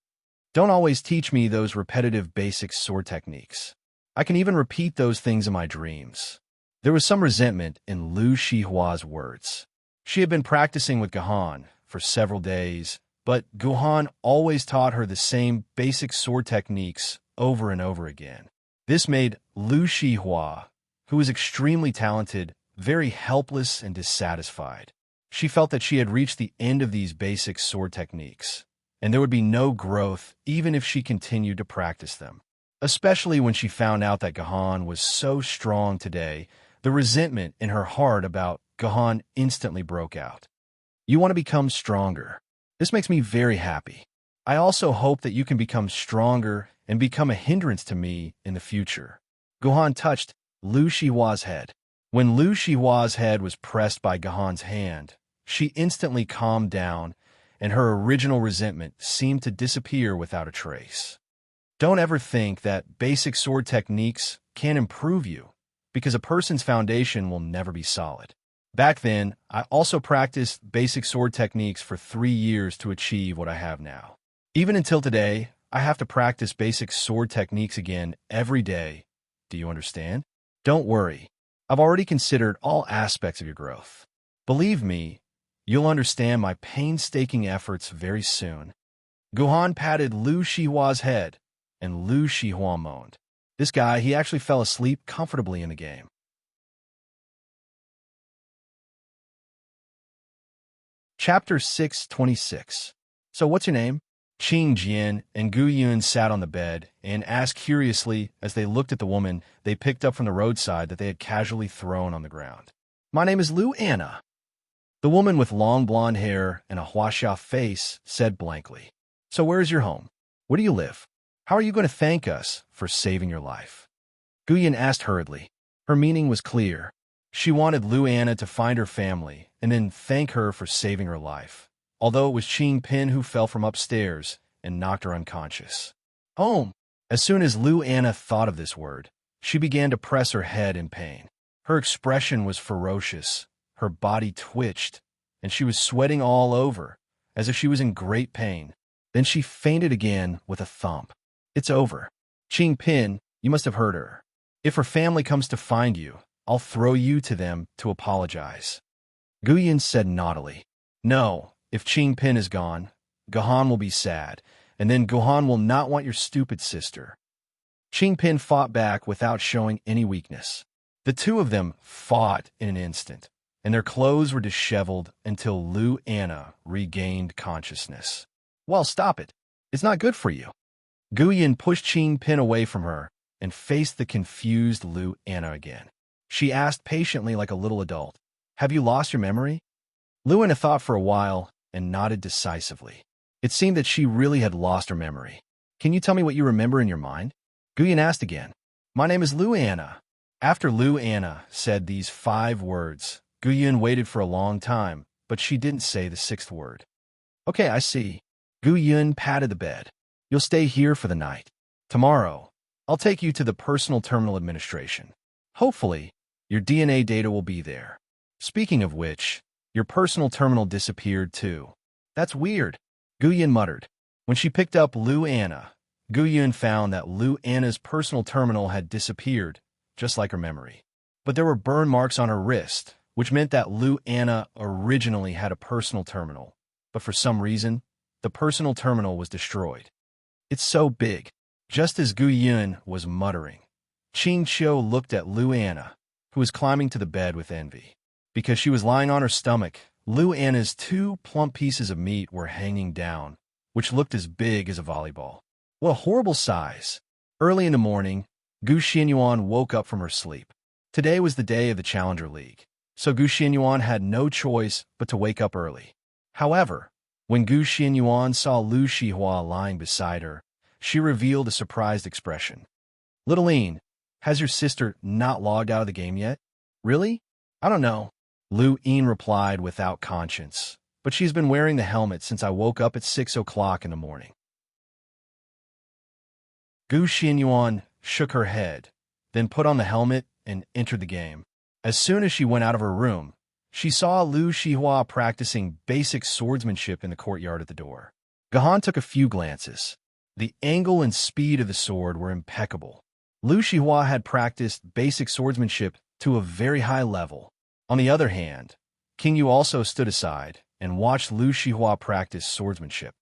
Don't always teach me those repetitive basic sword techniques. I can even repeat those things in my dreams." There was some resentment in Lu Shihua's words. She had been practicing with Gahan for several days, but Gahan always taught her the same basic sword techniques over and over again. This made Lu Shihua, who was extremely talented, very helpless and dissatisfied. She felt that she had reached the end of these basic sword techniques, and there would be no growth even if she continued to practice them. Especially when she found out that Gahan was so strong today, the resentment in her heart about Gahan instantly broke out. "You want to become stronger. This makes me very happy. I also hope that you can become stronger and become a hindrance to me in the future." Gahan touched Lu Shihua's head. When Lu Shihua's head was pressed by Gahan's hand, she instantly calmed down, and her original resentment seemed to disappear without a trace. Don't ever think that basic sword techniques can improve you, because a person's foundation will never be solid. Back then, I also practiced basic sword techniques for 3 years to achieve what I have now. Even until today, I have to practice basic sword techniques again every day. Do you understand? Don't worry. I've already considered all aspects of your growth. Believe me, you'll understand my painstaking efforts very soon. Gahan patted Lu Shihua's head, and Lu Shihua moaned. This guy, he actually fell asleep comfortably in the game. Chapter 626. So what's your name? Qing Jian and Gu Yun sat on the bed and asked curiously as they looked at the woman they picked up from the roadside that they had casually thrown on the ground. "My name is Lu Anna." The woman with long blonde hair and a huaxia face said blankly. "So where is your home? Where do you live? How are you going to thank us for saving your life?" Gu Yun asked hurriedly. Her meaning was clear. She wanted Lu Anna to find her family and then thank her for saving her life, although it was Qing Pin who fell from upstairs and knocked her unconscious. Home! As soon as Lu Anna thought of this word, she began to press her head in pain. Her expression was ferocious, her body twitched, and she was sweating all over, as if she was in great pain. Then she fainted again with a thump. "It's over. Qing Pin, you must have heard her. If her family comes to find you, I'll throw you to them to apologize." Gu Yun said naughtily. "No, if Qing Pin is gone, Gahan will be sad, and then Gahan will not want your stupid sister." Qing Pin fought back without showing any weakness. The two of them fought in an instant, and their clothes were disheveled until Lu Anna regained consciousness. "Well, stop it. It's not good for you." Gu Yun pushed Qing Pin away from her and faced the confused Lu Anna again. She asked patiently like a little adult, "Have you lost your memory?" Lu Anna thought for a while and nodded decisively. It seemed that she really had lost her memory. "Can you tell me what you remember in your mind?" Gu Yun asked again. "My name is Lu Anna. After Lu Anna said these 5 words, Gu Yun waited for a long time, but she didn't say the 6th word. Okay, I see. Gu Yun patted the bed. You'll stay here for the night. Tomorrow, I'll take you to the personal terminal administration. Hopefully, your DNA data will be there. Speaking of which, your personal terminal disappeared too. That's weird, Gu Yun muttered. When she picked up Lu Anna, Gu Yun found that Lu Anna's personal terminal had disappeared, just like her memory. But there were burn marks on her wrist, which meant that Lu Anna originally had a personal terminal. But for some reason, the personal terminal was destroyed. It's so big. Just as Gu Yun was muttering, Ching Chiu looked at Lu Anna, who was climbing to the bed with envy. Because she was lying on her stomach, Lu Anna's 2 plump pieces of meat were hanging down, which looked as big as a volleyball. What a horrible size. Early in the morning, Gu Xianyuan woke up from her sleep. Today was the day of the Challenger League, so Gu Xianyuan had no choice but to wake up early. However, when Gu Xianyuan saw Lu Shihua lying beside her, she revealed a surprised expression. Little Een, has your sister not logged out of the game yet? Really? I don't know. Lu Een replied without conscience, but she's been wearing the helmet since I woke up at 6 o'clock in the morning. Gu Xianyuan shook her head, then put on the helmet and entered the game. As soon as she went out of her room, she saw Lu Shihua practicing basic swordsmanship in the courtyard at the door. Gahan took a few glances. The angle and speed of the sword were impeccable. Lu Shihua had practiced basic swordsmanship to a very high level. On the other hand, King Yu also stood aside and watched Lu Shihua practice swordsmanship.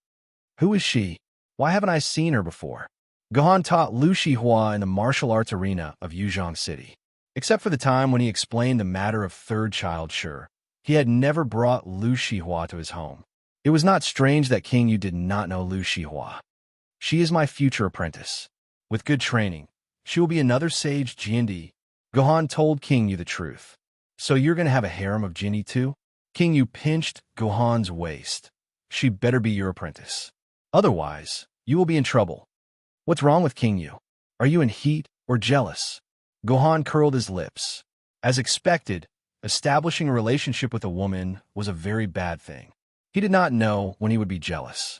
Who is she? Why haven't I seen her before? Gahan taught Lu Shihua in the martial arts arena of Yuzhong City. Except for the time when he explained the matter of third child Sure, he had never brought Lu Shihua to his home. It was not strange that King Yu did not know Lu Shihua. She is my future apprentice. With good training, she will be another sage Jindy. Gohan told King Yu the truth. So you're going to have a harem of Jindy too? King Yu pinched Gohan's waist. She better be your apprentice. Otherwise, you will be in trouble. What's wrong with King Yu? Are you in heat or jealous? Gohan curled his lips. As expected, establishing a relationship with a woman was a very bad thing. He did not know when he would be jealous.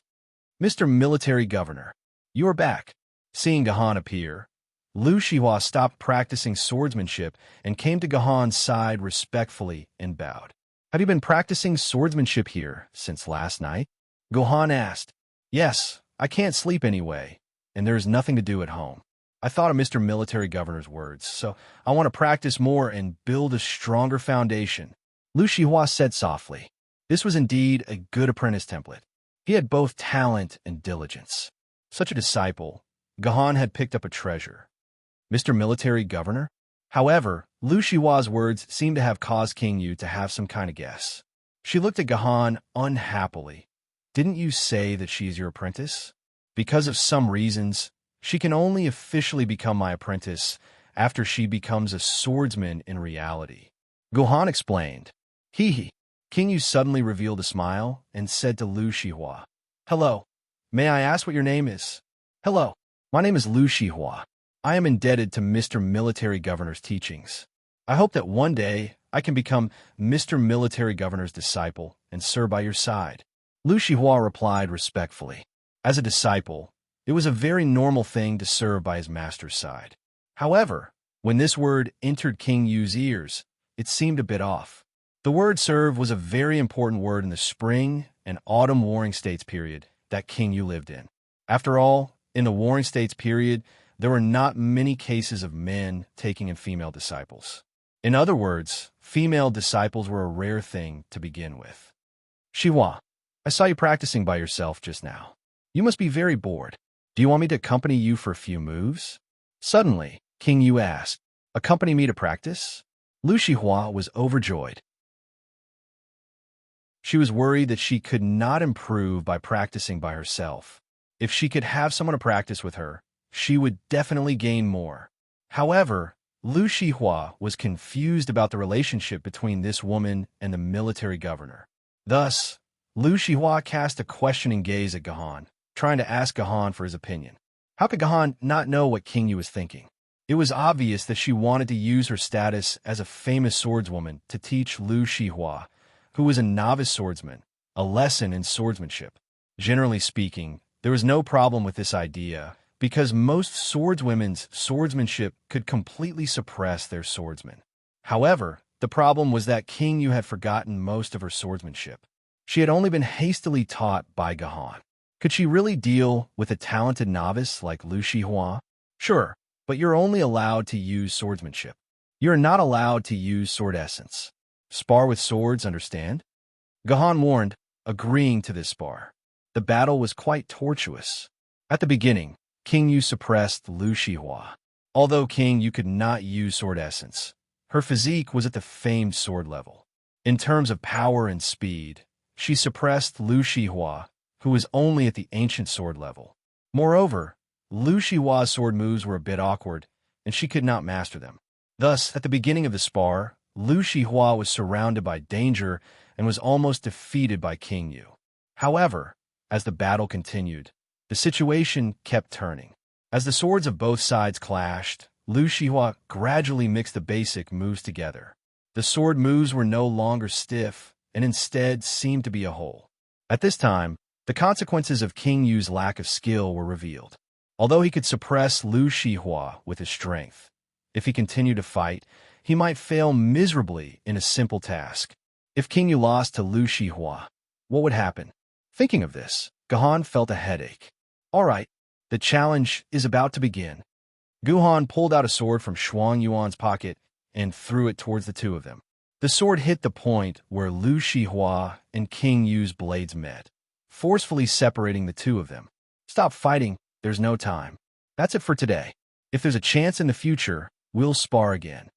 Mr. Military Governor, you are back. Seeing Gahan appear, Lu Shihua stopped practicing swordsmanship and came to Gahan's side respectfully and bowed. Have you been practicing swordsmanship here since last night? Gohan asked. Yes, I can't sleep anyway, and there is nothing to do at home. I thought of Mr. Military Governor's words, so I want to practice more and build a stronger foundation. Lu Shihua said softly. This was indeed a good apprentice template. He had both talent and diligence. Such a disciple, Gahan had picked up a treasure. Mr. Military Governor? However, Lu Shihua's words seemed to have caused King Yu to have some kind of guess. She looked at Gahan unhappily. Didn't you say that she is your apprentice? Because of some reasons, she can only officially become my apprentice after she becomes a swordsman in reality. Gohan explained. Hee hee. King Yu suddenly revealed a smile and said to Lu Shihua, Hello, may I ask what your name is? Hello, my name is Lu Shihua. I am indebted to Mr. Military Governor's teachings. I hope that one day I can become Mr. Military Governor's disciple and serve by your side. Lu Shihua replied respectfully. As a disciple, it was a very normal thing to serve by his master's side. However, when this word entered King Yu's ears, it seemed a bit off. The word serve was a very important word in the spring and autumn warring states period that King Yu lived in. After all, in the warring states period, there were not many cases of men taking in female disciples. In other words, female disciples were a rare thing to begin with. Shihua, I saw you practicing by yourself just now. You must be very bored. Do you want me to accompany you for a few moves? Suddenly, King Yu asked, Accompany me to practice? Lu Shihua was overjoyed. She was worried that she could not improve by practicing by herself. If she could have someone to practice with her, she would definitely gain more. However, Lu Shihua was confused about the relationship between this woman and the military governor. Thus, Lu Shihua cast a questioning gaze at Gahan, trying to ask Gahan for his opinion. How could Gahan not know what King Yu was thinking? It was obvious that she wanted to use her status as a famous swordswoman to teach Lu Shihua, who was a novice swordsman, a lesson in swordsmanship. Generally speaking, there was no problem with this idea, because most swordswomen's swordsmanship could completely suppress their swordsmen. However, the problem was that King Yu had forgotten most of her swordsmanship. She had only been hastily taught by Gahan. Could she really deal with a talented novice like Lu Shihua? Sure, but you're only allowed to use swordsmanship. You're not allowed to use sword essence. Spar with swords, understand? Gahan warned, agreeing to this spar. The battle was quite tortuous. At the beginning, King Yu suppressed Lu Shihua. Although King Yu could not use sword essence, her physique was at the famed sword level. In terms of power and speed, she suppressed Lu Shihua, who was only at the ancient sword level. Moreover, Lu Shihua's sword moves were a bit awkward, and she could not master them. Thus, at the beginning of the spar, Lu Shihua was surrounded by danger and was almost defeated by King Yu. However, as the battle continued, the situation kept turning. As the swords of both sides clashed, Lu Shihua gradually mixed the basic moves together. The sword moves were no longer stiff, and instead seemed to be a whole. At this time, the consequences of King Yu's lack of skill were revealed. Although he could suppress Lu Shihua with his strength, if he continued to fight, he might fail miserably in a simple task. If King Yu lost to Lu Shihua, what would happen? Thinking of this, Gahan felt a headache. All right, the challenge is about to begin. Guhan pulled out a sword from Shuang Yuan's pocket and threw it towards the two of them. The sword hit the point where Lu Shihua and King Yu's blades met, forcefully separating the two of them. Stop fighting, there's no time. That's it for today. If there's a chance in the future, we'll spar again.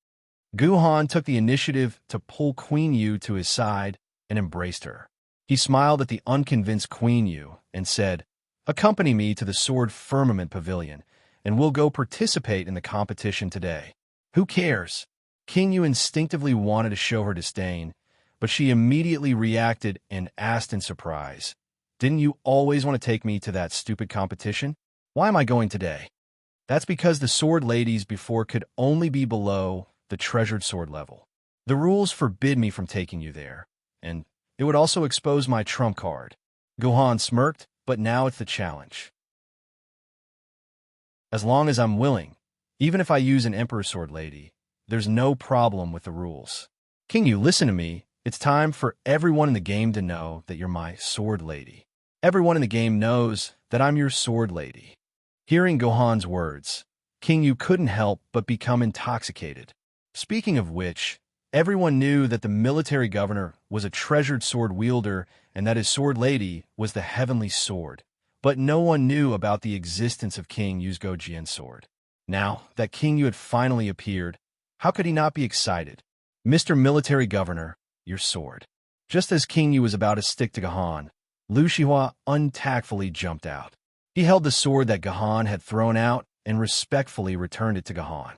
Guhan took the initiative to pull Queen Yu to his side and embraced her. He smiled at the unconvinced Queen Yu and said, "Accompany me to the Sword Firmament Pavilion, and we'll go participate in the competition today." Who cares? King Yu instinctively wanted to show her disdain, but she immediately reacted and asked in surprise, "Didn't you always want to take me to that stupid competition? Why am I going today?" That's because the sword ladies before could only be below the treasured sword level. The rules forbid me from taking you there, and it would also expose my trump card. Gohan smirked, but now it's the challenge. As long as I'm willing, even if I use an Emperor Sword Lady, there's no problem with the rules. King Yu, listen to me. It's time for everyone in the game to know that you're my Sword Lady. Everyone in the game knows that I'm your Sword Lady. Hearing Gohan's words, King Yu couldn't help but become intoxicated. Speaking of which, everyone knew that the military governor was a treasured sword wielder and that his sword lady was the heavenly sword. But no one knew about the existence of King Yu's Gojian sword. Now that King Yu had finally appeared, how could he not be excited? Mr. Military Governor, your sword. Just as King Yu was about to stick to Gahan, Lu Shihua untactfully jumped out. He held the sword that Gahan had thrown out and respectfully returned it to Gahan.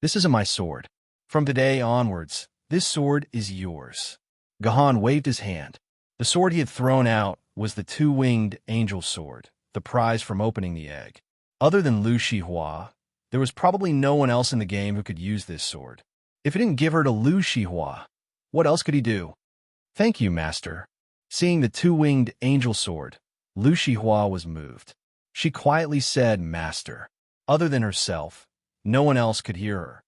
"This isn't my sword. From today onwards, this sword is yours." Gahan waved his hand. The sword he had thrown out was the two-winged angel sword, the prize from opening the egg. Other than Lu Shihua, there was probably no one else in the game who could use this sword. If he didn't give her to Lu Shihua, what else could he do? "Thank you, master." Seeing the two-winged angel sword, Lu Shihua was moved. She quietly said, "Master." Other than herself, no one else could hear her.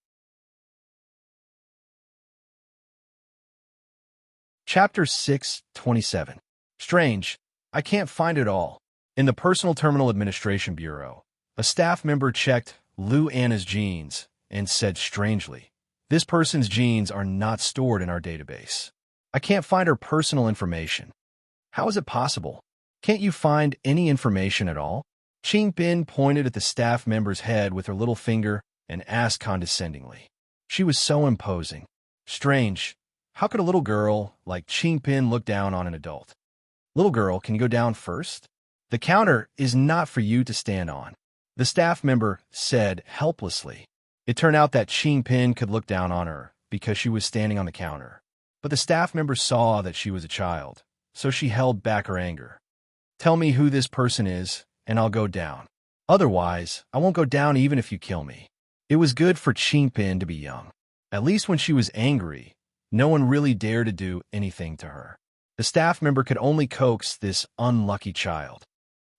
Chapter 6:27. Strange, I can't find it all. In the Personal Terminal Administration Bureau, a staff member checked Lu Anna's genes and said strangely, "This person's genes are not stored in our database. I can't find her personal information." How is it possible? Can't you find any information at all? Qing Bin pointed at the staff member's head with her little finger and asked condescendingly. She was so imposing. Strange. How could a little girl like Qing Bin look down on an adult? "Little girl, can you go down first? The counter is not for you to stand on," the staff member said helplessly. It turned out that Qing Bin could look down on her because she was standing on the counter. But the staff member saw that she was a child, so she held back her anger. "Tell me who this person is, and I'll go down. Otherwise, I won't go down even if you kill me." It was good for Qingpin to be young. At least when she was angry, no one really dared to do anything to her. The staff member could only coax this unlucky child.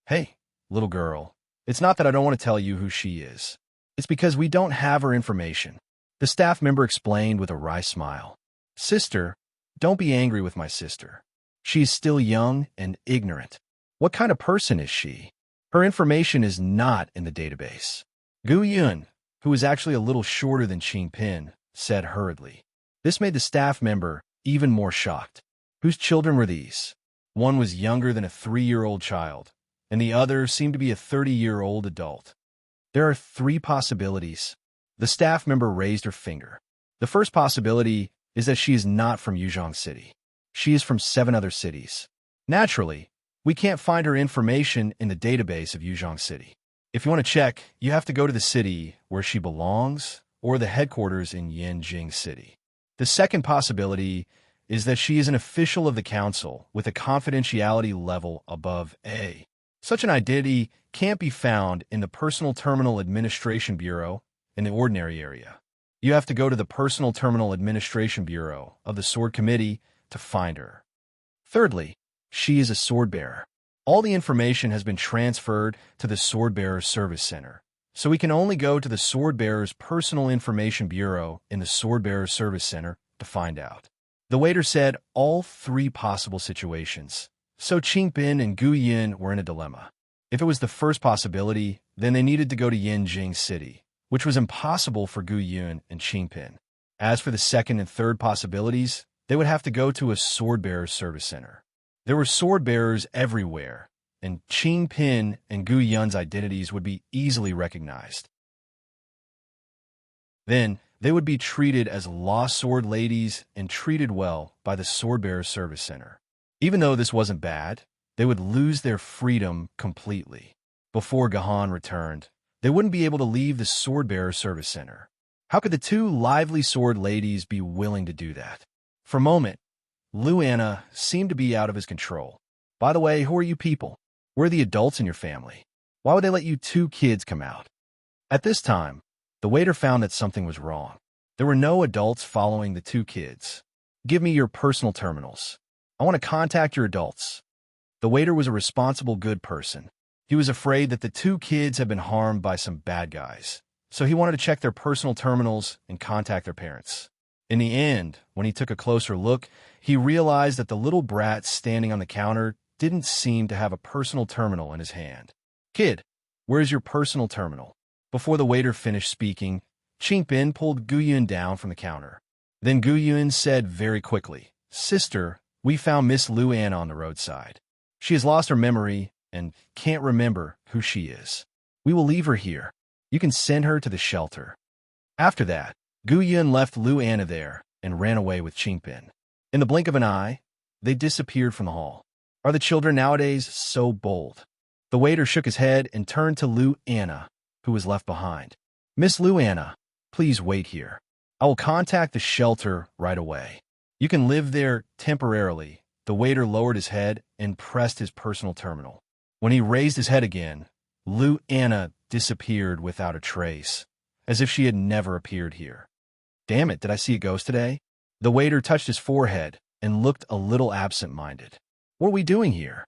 Hey, little girl, it's not that I don't want to tell you who she is. It's because we don't have her information. The staff member explained with a wry smile. Sister, don't be angry with my sister. She is still young and ignorant. What kind of person is she? Her information is not in the database. Gu Yun, who was actually a little shorter than Qingpin, said hurriedly. This made the staff member even more shocked. Whose children were these? One was younger than a 3-year-old child, and the other seemed to be a 30-year-old adult. There are 3 possibilities. The staff member raised her finger. The first possibility is that she is not from Yuzhong City. She is from 7 other cities. Naturally, we can't find her information in the database of Yuzhong City. If you want to check, you have to go to the city where she belongs or the headquarters in Yanjing City. The second possibility is that she is an official of the council with a confidentiality level above A. Such an identity can't be found in the Personal Terminal Administration Bureau in the ordinary area. You have to go to the Personal Terminal Administration Bureau of the Sword Committee to find her. Thirdly, she is a sword bearer. All the information has been transferred to the Sword Bearer Service Center, so we can only go to the Sword Bearer's Personal Information Bureau in the Sword Bearer Service Center to find out. The waiter said all 3 possible situations, so Qingpin and Gu Yin were in a dilemma. If it was the first possibility, then they needed to go to Yanjing City, which was impossible for Gu Yun and Qingpin. As for the second and third possibilities, they would have to go to a Sword Bearer Service Center. There were sword bearers everywhere, and Qingpin and Gu Yun's identities would be easily recognized. Then, they would be treated as lost sword ladies and treated well by the Sword Bearer Service Center. Even though this wasn't bad, they would lose their freedom completely. Before Gahan returned, they wouldn't be able to leave the Sword Bearer Service Center. How could the 2 lively sword ladies be willing to do that? For a moment, Lu Anna seemed to be out of his control. By the way, who are you people? Where are the adults in your family? Why would they let you 2 kids come out? At this time, the waiter found that something was wrong. There were no adults following the 2 kids. Give me your personal terminals. I want to contact your adults. The waiter was a responsible, good person. He was afraid that the 2 kids had been harmed by some bad guys, so he wanted to check their personal terminals and contact their parents. In the end, when he took a closer look, he realized that the little brat standing on the counter didn't seem to have a personal terminal in his hand. Kid, where's your personal terminal? Before the waiter finished speaking, Qingpin pulled Gu Yun down from the counter. Then Gu Yun said very quickly, Sister, we found Miss Lu Anna on the roadside. She has lost her memory and can't remember who she is. We will leave her here. You can send her to the shelter. After that, Gu Yun left Lu Anna there and ran away with Qingpin. In the blink of an eye, they disappeared from the hall. Are the children nowadays so bold? The waiter shook his head and turned to Lu Anna, who was left behind. Miss Lu Anna, please wait here. I will contact the shelter right away. You can live there temporarily. The waiter lowered his head and pressed his personal terminal. When he raised his head again, Lu Anna disappeared without a trace, as if she had never appeared here. Damn it, did I see a ghost today? The waiter touched his forehead and looked a little absent-minded. What are we doing here?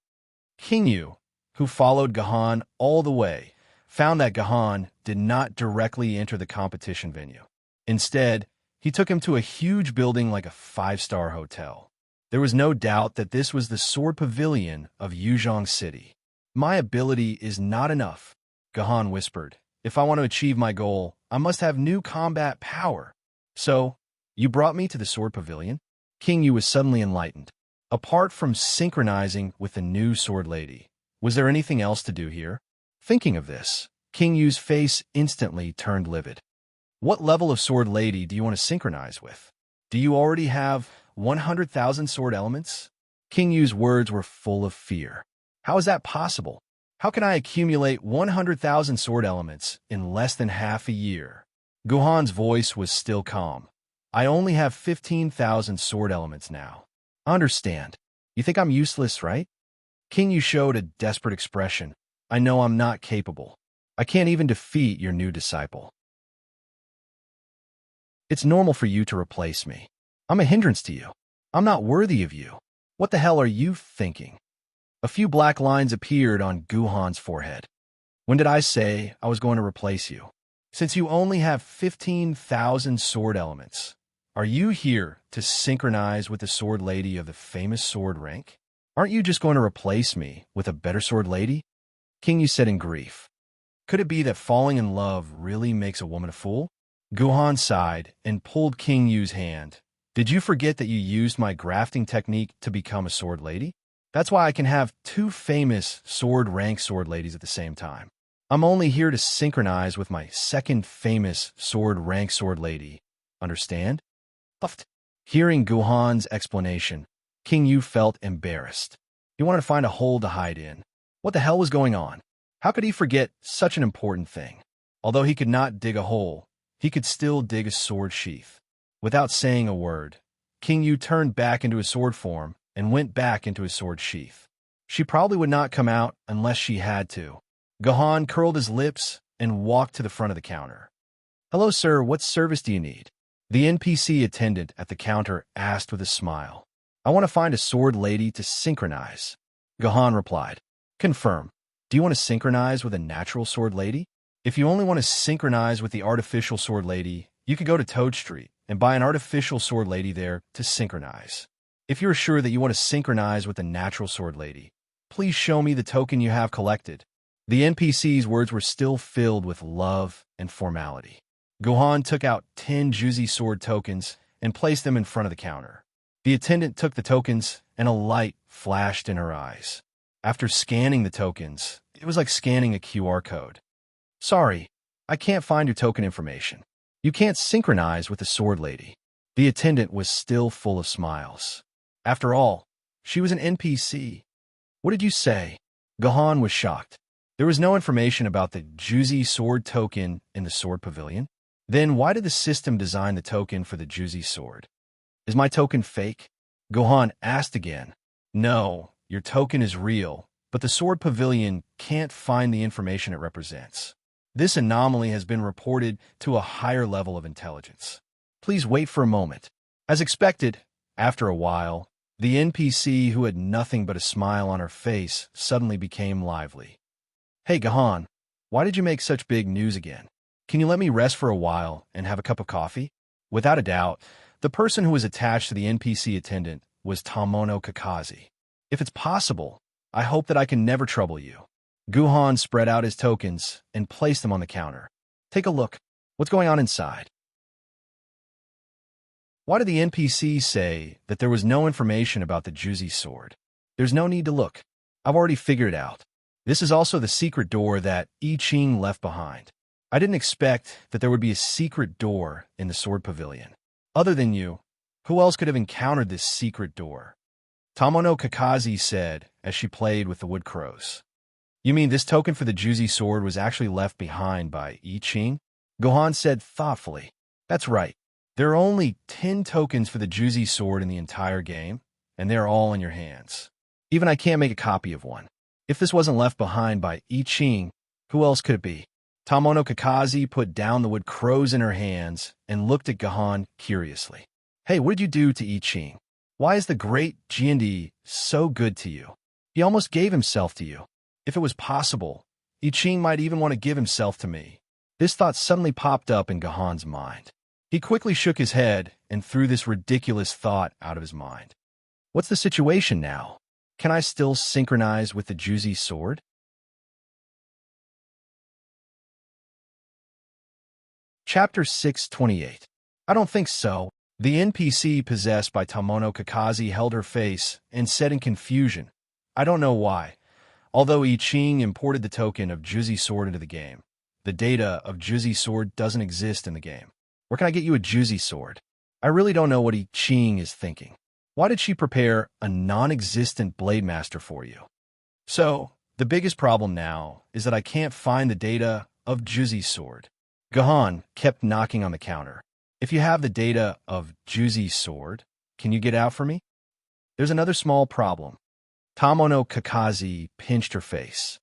King Yu, who followed Gahan all the way, found that Gahan did not directly enter the competition venue. Instead, he took him to a huge building like a 5-star hotel. There was no doubt that this was the Sword Pavilion of Yuzhong City. My ability is not enough, Gahan whispered. If I want to achieve my goal, I must have new combat power. So, you brought me to the Sword Pavilion? King Yu was suddenly enlightened. Apart from synchronizing with the new sword lady, was there anything else to do here? Thinking of this, King Yu's face instantly turned livid. What level of sword lady do you want to synchronize with? Do you already have 100,000 sword elements? King Yu's words were full of fear. How is that possible? How can I accumulate 100,000 sword elements in less than half a year? Guhan's voice was still calm. I only have 15,000 sword elements now. Understand. You think I'm useless, right? King Yu showed a desperate expression. I know I'm not capable. I can't even defeat your new disciple. It's normal for you to replace me. I'm a hindrance to you. I'm not worthy of you. What the hell are you thinking? A few black lines appeared on Guhan's forehead. When did I say I was going to replace you? Since you only have 15,000 sword elements, are you here to synchronize with the sword lady of the famous sword rank? Aren't you just going to replace me with a better sword lady? King Yu said in grief. Could it be that falling in love really makes a woman a fool? Guhan sighed and pulled King Yu's hand. Did you forget that you used my grafting technique to become a sword lady? That's why I can have two famous sword rank sword ladies at the same time. I'm only here to synchronize with my second famous sword rank sword lady. Understand? Puffed. Hearing Guhan's explanation, King Yu felt embarrassed. He wanted to find a hole to hide in. What the hell was going on? How could he forget such an important thing? Although he could not dig a hole, he could still dig a sword sheath. Without saying a word, King Yu turned back into his sword form and went back into his sword sheath. She probably would not come out unless she had to. Guhan curled his lips and walked to the front of the counter. Hello, sir. What service do you need? The NPC attendant at the counter asked with a smile. I want to find a sword lady to synchronize. Guhan replied. Confirm. Do you want to synchronize with a natural sword lady? If you only want to synchronize with the artificial sword lady, you could go to Toad Street and buy an artificial sword lady there to synchronize. If you're sure that you want to synchronize with the natural sword lady, please show me the token you have collected. The NPC's words were still filled with love and formality. Guhan took out 10 Juzi sword tokens and placed them in front of the counter. The attendant took the tokens and a light flashed in her eyes. After scanning the tokens, it was like scanning a QR code. Sorry, I can't find your token information. You can't synchronize with the sword lady. The attendant was still full of smiles. After all, she was an NPC. What did you say? Guhan was shocked. There was no information about the Juzi sword token in the sword pavilion. Then why did the system design the token for the Juzi sword? Is my token fake? Guhan asked again. No, your token is real, but the sword pavilion can't find the information it represents. This anomaly has been reported to a higher level of intelligence. Please wait for a moment. As expected, after a while, the NPC, who had nothing but a smile on her face, suddenly became lively. Hey, Guhan, why did you make such big news again? Can you let me rest for a while and have a cup of coffee? Without a doubt, the person who was attached to the NPC attendant was Tamono Kakazi. If it's possible, I hope that I can never trouble you. Guhan spread out his tokens and placed them on the counter. Take a look. What's going on inside? Why did the NPC say that there was no information about the Juzi sword? There's no need to look. I've already figured it out. This is also the secret door that I Ching left behind. I didn't expect that there would be a secret door in the sword pavilion. Other than you, who else could have encountered this secret door? Tamono Kakazi said as she played with the wood crows. You mean this token for the Juzi sword was actually left behind by I Ching? Guhan said thoughtfully. That's right. There are only 10 tokens for the Juzi sword in the entire game, and they're all in your hands. Even I can't make a copy of one. If this wasn't left behind by I Ching, who else could it be? Tamono Kakazi put down the wood crows in her hands and looked at Guhan curiously. Hey, what did you do to I Ching? Why is the great Jiandi so good to you? He almost gave himself to you. If it was possible, I Ching might even want to give himself to me. This thought suddenly popped up in Guhan's mind. He quickly shook his head and threw this ridiculous thought out of his mind. What's the situation now? Can I still synchronize with the Juzi sword? Chapter 628. I don't think so. The NPC possessed by Tamono Kakazi held her face and said in confusion, I don't know why. Although I Ching imported the token of Juzi sword into the game, the data of Juzi sword doesn't exist in the game. Where can I get you a Juzi sword? I really don't know what I Ching is thinking. Why did she prepare a non-existent blade master for you? So, the biggest problem now is that I can't find the data of Juzi sword. Guhan kept knocking on the counter. If you have the data of Juzi sword, can you get out for me? There's another small problem. Tamono Kakazi pinched her face.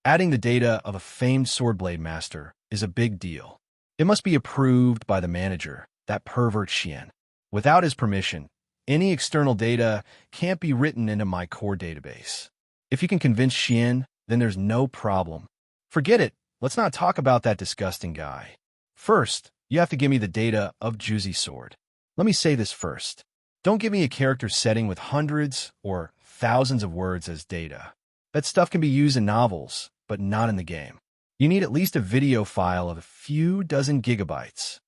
Adding the data of a famed sword blade master is a big deal. It must be approved by the manager, that pervert Xian. Without his permission, any external data can't be written into my core database. If you can convince Xian, then there's no problem. Forget it. Let's not talk about that disgusting guy. First, you have to give me the data of Juicy Sword. Let me say this first. Don't give me a character setting with hundreds or thousands of words as data. That stuff can be used in novels, but not in the game. You need at least a video file of a few dozen gigabytes.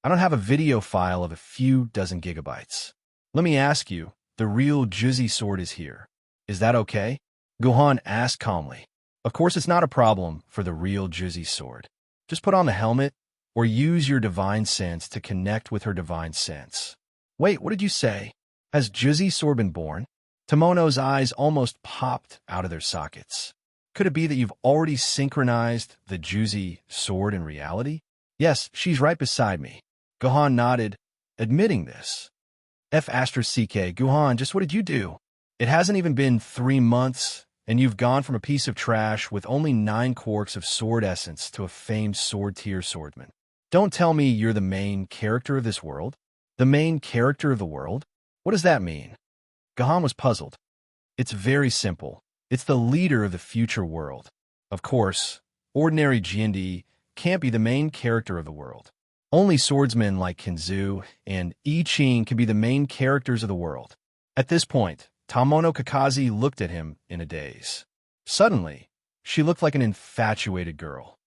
I don't have a video file of a few dozen gigabytes. Let me ask you, the real Juicy Sword is here. Is that okay? Gohan asked calmly. Of course it's not a problem for the real Juicy Sword. Just put on the helmet or use your divine sense to connect with her divine sense. Wait, what did you say? Has Juicy Sword been born? Tomono's eyes almost popped out of their sockets. Could it be that you've already synchronized the Juicy Sword in reality? Yes, she's right beside me. Gohan nodded, admitting this. F***, Gohan, just what did you do? It hasn't even been 3 months, and you've gone from a piece of trash with only 9 quarks of sword essence to a famed sword-tier swordsman. Don't tell me you're the main character of this world? The main character of the world? What does that mean? Gohan was puzzled. It's very simple. It's the leader of the future world. Of course, ordinary Jindy can't be the main character of the world. Only swordsmen like Kinzu and I Ching can be the main characters of the world. At this point, Tomono Kakashi looked at him in a daze. Suddenly, she looked like an infatuated girl.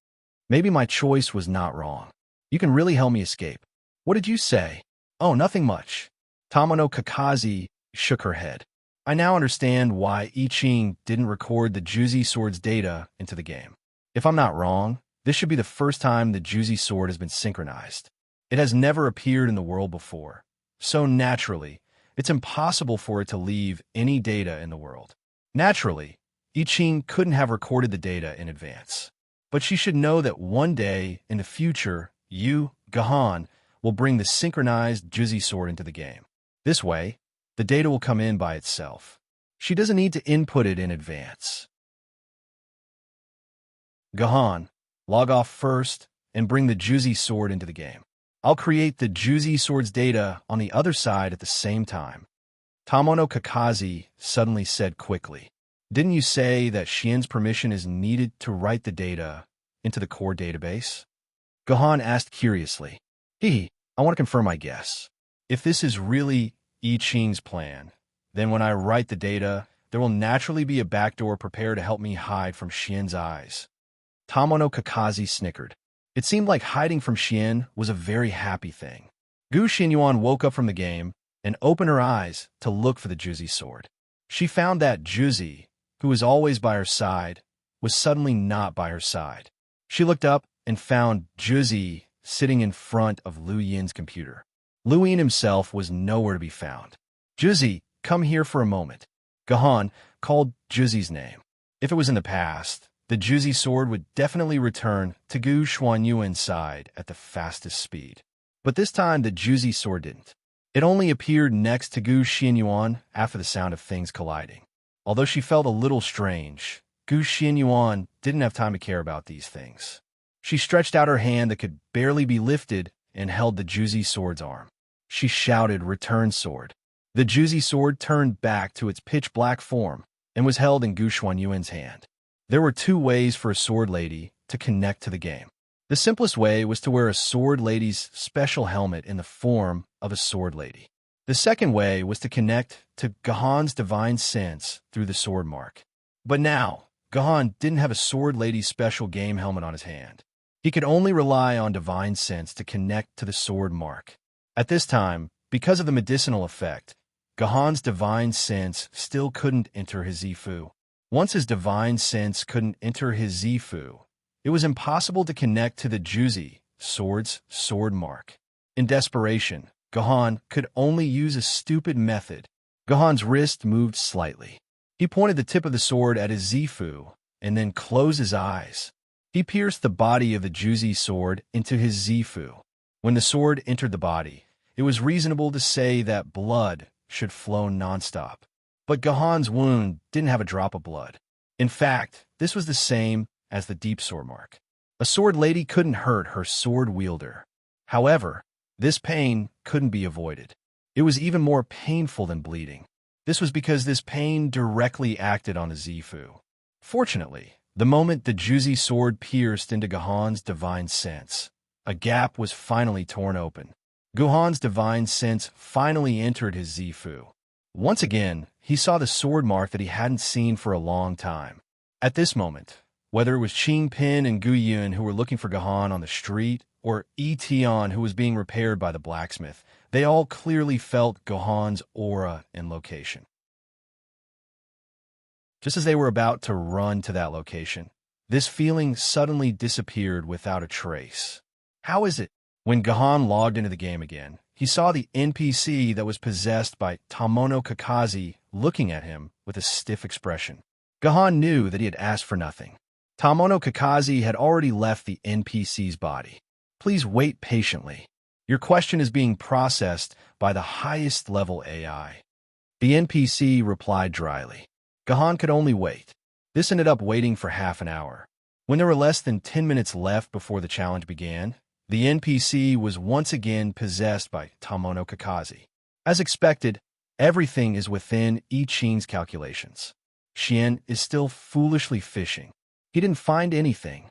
Maybe my choice was not wrong. You can really help me escape. What did you say? Oh, nothing much. Tomono Kakashi shook her head. I now understand why I Ching didn't record the Juicy Sword's data into the game. If I'm not wrong, this should be the first time the Juicy Sword has been synchronized. It has never appeared in the world before. So naturally, it's impossible for it to leave any data in the world. Naturally, I Ching couldn't have recorded the data in advance. But she should know that one day in the future, you, Gohan, will bring the synchronized Juicy Sword into the game. This way, the data will come in by itself. She doesn't need to input it in advance. Gohan, log off first and bring the Juicy Sword into the game. I'll create the Juicy Sword's data on the other side at the same time. Tomono Kakashi suddenly said quickly. Didn't you say that Xian's permission is needed to write the data into the core database? Gohan asked curiously. I want to confirm my guess. If this is really I Ching's plan, then when I write the data, there will naturally be a backdoor prepared to help me hide from Xian's eyes. Tomono Kakashi snickered. It seemed like hiding from Xian was a very happy thing. Gu Xinyuan woke up from the game and opened her eyes to look for the Juicy Sword. She found that Juicy, who was always by her side, was suddenly not by her side. She looked up and found Juicy sitting in front of Lu Yin's computer. Lu Yin himself was nowhere to be found. Juicy, come here for a moment. Gohan called Juicy's name. If it was in the past, the Juicy Sword would definitely return to Gu Xuanyuan's side at the fastest speed. But this time the Juicy Sword didn't. It only appeared next to Gu Xinyuan after the sound of things colliding. Although she felt a little strange, Gu Xinyuan didn't have time to care about these things. She stretched out her hand that could barely be lifted and held the Juicy Sword's arm. She shouted, "Return sword." The Juicy Sword turned back to its pitch-black form and was held in Gu Xuanyuan's hand. There were 2 ways for a sword lady to connect to the game. The simplest way was to wear a sword lady's special helmet in the form of a sword lady. The second way was to connect to Gohan's divine sense through the sword mark. But now, Gohan didn't have a sword lady's special game helmet on his hand. He could only rely on divine sense to connect to the sword mark. At this time, because of the medicinal effect, Gohan's divine sense still couldn't enter his Zifu. Once his divine sense couldn't enter his Zifu, it was impossible to connect to the Juicy Sword's sword mark. In desperation, Gohan could only use a stupid method. Gohan's wrist moved slightly. He pointed the tip of the sword at his Zifu and then closed his eyes. He pierced the body of the Juicy Sword into his Zifu. When the sword entered the body, it was reasonable to say that blood should flow nonstop. But Gohan's wound didn't have a drop of blood. In fact, this was the same as the deep sword mark. A sword lady couldn't hurt her sword wielder. However, This pain couldn't be avoided. It was even more painful than bleeding. This was because this pain directly acted on the Zifu. Fortunately, the moment the Juzi sword pierced into Gahan's divine sense, a gap was finally torn open. Guhan's divine sense finally entered his Zifu. Once again, he saw the sword mark that he hadn't seen for a long time. At this moment, whether it was Qing Pin and Gu Yun who were looking for Gahan on the street, or Yi Tian who was being repaired by the blacksmith, they all clearly felt Gahan's aura and location. Just as they were about to run to that location, this feeling suddenly disappeared without a trace. How is it? When Gahan logged into the game again, he saw the NPC that was possessed by Tamono Kakazi looking at him with a stiff expression. Gahan knew that he had asked for nothing. Tamono Kakazi had already left the NPC's body. Please wait patiently. Your question is being processed by the highest level AI. The NPC replied dryly. Gahan could only wait. This ended up waiting for half an hour. When there were less than 10 minutes left before the challenge began, the NPC was once again possessed by Tamono Kakazi. As expected, everything is within I Ching's calculations. Xian is still foolishly fishing. He didn't find anything.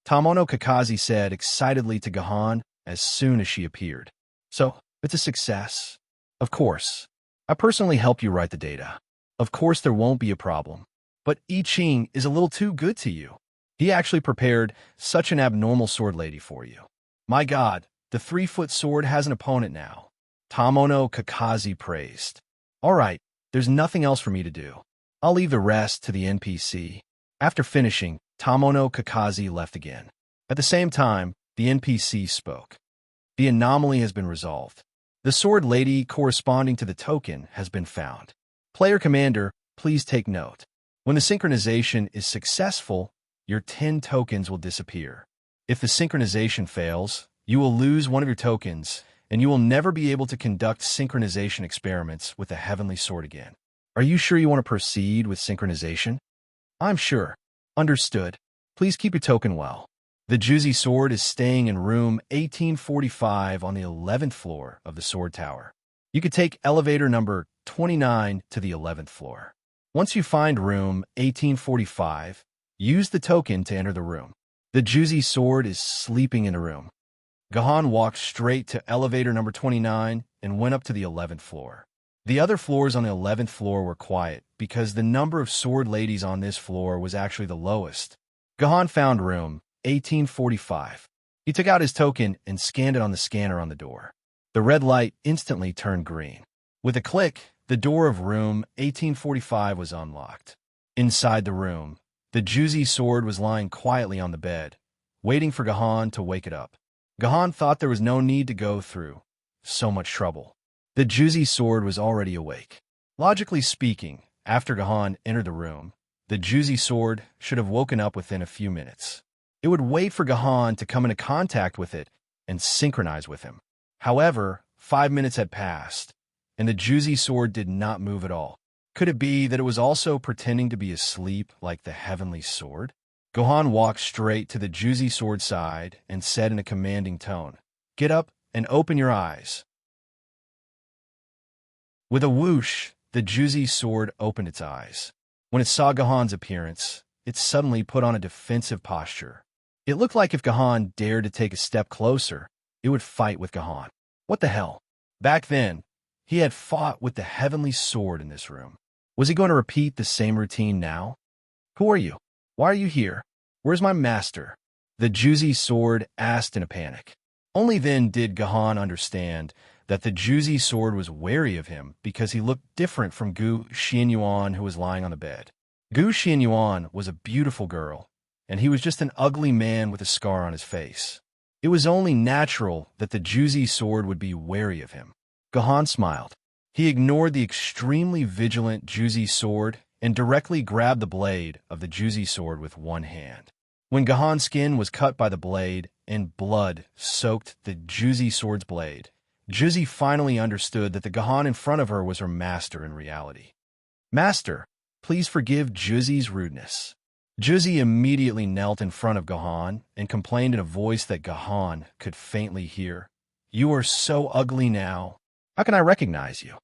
Tamono Kakazi said excitedly to Gahan as soon as she appeared. So, it's a success. Of course. I personally help you write the data. Of course there won't be a problem. But I Ching is a little too good to you. He actually prepared such an abnormal sword lady for you. My God, the 3-foot sword has an opponent now. Tamono Kakazi praised. All right, there's nothing else for me to do. I'll leave the rest to the NPC. After finishing, Tamono Kakazi left again. At the same time, the NPC spoke. The anomaly has been resolved. The sword lady corresponding to the token has been found. Player commander, please take note. When the synchronization is successful, your 10 tokens will disappear. If the synchronization fails, you will lose one of your tokens, and you will never be able to conduct synchronization experiments with the heavenly sword again. Are you sure you want to proceed with synchronization? I'm sure. Understood. Please keep your token well. The Juzi sword is staying in room 1845 on the 11th floor of the sword tower. You could take elevator number 29 to the 11th floor. Once you find room 1845, use the token to enter the room. The Juzi sword is sleeping in a room. Gahan walked straight to elevator number 29 and went up to the 11th floor. The other floors on the 11th floor were quiet because the number of sword ladies on this floor was actually the lowest. Gahan found room 1845. He took out his token and scanned it on the scanner on the door. The red light instantly turned green. With a click, the door of room 1845 was unlocked. Inside the room, the Juzi sword was lying quietly on the bed, waiting for Gahan to wake it up. Gahan thought there was no need to go through so much trouble. The Juzi sword was already awake. Logically speaking, after Gahan entered the room, the Juzi sword should have woken up within a few minutes. It would wait for Gahan to come into contact with it and synchronize with him. However, 5 minutes had passed, and the Juzi sword did not move at all. Could it be that it was also pretending to be asleep like the heavenly sword? Gahan walked straight to the Juzi sword's side and said in a commanding tone, "Get up and open your eyes." With a whoosh, the Juzi sword opened its eyes. When it saw Gahan's appearance, it suddenly put on a defensive posture. It looked like if Gahan dared to take a step closer, it would fight with Gahan. What the hell? Back then, he had fought with the heavenly sword in this room. Was he going to repeat the same routine now? Who are you? Why are you here? Where's my master? The Juzi sword asked in a panic. Only then did Gahan understand that the Juzi sword was wary of him because he looked different from Gu Xianyuan who was lying on the bed. Gu Xianyuan was a beautiful girl, and he was just an ugly man with a scar on his face. It was only natural that the Juzi sword would be wary of him. Gahan smiled. He ignored the extremely vigilant Juzi sword and directly grabbed the blade of the Juzi sword with one hand. When Gahan's skin was cut by the blade and blood soaked the Juzi sword's blade, Juzi finally understood that the Gahan in front of her was her master in reality. "Master, please forgive Juzi's rudeness." Juzi immediately knelt in front of Gahan and complained in a voice that Gahan could faintly hear. You are so ugly now. How can I recognize you?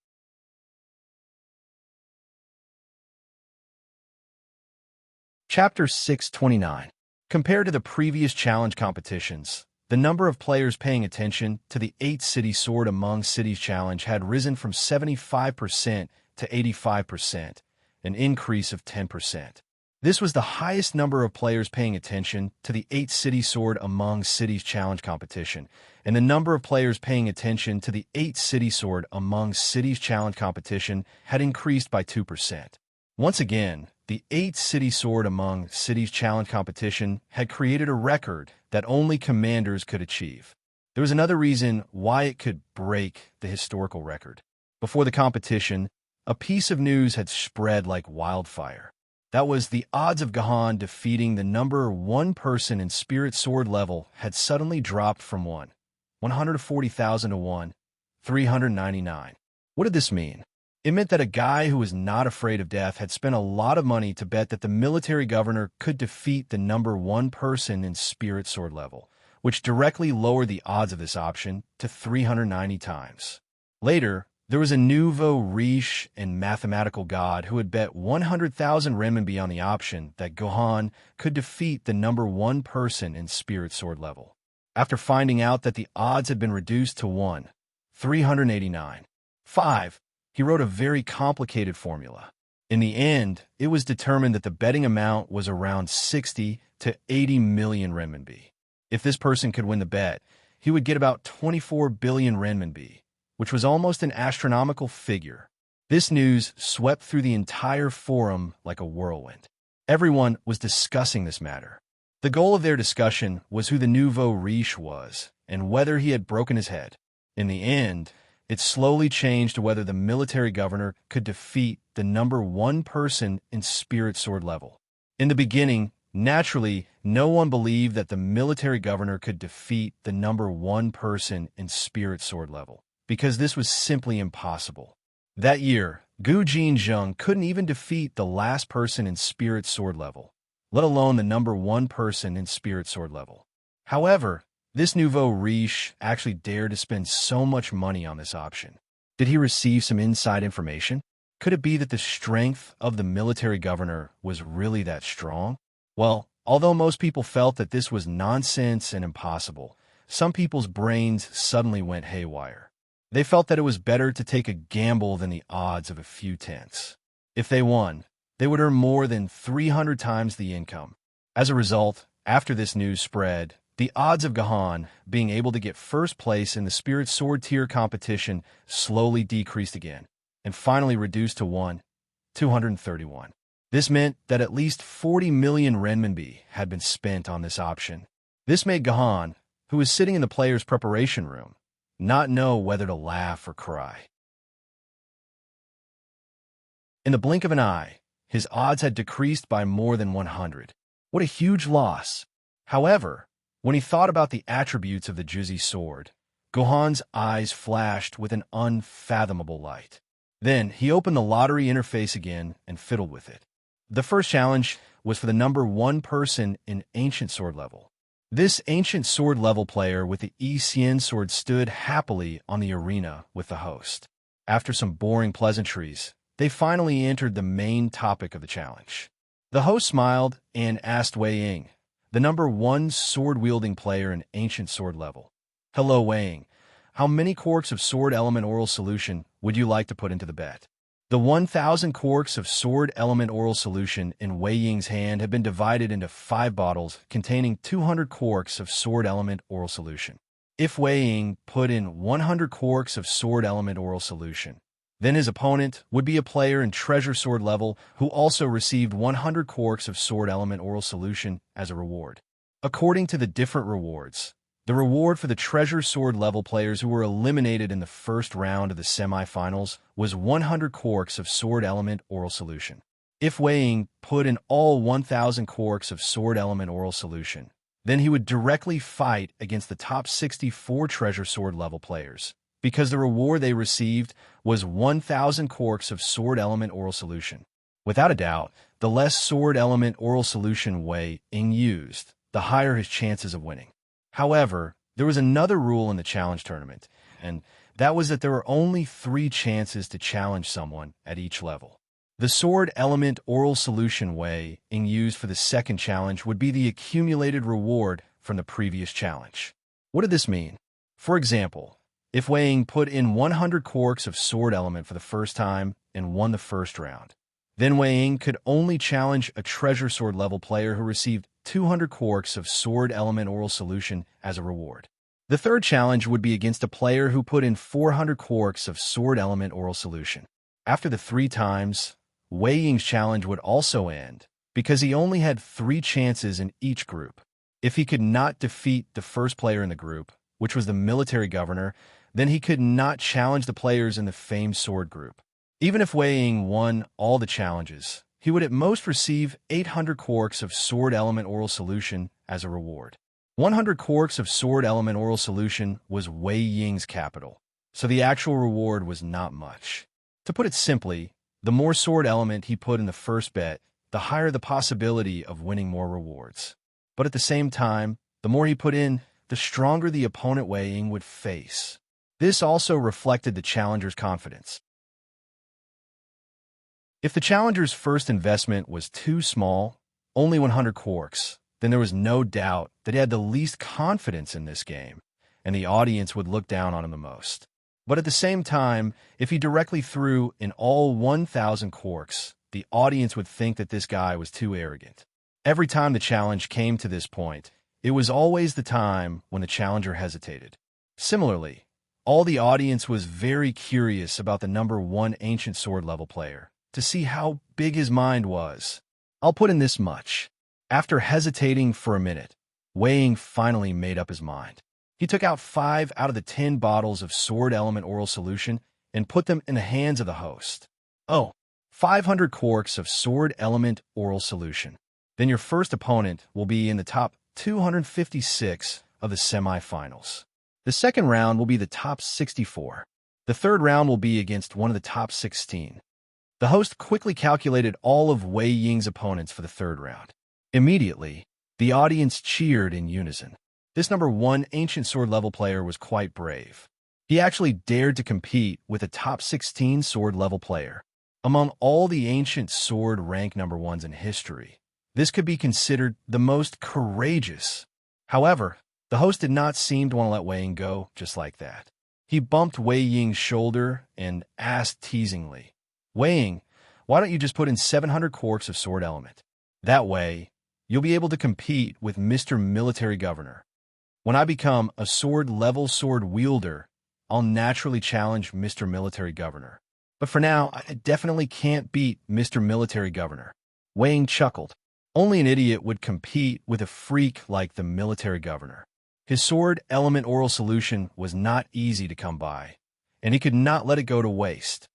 Chapter 629. Compared to the previous challenge competitions, the number of players paying attention to the 8-City Sword Among Cities challenge had risen from 75% to 85%, an increase of 10%. This was the highest number of players paying attention to the 8-City Sword Among Cities challenge competition, and the number of players paying attention to the 8-City Sword Among Cities challenge competition had increased by 2%. Once again, the 8-City Sword Among Cities challenge competition had created a record that only commanders could achieve. There was another reason why it could break the historical record. Before the competition, a piece of news had spread like wildfire. That was the odds of Gahan defeating the number one person in Spirit Sword level had suddenly dropped from 140,000 to 399. What did this mean? It meant that a guy who was not afraid of death had spent a lot of money to bet that the military governor could defeat the number one person in Spirit Sword level, which directly lowered the odds of this option to 390 times. Later, there was a nouveau riche and mathematical god who had bet 100,000 renminbi on the option that Gohan could defeat the number one person in Spirit Sword level. After finding out that the odds had been reduced to 389. 5. He wrote a very complicated formula. In the end, it was determined that the betting amount was around 60 to 80 million renminbi. If this person could win the bet, he would get about 24 billion renminbi, which was almost an astronomical figure. This news swept through the entire forum like a whirlwind. Everyone was discussing this matter. The goal of their discussion was who the nouveau riche was and whether he had broken his head. In the end, it slowly changed to whether the military governor could defeat the number one person in Spirit Sword level. In the beginning, naturally, no one believed that the military governor could defeat the number one person in Spirit Sword level, because this was simply impossible. That year, Gu Jinzheng couldn't even defeat the last person in Spirit Sword level, let alone the number one person in Spirit Sword level. However, this nouveau riche actually dared to spend so much money on this option. Did he receive some inside information? Could it be that the strength of the military governor was really that strong? Well, although most people felt that this was nonsense and impossible, some people's brains suddenly went haywire. They felt that it was better to take a gamble than the odds of a few tenths. If they won, they would earn more than 300 times the income. As a result, after this news spread, the odds of Gahan being able to get first place in the Spirit Sword tier competition slowly decreased again, and finally reduced to 231. This meant that at least 40 million renminbi had been spent on this option. This made Gahan, who was sitting in the player's preparation room, not know whether to laugh or cry. In the blink of an eye, his odds had decreased by more than 100. What a huge loss! However, when he thought about the attributes of the Juzi sword, Gohan's eyes flashed with an unfathomable light. Then he opened the lottery interface again and fiddled with it. The first challenge was for the number one person in Ancient Sword level. This Ancient Sword level player with the Yi Xian sword stood happily on the arena with the host. After some boring pleasantries, they finally entered the main topic of the challenge. The host smiled and asked Wei Ying, the number one sword-wielding player in Ancient Sword level. Hello, Wei Ying. How many quarks of Sword Element Oral Solution would you like to put into the bet? The 1,000 quarks of Sword Element Oral Solution in Wei Ying's hand had been divided into 5 bottles containing 200 quarks of Sword Element Oral Solution. If Wei Ying put in 100 quarks of Sword Element Oral Solution, then his opponent would be a player in Treasure Sword level who also received 100 quarks of Sword Element Oral Solution as a reward. According to the different rewards, the reward for the Treasure Sword level players who were eliminated in the first round of the semifinals was 100 quarks of Sword Element Oral Solution. If Wei Ying put in all 1,000 quarks of Sword Element Oral Solution, then he would directly fight against the top 64 Treasure Sword level players, because the reward they received was 1,000 quarks of Sword Element Oral Solution. Without a doubt, the less Sword Element Oral Solution Wei Ying used, the higher his chances of winning. However, There was another rule in the challenge tournament, and that was that there were only 3 chances to challenge someone at each level. The sword element oral solution weighing used for the second challenge would be the accumulated reward from the previous challenge. What did this mean? For example, if Wei Ying put in 100 quarks of sword element for the first time and won the first round, then Wei Ying could only challenge a treasure sword level player who received 200 quarks of sword element oral solution as a reward. The third challenge would be against a player who put in 400 quarks of sword element oral solution. After the 3 times, Wei Ying's challenge would also end because he only had 3 chances in each group. If he could not defeat the first player in the group, which was the military governor, then he could not challenge the players in the famed sword group. Even if Wei Ying won all the challenges, he would at most receive 800 quarks of sword element oral solution as a reward. 100 quarks of sword element oral solution was Wei Ying's capital, so the actual reward was not much. To put it simply, the more sword element he put in the first bet, the higher the possibility of winning more rewards. But at the same time, the more he put in, the stronger the opponent Wei Ying would face. This also reflected the challenger's confidence. If the challenger's first investment was too small, only 100 quarks, then there was no doubt that he had the least confidence in this game, and the audience would look down on him the most. But at the same time, if he directly threw in all 1,000 quarks, the audience would think that this guy was too arrogant. Every time the challenge came to this point, it was always the time when the challenger hesitated. Similarly, all the audience was very curious about the number 1 ancient sword level player, to see how big his mind was. I'll put in this much. After hesitating for a minute, Wei Ying finally made up his mind. He took out 5 out of the 10 bottles of sword element oral solution and put them in the hands of the host. Oh, 500 quarks of sword element oral solution. Then your first opponent will be in the top 256 of the semifinals. The second round will be the top 64. The third round will be against one of the top 16. The host quickly calculated all of Wei Ying's opponents for the third round. Immediately, the audience cheered in unison. This number 1 ancient sword level player was quite brave. He actually dared to compete with a top 16 sword level player. Among all the ancient sword rank number 1s in history, this could be considered the most courageous. However, the host did not seem to want to let Wei Ying go just like that. He bumped Wei Ying's shoulder and asked teasingly, "Wei Ying, why don't you just put in 700 quarks of sword element? That way, you'll be able to compete with Mr. Military Governor. When I become a sword-level sword wielder, I'll naturally challenge Mr. Military Governor. But for now, I definitely can't beat Mr. Military Governor." Wei Ying chuckled. Only an idiot would compete with a freak like the Military Governor. His sword element oral solution was not easy to come by, and he could not let it go to waste.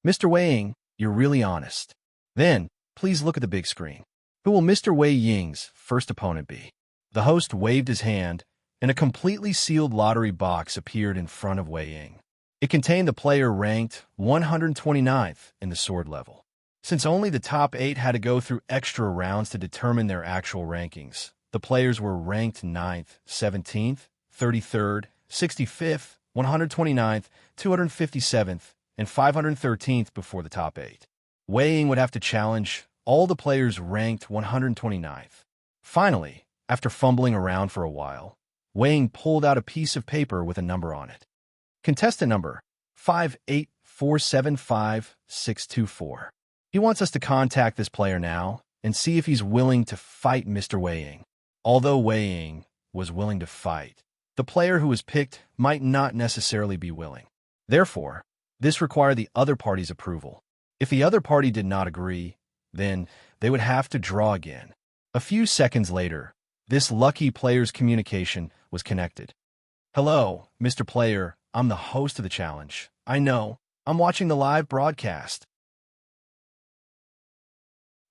"Mr. Wei Ying, you're really honest. Then, please look at the big screen. Who will Mr. Wei Ying's first opponent be?" The host waved his hand, and a completely sealed lottery box appeared in front of Wei Ying. It contained the player ranked 129th in the sword level. Since only the top 8 had to go through extra rounds to determine their actual rankings, the players were ranked 9th, 17th, 33rd, 65th, 129th, 257th, and 513th before the top 8. Wei Ying would have to challenge all the players ranked 129th. Finally, after fumbling around for a while, Wei Ying pulled out a piece of paper with a number on it. Contestant number 58475-624. He wants us to contact this player now and see if he's willing to fight Mr. Wei Ying. Although Wei Ying was willing to fight, the player who was picked might not necessarily be willing. Therefore, this required the other party's approval. If the other party did not agree, then they would have to draw again. A few seconds later, this lucky player's communication was connected. "Hello, Mr. Player, I'm the host of the challenge. I know, I'm watching the live broadcast."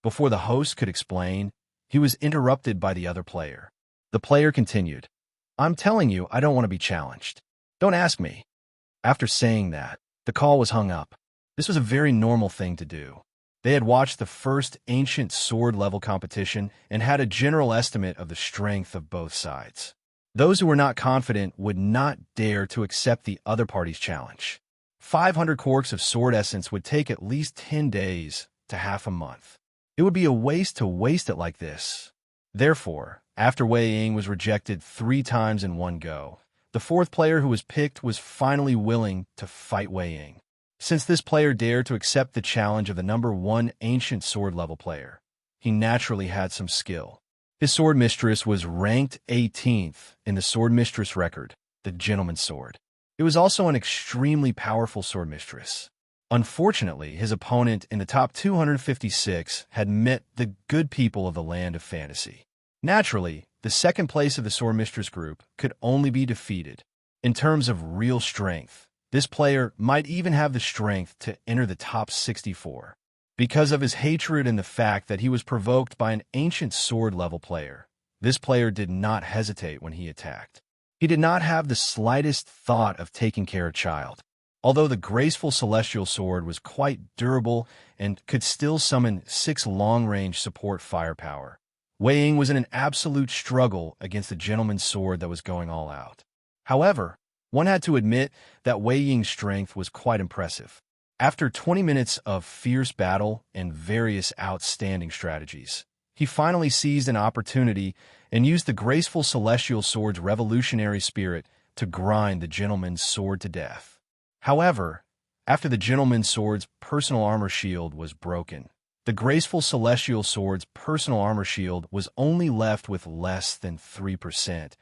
Before the host could explain, he was interrupted by the other player. The player continued, "I'm telling you, I don't want to be challenged. Don't ask me." After saying that, the call was hung up. This was a very normal thing to do. They had watched the first ancient sword level competition and had a general estimate of the strength of both sides. Those who were not confident would not dare to accept the other party's challenge. 500 corks of sword essence would take at least 10 days to half a month. It would be a waste to waste it like this. Therefore, after Wei Ying was rejected 3 times in one go, the 4th player who was picked was finally willing to fight Wei Ying. Since this player dared to accept the challenge of the number 1 ancient sword level player, he naturally had some skill. His sword mistress was ranked 18th in the sword mistress record, the gentleman's sword. It was also an extremely powerful sword mistress. Unfortunately, his opponent in the top 256 had met the good people of the land of fantasy. Naturally, the 2nd place of the sword mistress group could only be defeated. In terms of real strength, this player might even have the strength to enter the top 64. Because of his hatred and the fact that he was provoked by an ancient sword level player, this player did not hesitate when he attacked. He did not have the slightest thought of taking care of child. Although the graceful celestial sword was quite durable and could still summon 6 long-range support firepower, Wei Ying was in an absolute struggle against the gentleman's sword that was going all out. However, one had to admit that Wei Ying's strength was quite impressive. After 20 minutes of fierce battle and various outstanding strategies, he finally seized an opportunity and used the graceful celestial sword's revolutionary spirit to grind the gentleman's sword to death. However, after the gentleman's sword's personal armor shield was broken, the graceful celestial sword's personal armor shield was only left with less than 3%,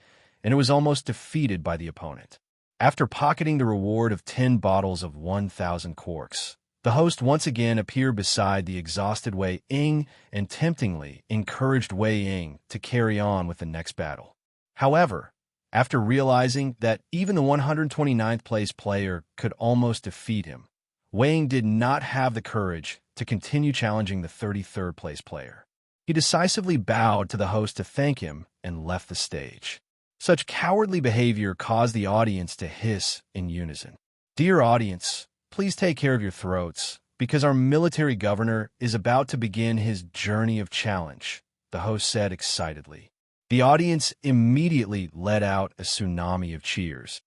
and it was almost defeated by the opponent. After pocketing the reward of 10 bottles of 1,000 corks, the host once again appeared beside the exhausted Wei Ying and temptingly encouraged Wei Ying to carry on with the next battle. However, after realizing that even the 129th place player could almost defeat him, Wei Ying did not have the courage to continue challenging the 33rd place player. He decisively bowed to the host to thank him and left the stage. Such cowardly behavior caused the audience to hiss in unison. Dear audience, please take care of your throats, because our military governor is about to begin his journey of challenge, the host said excitedly. The audience immediately let out a tsunami of cheers.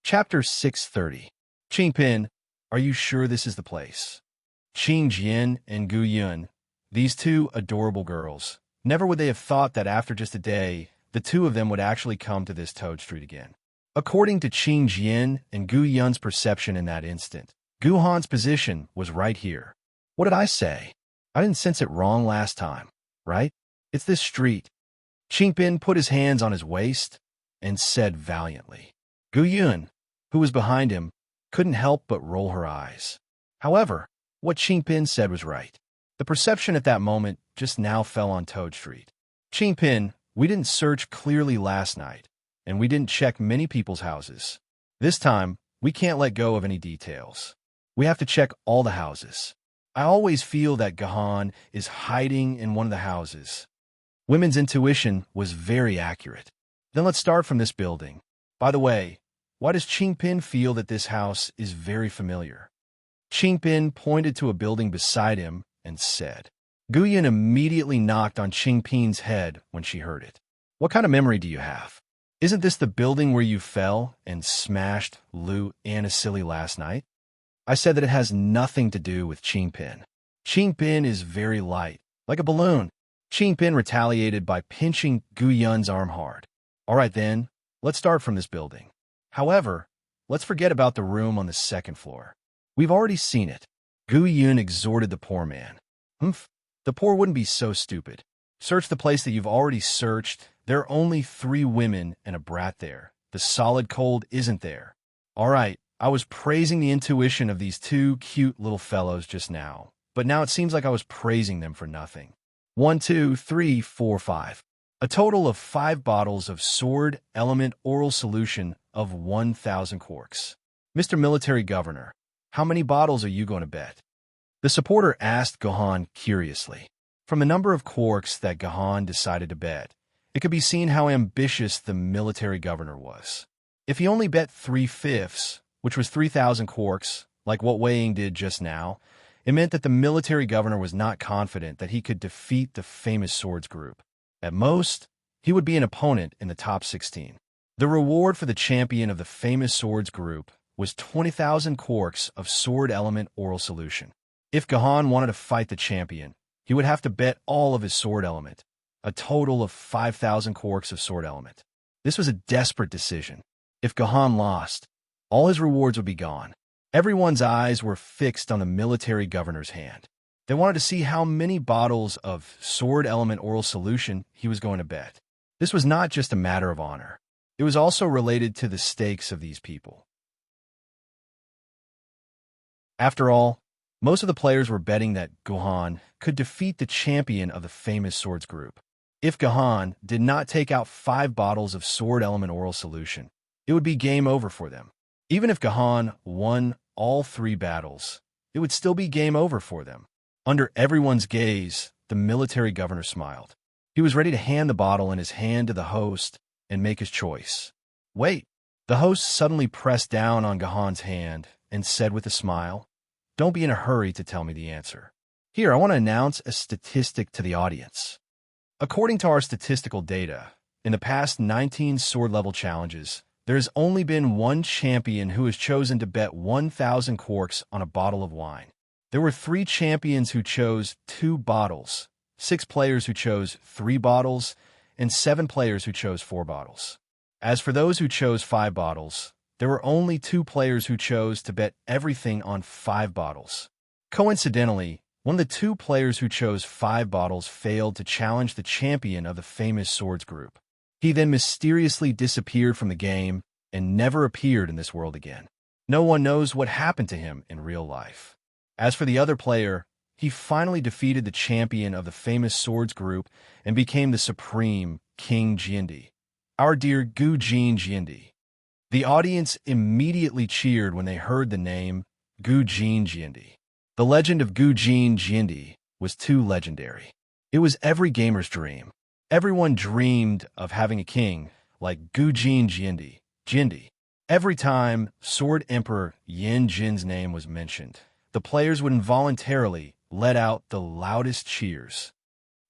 Chapter 630. Qingpin, are you sure this is the place? Qing Jian and Gu Yun, these 2 adorable girls. Never would they have thought that after just a day, the 2 of them would actually come to this Toad Street again. According to Qing Jian and Gu Yun's perception in that instant, Gu Han's position was right here. What did I say? I didn't sense it wrong last time, right? It's this street. Qingpin put his hands on his waist and said valiantly. Gu Yun, who was behind him, couldn't help but roll her eyes. However, what Qingpin said was right. The perception at that moment just now fell on Toad Street. Qingpin, we didn't search clearly last night, and we didn't check many people's houses. This time, we can't let go of any details. We have to check all the houses. I always feel that Gahan is hiding in one of the houses. Women's intuition was very accurate. Then let's start from this building. By the way, why does Qingpin feel that this house is very familiar? Qingpin pointed to a building beside him and said. Guyan immediately knocked on Qingpin's head when she heard it. What kind of memory do you have? Isn't this the building where you fell and smashed Lu Anasili last night? I said that it has nothing to do with Qingpin. Qingpin is very light, like a balloon. Qingpin retaliated by pinching Gu Yun's arm hard. All right then, let's start from this building. However, let's forget about the room on the 2nd floor. We've already seen it. Gu Yun exhorted the poor man. Humph, the poor wouldn't be so stupid. Search the place that you've already searched. There are only 3 women and a brat there. The solid cold isn't there. All right, I was praising the intuition of these 2 cute little fellows just now, but now it seems like I was praising them for nothing. 1, 2, 3, 4, 5. A total of 5 bottles of sword element oral solution of 1,000 corks. Mr. Military Governor, how many bottles are you going to bet? The supporter asked Gahan curiously. From the number of corks that Gahan decided to bet, it could be seen how ambitious the military governor was. If he only bet 3/5, which was 3,000 corks, like what Wei Ying did just now, It meant that the military governor was not confident that he could defeat the famous swords group. At most, he would be an opponent in the top 16. The reward for the champion of the famous swords group was 20,000 corks of sword element oral solution. If Gahan wanted to fight the champion, he would have to bet all of his sword element, a total of 5,000 corks of sword element. This was a desperate decision. If Gahan lost, all his rewards would be gone. Everyone's eyes were fixed on the military governor's hand. They wanted to see how many bottles of sword element oral solution he was going to bet. This was not just a matter of honor. It was also related to the stakes of these people. After all, most of the players were betting that Gahan could defeat the champion of the famous swords group. If Gahan did not take out 5 bottles of sword element oral solution, it would be game over for them. Even if Gahan won all 3 battles, it would still be game over for them. Under everyone's gaze, the military governor smiled. He was ready to hand the bottle in his hand to the host and make his choice. Wait! The host suddenly pressed down on Gahan's hand and said with a smile, "Don't be in a hurry to tell me the answer. Here, I want to announce a statistic to the audience. According to our statistical data, in the past 19 sword-level challenges, there has only been one champion who has chosen to bet 1,000 corks on a bottle of wine. There were 3 champions who chose 2 bottles, 6 players who chose 3 bottles, and 7 players who chose 4 bottles. As for those who chose 5 bottles, there were only 2 players who chose to bet everything on 5 bottles. Coincidentally, one of the 2 players who chose 5 bottles failed to challenge the champion of the famous swords group. He then mysteriously disappeared from the game and never appeared in this world again. No one knows what happened to him in real life. As for the other player, he finally defeated the champion of the famous swords group and became the supreme King Jindi, our dear Gu Jin Jindi. The audience immediately cheered when they heard the name Gu Jin Jindi. The legend of Gu Jin Jindi was too legendary. It was every gamer's dream. Everyone dreamed of having a king like Gu Jin Jindi. Every time Sword Emperor Yin Jin's name was mentioned, the players would involuntarily let out the loudest cheers.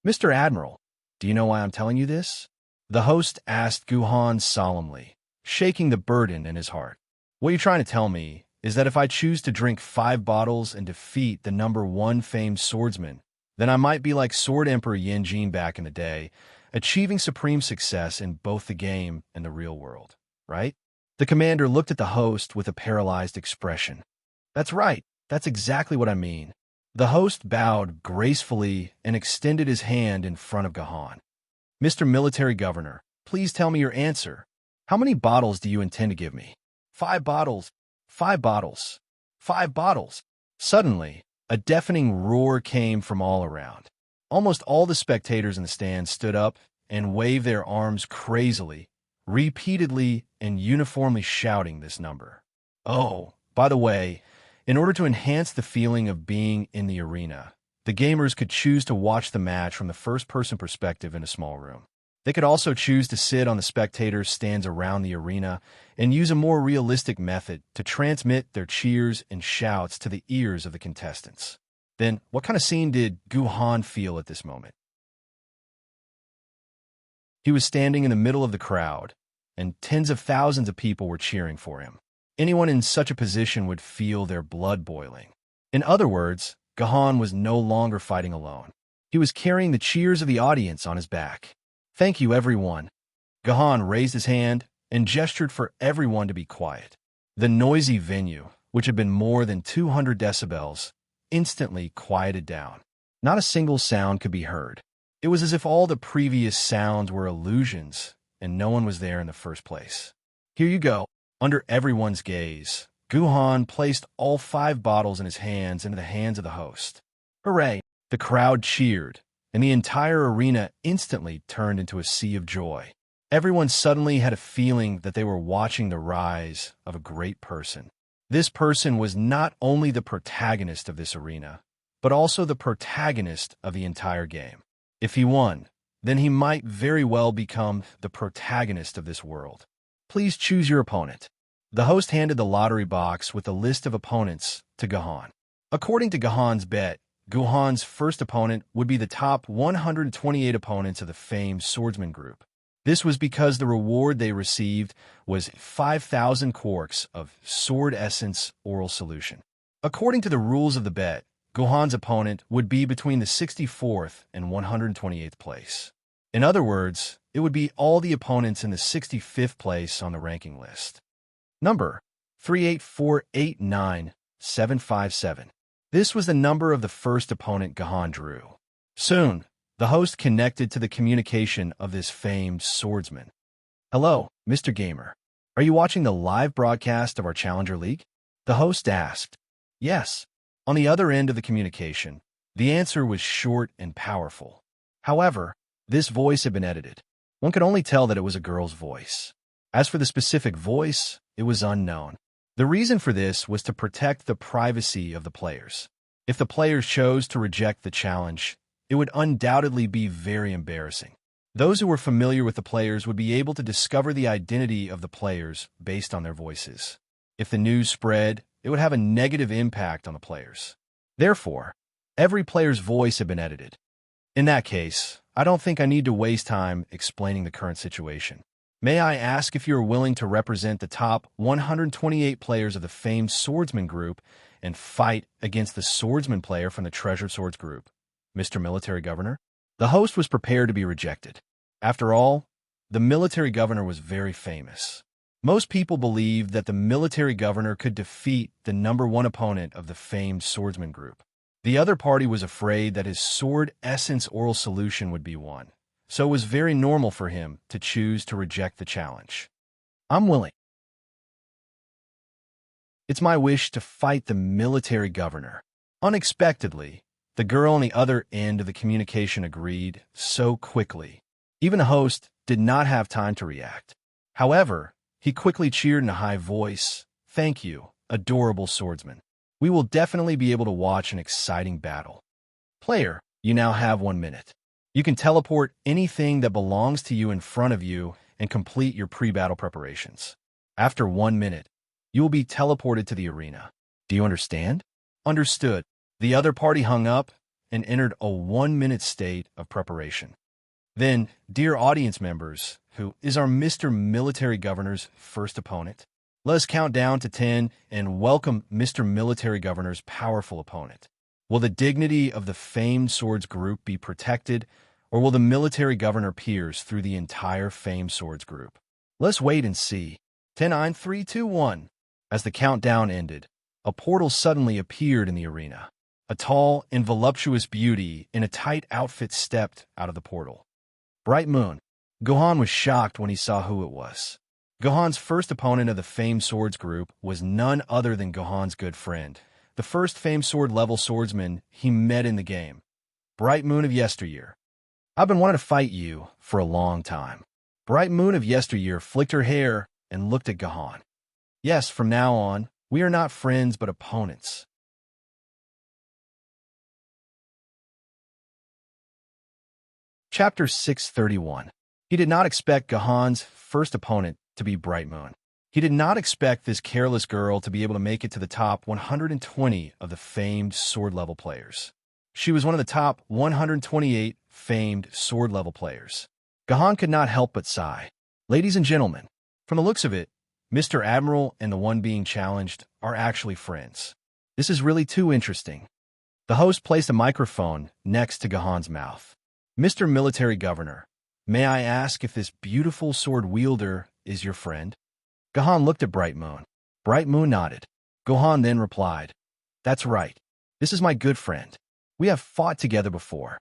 "Mr. Admiral, do you know why I'm telling you this?" The host asked Guhan solemnly, shaking the burden in his heart. "What you're trying to tell me is that if I choose to drink 5 bottles and defeat the #1 famed swordsman, then I might be like Sword Emperor Yin Jin back in the day, achieving supreme success in both the game and the real world, right?" The commander looked at the host with a paralyzed expression. "That's right. That's exactly what I mean." The host bowed gracefully and extended his hand in front of Gahan. "Mr. Military Governor, please tell me your answer. How many bottles do you intend to give me?" 5 bottles. 5 bottles. 5 bottles. Suddenly, a deafening roar came from all around. Almost all the spectators in the stands stood up and waved their arms crazily, repeatedly and uniformly shouting this number. Oh, by the way, in order to enhance the feeling of being in the arena, the gamers could choose to watch the match from the first-person perspective in a small room. They could also choose to sit on the spectators' stands around the arena and use a more realistic method to transmit their cheers and shouts to the ears of the contestants. Then, what kind of scene did Guhan feel at this moment? He was standing in the middle of the crowd, and tens of thousands of people were cheering for him. Anyone in such a position would feel their blood boiling. In other words, Gahan was no longer fighting alone. He was carrying the cheers of the audience on his back. "Thank you, everyone." Gahan raised his hand and gestured for everyone to be quiet. The noisy venue, which had been more than 200 decibels, instantly quieted down. Not a single sound could be heard. It was as if all the previous sounds were illusions and no one was there in the first place. "Here you go." Under everyone's gaze, Guhan placed all 5 bottles in his hands into the hands of the host. "Hooray!" The crowd cheered, and the entire arena instantly turned into a sea of joy. Everyone suddenly had a feeling that they were watching the rise of a great person. This person was not only the protagonist of this arena, but also the protagonist of the entire game. If he won, then he might very well become the protagonist of this world. "Please choose your opponent." The host handed the lottery box with a list of opponents to Gahan. According to Gahan's bet, Guhan's first opponent would be the top 128 opponents of the famed swordsman group. This was because the reward they received was 5,000 quarks of sword essence oral solution. According to the rules of the bet, Guhan's opponent would be between the 64th and 128th place. In other words, it would be all the opponents in the 65th place on the ranking list. Number 38489,757. This was the number of the first opponent Gahan drew. Soon, the host connected to the communication of this famed swordsman. "Hello, Mr. Gamer. Are you watching the live broadcast of our Challenger League?" The host asked. "Yes." On the other end of the communication, the answer was short and powerful. However, this voice had been edited. One could only tell that it was a girl's voice. As for the specific voice, it was unknown. The reason for this was to protect the privacy of the players. If the players chose to reject the challenge, it would undoubtedly be very embarrassing. Those who were familiar with the players would be able to discover the identity of the players based on their voices. If the news spread, it would have a negative impact on the players. Therefore, every player's voice had been edited. In that case, I don't think I need to waste time explaining the current situation. May I ask if you are willing to represent the top 128 players of the famed swordsman group and fight against the swordsman player from the Treasured Swords group, Mr. Military Governor? The host was prepared to be rejected. After all, the military governor was very famous. Most people believed that the military governor could defeat the number one opponent of the famed swordsman group. The other party was afraid that his sword essence oral solution would be won, so it was very normal for him to choose to reject the challenge. "I'm willing. It's my wish to fight the military governor." Unexpectedly, the girl on the other end of the communication agreed so quickly. Even the host did not have time to react. However, he quickly cheered in a high voice, "Thank you, adorable swordsman. We will definitely be able to watch an exciting battle." Player, you now have 1 minute. You can teleport anything that belongs to you in front of you and complete your pre-battle preparations. After 1 minute, you will be teleported to the arena. Do you understand? Understood. The other party hung up and entered a 1-minute state of preparation. Then, dear audience members, who is our Mr. Military Governor's first opponent? Let us count down to 10 and welcome Mr. Military Governor's powerful opponent. Will the dignity of the famed swords group be protected, or will the military governor pierce through the entire famed swords group? Let's wait and see. 10, 9, 3, 2, 1. As the countdown ended, a portal suddenly appeared in the arena. A tall and voluptuous beauty in a tight outfit stepped out of the portal. Bright Moon. Gohan was shocked when he saw who it was. Gohan's first opponent of the famed swords group was none other than Gohan's good friend, the first famed sword-level swordsman he met in the game, Bright Moon of Yesteryear. "I've been wanting to fight you for a long time." Bright Moon of Yesteryear flicked her hair and looked at Gahan. "Yes, from now on, we are not friends but opponents." Chapter 631. He did not expect Gahan's first opponent to be Bright Moon. He did not expect this careless girl to be able to make it to the top 120 of the famed sword-level players. She was one of the top 128 famed sword-level players. Gahan could not help but sigh. Ladies and gentlemen, from the looks of it, Mr. Admiral and the one being challenged are actually friends. This is really too interesting. The host placed a microphone next to Gahan's mouth. "Mr. Military Governor, may I ask if this beautiful sword wielder is your friend?" Gahan looked at Bright Moon. Bright Moon nodded. Gohan then replied, "That's right. This is my good friend. We have fought together before."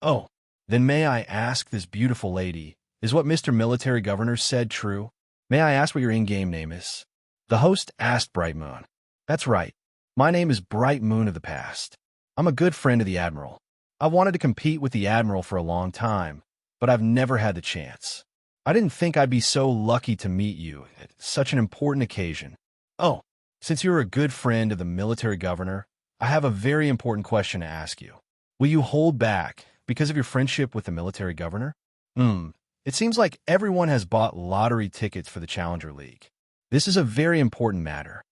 "Oh, then may I ask this beautiful lady, is what Mr. Military Governor said true? May I ask what your in-game name is?" The host asked Bright Moon. "That's right. My name is Bright Moon of the Past. I'm a good friend of the Admiral. I wanted to compete with the Admiral for a long time, but I've never had the chance. I didn't think I'd be so lucky to meet you at such an important occasion. Oh, since you're a good friend of the military governor, I have a very important question to ask you. Will you hold back because of your friendship with the military governor?" It seems like everyone has bought lottery tickets for the Challenger League. This is a very important matter.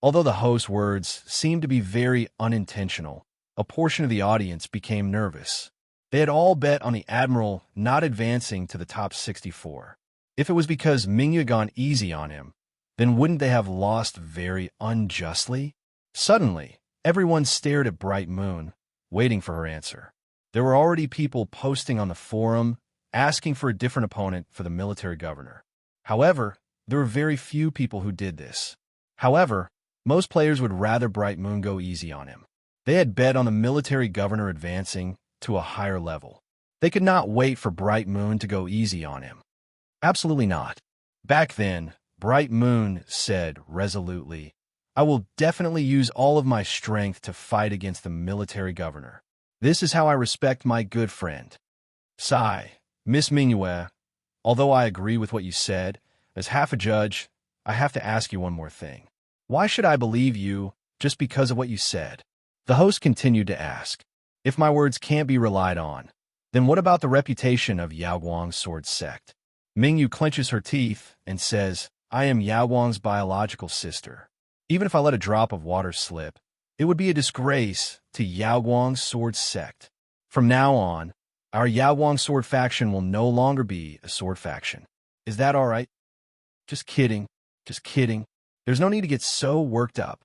Although the host's words seemed to be very unintentional, a portion of the audience became nervous. They had all bet on the Admiral not advancing to the top 64. If it was because Mingyu had gone easy on him, then wouldn't they have lost very unjustly? Suddenly, everyone stared at Bright Moon, waiting for her answer. There were already people posting on the forum, asking for a different opponent for the military governor. However, there were very few people who did this. However, most players would rather Bright Moon go easy on him. They had bet on the military governor advancing to a higher level. They could not wait for Bright Moon to go easy on him. Absolutely not. Back then, Bright Moon said resolutely, "I will definitely use all of my strength to fight against the military governor. This is how I respect my good friend." Sigh, Miss Mingyue, although I agree with what you said, as half a judge, I have to ask you one more thing. Why should I believe you just because of what you said? The host continued to ask. If my words can't be relied on, then what about the reputation of Yaoguang's sword sect? Mingyu clenches her teeth and says, I am Yaoguang's biological sister. Even if I let a drop of water slip, it would be a disgrace to Yaoguang's sword sect. From now on, our Yaoguang sword faction will no longer be a sword faction. Is that all right? Just kidding. Just kidding. There's no need to get so worked up.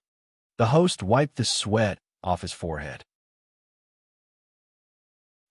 The host wiped the sweat off his forehead.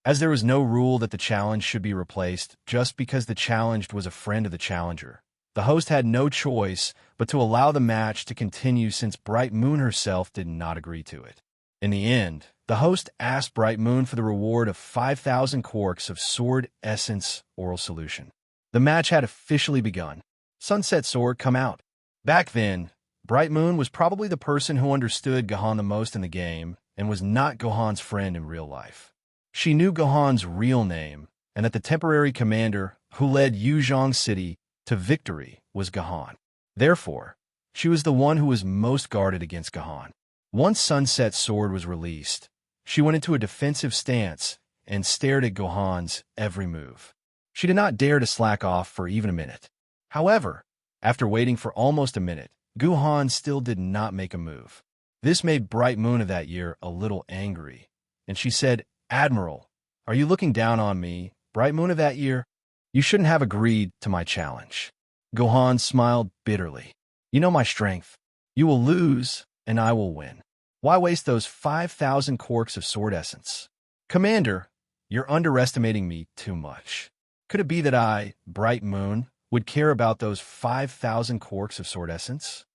As there was no rule that the challenge should be replaced just because the challenged was a friend of the challenger, the host had no choice but to allow the match to continue since Bright Moon herself did not agree to it. In the end, the host asked Bright Moon for the reward of 5,000 quarks of Sword Essence Oral Solution. The match had officially begun. Sunset Sword, come out. Back then, Bright Moon was probably the person who understood Gohan the most in the game and was not Gohan's friend in real life. She knew Gohan's real name and that the temporary commander who led Yuzhong City to victory was Gohan. Therefore, she was the one who was most guarded against Gohan. Once Sunset Sword was released, she went into a defensive stance and stared at Gohan's every move. She did not dare to slack off for even a minute. However, after waiting for almost a minute, Gohan still did not make a move. This made Bright Moon of that year a little angry, and she said, Admiral, are you looking down on me, Bright Moon of that year? You shouldn't have agreed to my challenge. Gohan smiled bitterly. You know my strength. You will lose, and I will win. Why waste those 5,000 quarks of sword essence? Commander, you're underestimating me too much. Could it be that I, Bright Moon, would care about those 5,000 quarks of sword essence?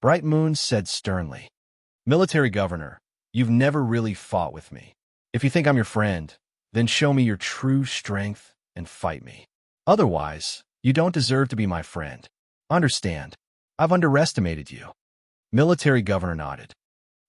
Bright Moon said sternly, Military Governor, you've never really fought with me. If you think I'm your friend, then show me your true strength and fight me. Otherwise, you don't deserve to be my friend. Understand, I've underestimated you. Military Governor nodded.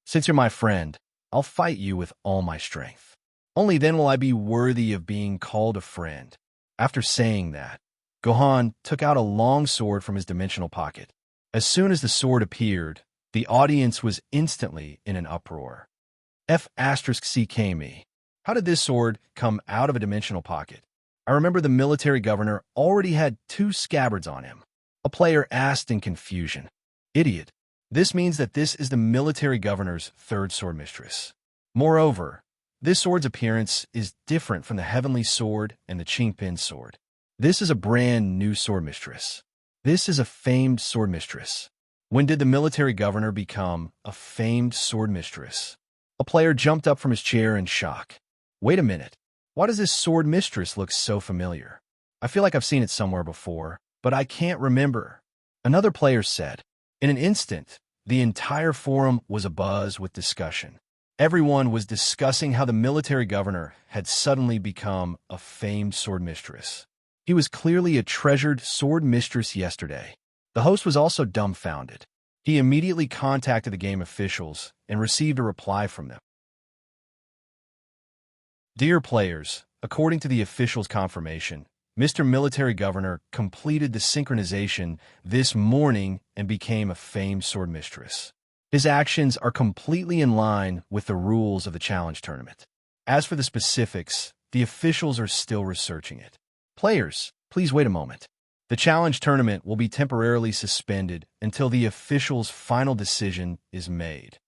Since you're my friend, I'll fight you with all my strength. Only then will I be worthy of being called a friend. After saying that, Gohan took out a long sword from his dimensional pocket. As soon as the sword appeared, the audience was instantly in an uproar. F*CK How did this sword come out of a dimensional pocket? I remember the military governor already had 2 scabbards on him. A player asked in confusion. Idiot. This means that this is the military governor's 3rd sword mistress. Moreover, this sword's appearance is different from the heavenly sword and the Qingpin sword. This is a brand new sword mistress. This is a famed sword mistress. When did the military governor become a famed sword mistress? A player jumped up from his chair in shock. Wait a minute. Why does this sword mistress look so familiar? I feel like I've seen it somewhere before, but I can't remember. Another player said. In an instant, the entire forum was abuzz with discussion. Everyone was discussing how the military governor had suddenly become a famed sword mistress. He was clearly a treasured sword mistress yesterday. The host was also dumbfounded. He immediately contacted the game officials and received a reply from them. Dear players, according to the officials' confirmation, Mr. Military Governor completed the synchronization this morning and became a famed sword mistress. His actions are completely in line with the rules of the challenge tournament. As for the specifics, the officials are still researching it. Players, please wait a moment. The challenge tournament will be temporarily suspended until the official's final decision is made.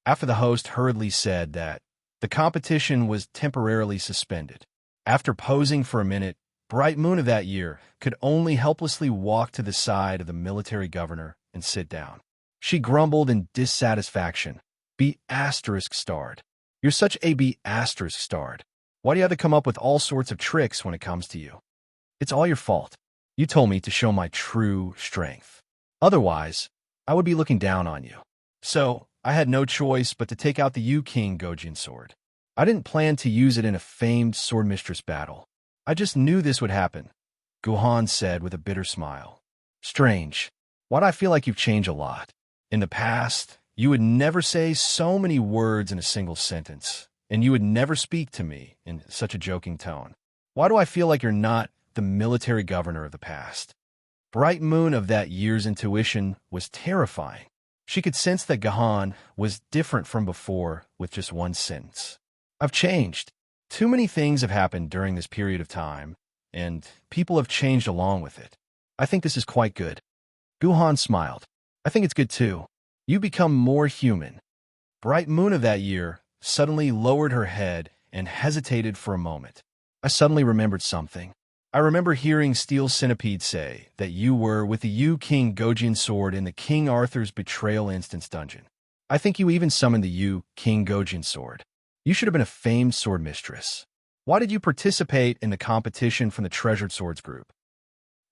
After the host hurriedly said that the competition was temporarily suspended. After posing for a minute, Bright Moon of that year could only helplessly walk to the side of the military governor and sit down. She grumbled in dissatisfaction. "Be asterisk starred. You're such a be asterisk starred. Why do you have to come up with all sorts of tricks when it comes to you? It's all your fault. You told me to show my true strength. Otherwise, I would be looking down on you. So, I had no choice but to take out the Yu-King Gojin sword. I didn't plan to use it in a famed sword mistress battle. I just knew this would happen," Guhan said with a bitter smile. "Strange. Why do I feel like you've changed a lot? In the past, you would never say so many words in a single sentence, and you would never speak to me in such a joking tone. Why do I feel like you're not the military governor of the past?" Bright Moon of that year's intuition was terrifying. She could sense that Gahan was different from before with just one sentence. "I've changed. Too many things have happened during this period of time, and people have changed along with it. I think this is quite good." Guhan smiled. "I think it's good too. You become more human." Bright Moon of that year suddenly lowered her head and hesitated for a moment. "I suddenly remembered something. I remember hearing Steel Centipede say that you were with the Yu-King Gojin sword in the King Arthur's Betrayal Instance dungeon. I think you even summoned the Yu-King Gojin sword. You should have been a famed sword mistress. Why did you participate in the competition from the Treasured Swords group?"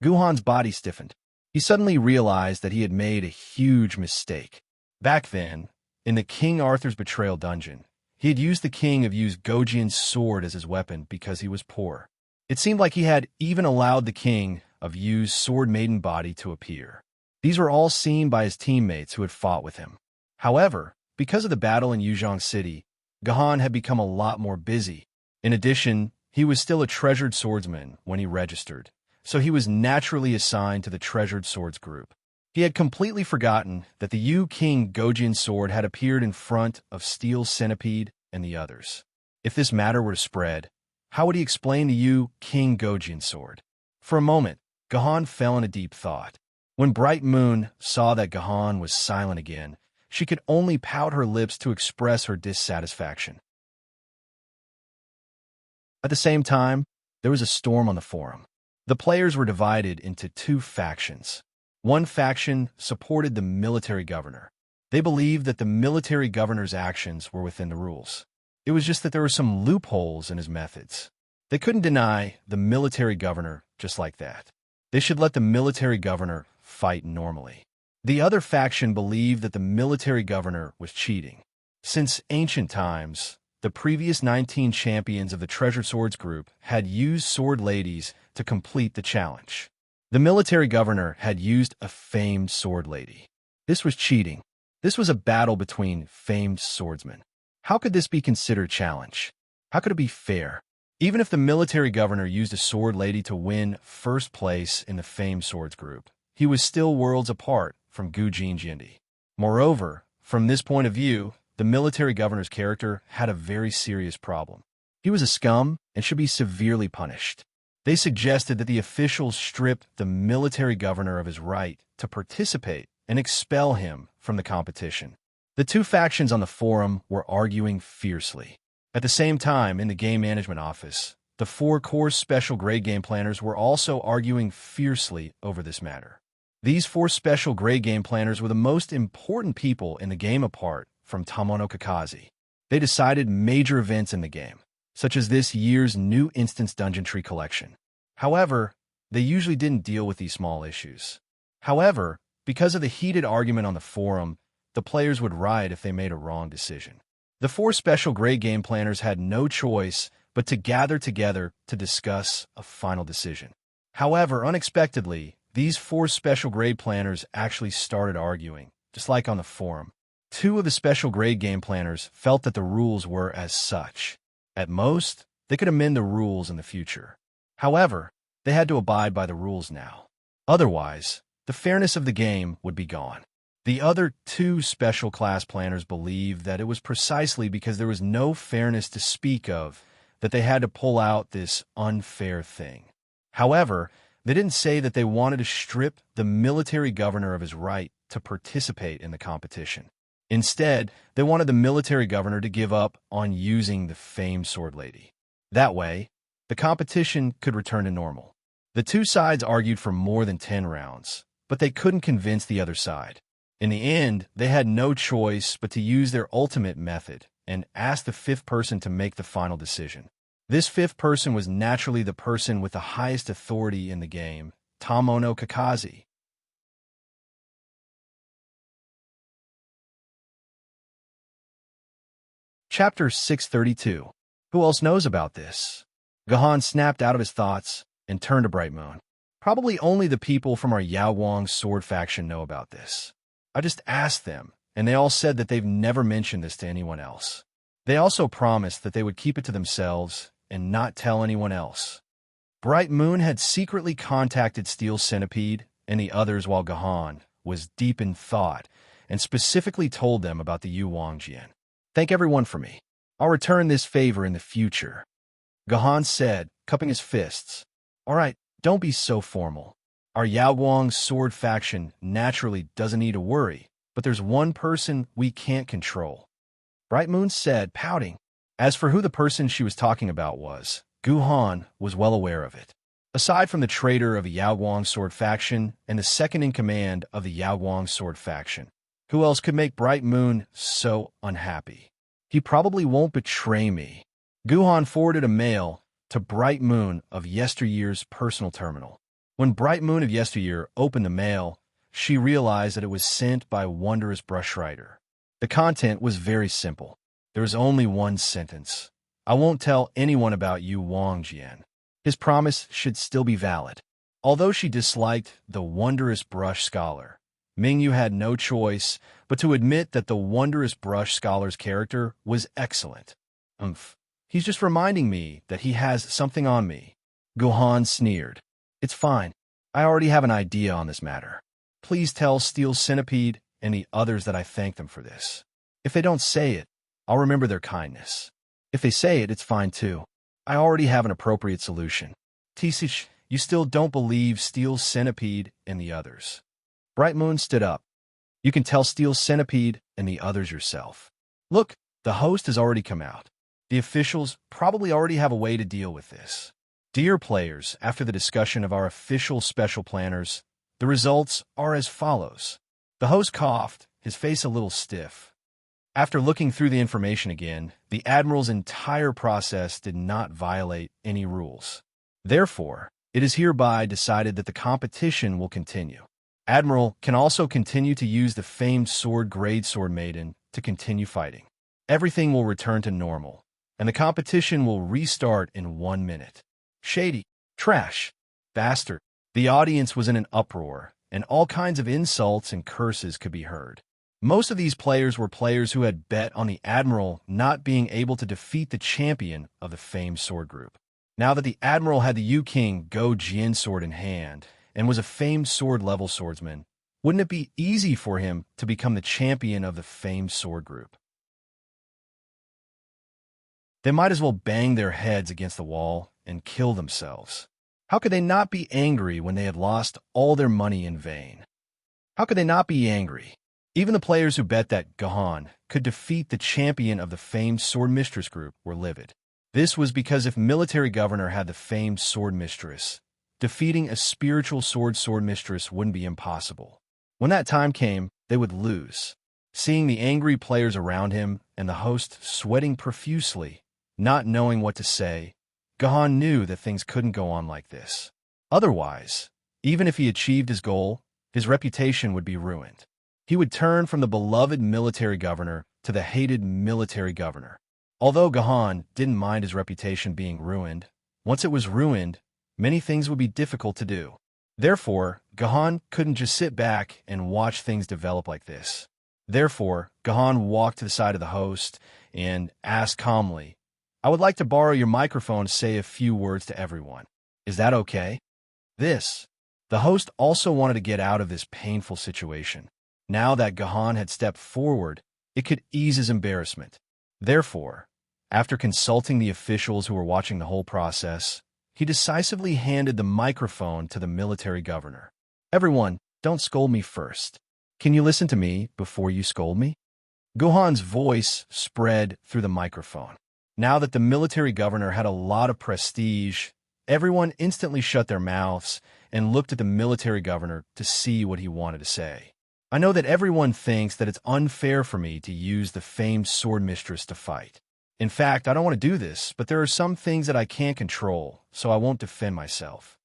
Guhan's body stiffened. He suddenly realized that he had made a huge mistake. Back then, in the King Arthur's Betrayal dungeon, he had used the King of Yu's Gojin's sword as his weapon because he was poor. It seemed like he had even allowed the King of Yu's sword maiden body to appear. These were all seen by his teammates who had fought with him. However, because of the battle in Yuzhong City, Gahan had become a lot more busy. In addition, he was still a treasured swordsman when he registered, so he was naturally assigned to the Treasured Swords group. He had completely forgotten that the Yu-King Gojin sword had appeared in front of Steel Centipede and the others. If this matter were to spread, how would he explain the Yu-King Gojin sword? For a moment, Gahan fell in a deep thought. When Bright Moon saw that Gahan was silent again, she could only pout her lips to express her dissatisfaction. At the same time, there was a storm on the forum. The players were divided into two factions. One faction supported the military governor. They believed that the military governor's actions were within the rules. It was just that there were some loopholes in his methods. They couldn't deny the military governor just like that. They should let the military governor fight normally. The other faction believed that the military governor was cheating. Since ancient times, the previous 19 champions of the Treasure Swords group had used sword ladies to complete the challenge. The military governor had used a famed sword lady. This was cheating. This was a battle between famed swordsmen. How could this be considered challenge? How could it be fair? Even if the military governor used a sword lady to win first place in the famed swords group, he was still worlds apart from Gu Jinjindi. Moreover, from this point of view, the military governor's character had a very serious problem. He was a scum and should be severely punished. They suggested that the officials strip the military governor of his right to participate and expel him from the competition. The two factions on the forum were arguing fiercely. At the same time, in the game management office, the 4 core special grade game planners were also arguing fiercely over this matter. These 4 special grade game planners were the most important people in the game apart from Tomono Kakaze. They decided major events in the game, such as this year's new Instance Dungeon Tree collection. However, they usually didn't deal with these small issues. However, because of the heated argument on the forum, the players would riot if they made a wrong decision. The 4 special grade game planners had no choice but to gather together to discuss a final decision. However, unexpectedly, these 4 special grade planners actually started arguing, just like on the forum. 2 of the special grade game planners felt that the rules were as such. At most, they could amend the rules in the future. However, they had to abide by the rules now. Otherwise, the fairness of the game would be gone. The other 2 special class planners believed that it was precisely because there was no fairness to speak of that they had to pull out this unfair thing. However, They didn't say that they wanted to strip the military governor of his right to participate in the competition. Instead, they wanted the military governor to give up on using the famed sword lady. That way, the competition could return to normal. The two sides argued for more than 10 rounds, but they couldn't convince the other side. In the end, they had no choice but to use their ultimate method and ask the fifth person to make the final decision. This fifth person was naturally the person with the highest authority in the game, Tomono Kakaze. Chapter 632. Who else knows about this? Gahan snapped out of his thoughts and turned to Bright Moon. Probably only the people from our Yaowang sword faction know about this. I just asked them, and they all said that they've never mentioned this to anyone else. They also promised that they would keep it to themselves and not tell anyone else. Bright Moon had secretly contacted Steel Centipede and the others while Gahan was deep in thought and specifically told them about the Yuwangjian. Thank everyone for me. I'll return this favor in the future. Gahan said, cupping his fists. All right, don't be so formal. Our Yaowang sword faction naturally doesn't need to worry, but there's one person we can't control. Bright Moon said, pouting. As for who the person she was talking about was, Guhan was well aware of it. Aside from the traitor of the Yaowang sword faction and the second in command of the Yaowang sword faction, who else could make Bright Moon so unhappy? He probably won't betray me. Guhan forwarded a mail to Bright Moon of Yesteryear's personal terminal. When Bright Moon of Yesteryear opened the mail, she realized that it was sent by Wondrous Brushwriter. The content was very simple. There was only one sentence. I won't tell anyone about you, Wang Jian. His promise should still be valid. Although she disliked the Wondrous Brush Scholar, Mingyu had no choice but to admit that the Wondrous Brush Scholar's character was excellent. He's just reminding me that he has something on me. Guhan sneered. It's fine. I already have an idea on this matter. Please tell Steel Centipede and the others that I thank them for this. If they don't say it, I'll remember their kindness. If they say it, it's fine too. I already have an appropriate solution. Tisich, you still don't believe Steel Centipede and the others. Bright Moon stood up. You can tell Steel Centipede and the others yourself. Look, the host has already come out. The officials probably already have a way to deal with this. Dear players, after the discussion of our official special planners, the results are as follows. The host coughed, his face a little stiff. After looking through the information again, the Admiral's entire process did not violate any rules. Therefore, it is hereby decided that the competition will continue. Admiral can also continue to use the famed sword grade sword Maiden to continue fighting. Everything will return to normal, and the competition will restart in 1 minute. Shady, trash, bastard. The audience was in an uproar, and all kinds of insults and curses could be heard. Most of these players were players who had bet on the Admiral not being able to defeat the champion of the famed sword group. Now that the Admiral had the Yu-King Go Jian sword in hand and was a famed sword-level swordsman, wouldn't it be easy for him to become the champion of the famed sword group? They might as well bang their heads against the wall and kill themselves. How could they not be angry when they had lost all their money in vain? How could they not be angry? Even the players who bet that Gahan could defeat the champion of the famed Sword Mistress group were livid. This was because if Military Governor had the famed Sword Mistress, defeating a spiritual Sword Mistress wouldn't be impossible. When that time came, they would lose. Seeing the angry players around him and the host sweating profusely, not knowing what to say, Gahan knew that things couldn't go on like this. Otherwise, even if he achieved his goal, his reputation would be ruined. He would turn from the beloved military governor to the hated military governor. Although Gahan didn't mind his reputation being ruined, once it was ruined, many things would be difficult to do. Therefore, Gahan couldn't just sit back and watch things develop like this. Therefore, Gahan walked to the side of the host and asked calmly, I would like to borrow your microphone to say a few words to everyone. Is that okay? The host also wanted to get out of this painful situation. Now that Gahan had stepped forward, it could ease his embarrassment. Therefore, after consulting the officials who were watching the whole process, he decisively handed the microphone to the military governor. Everyone, don't scold me first. Can you listen to me before you scold me? Guhan's voice spread through the microphone. Now that the military governor had a lot of prestige, everyone instantly shut their mouths and looked at the military governor to see what he wanted to say. I know that everyone thinks that it's unfair for me to use the famed sword mistress to fight. In fact, I don't want to do this, but there are some things that I can't control, so I won't defend myself.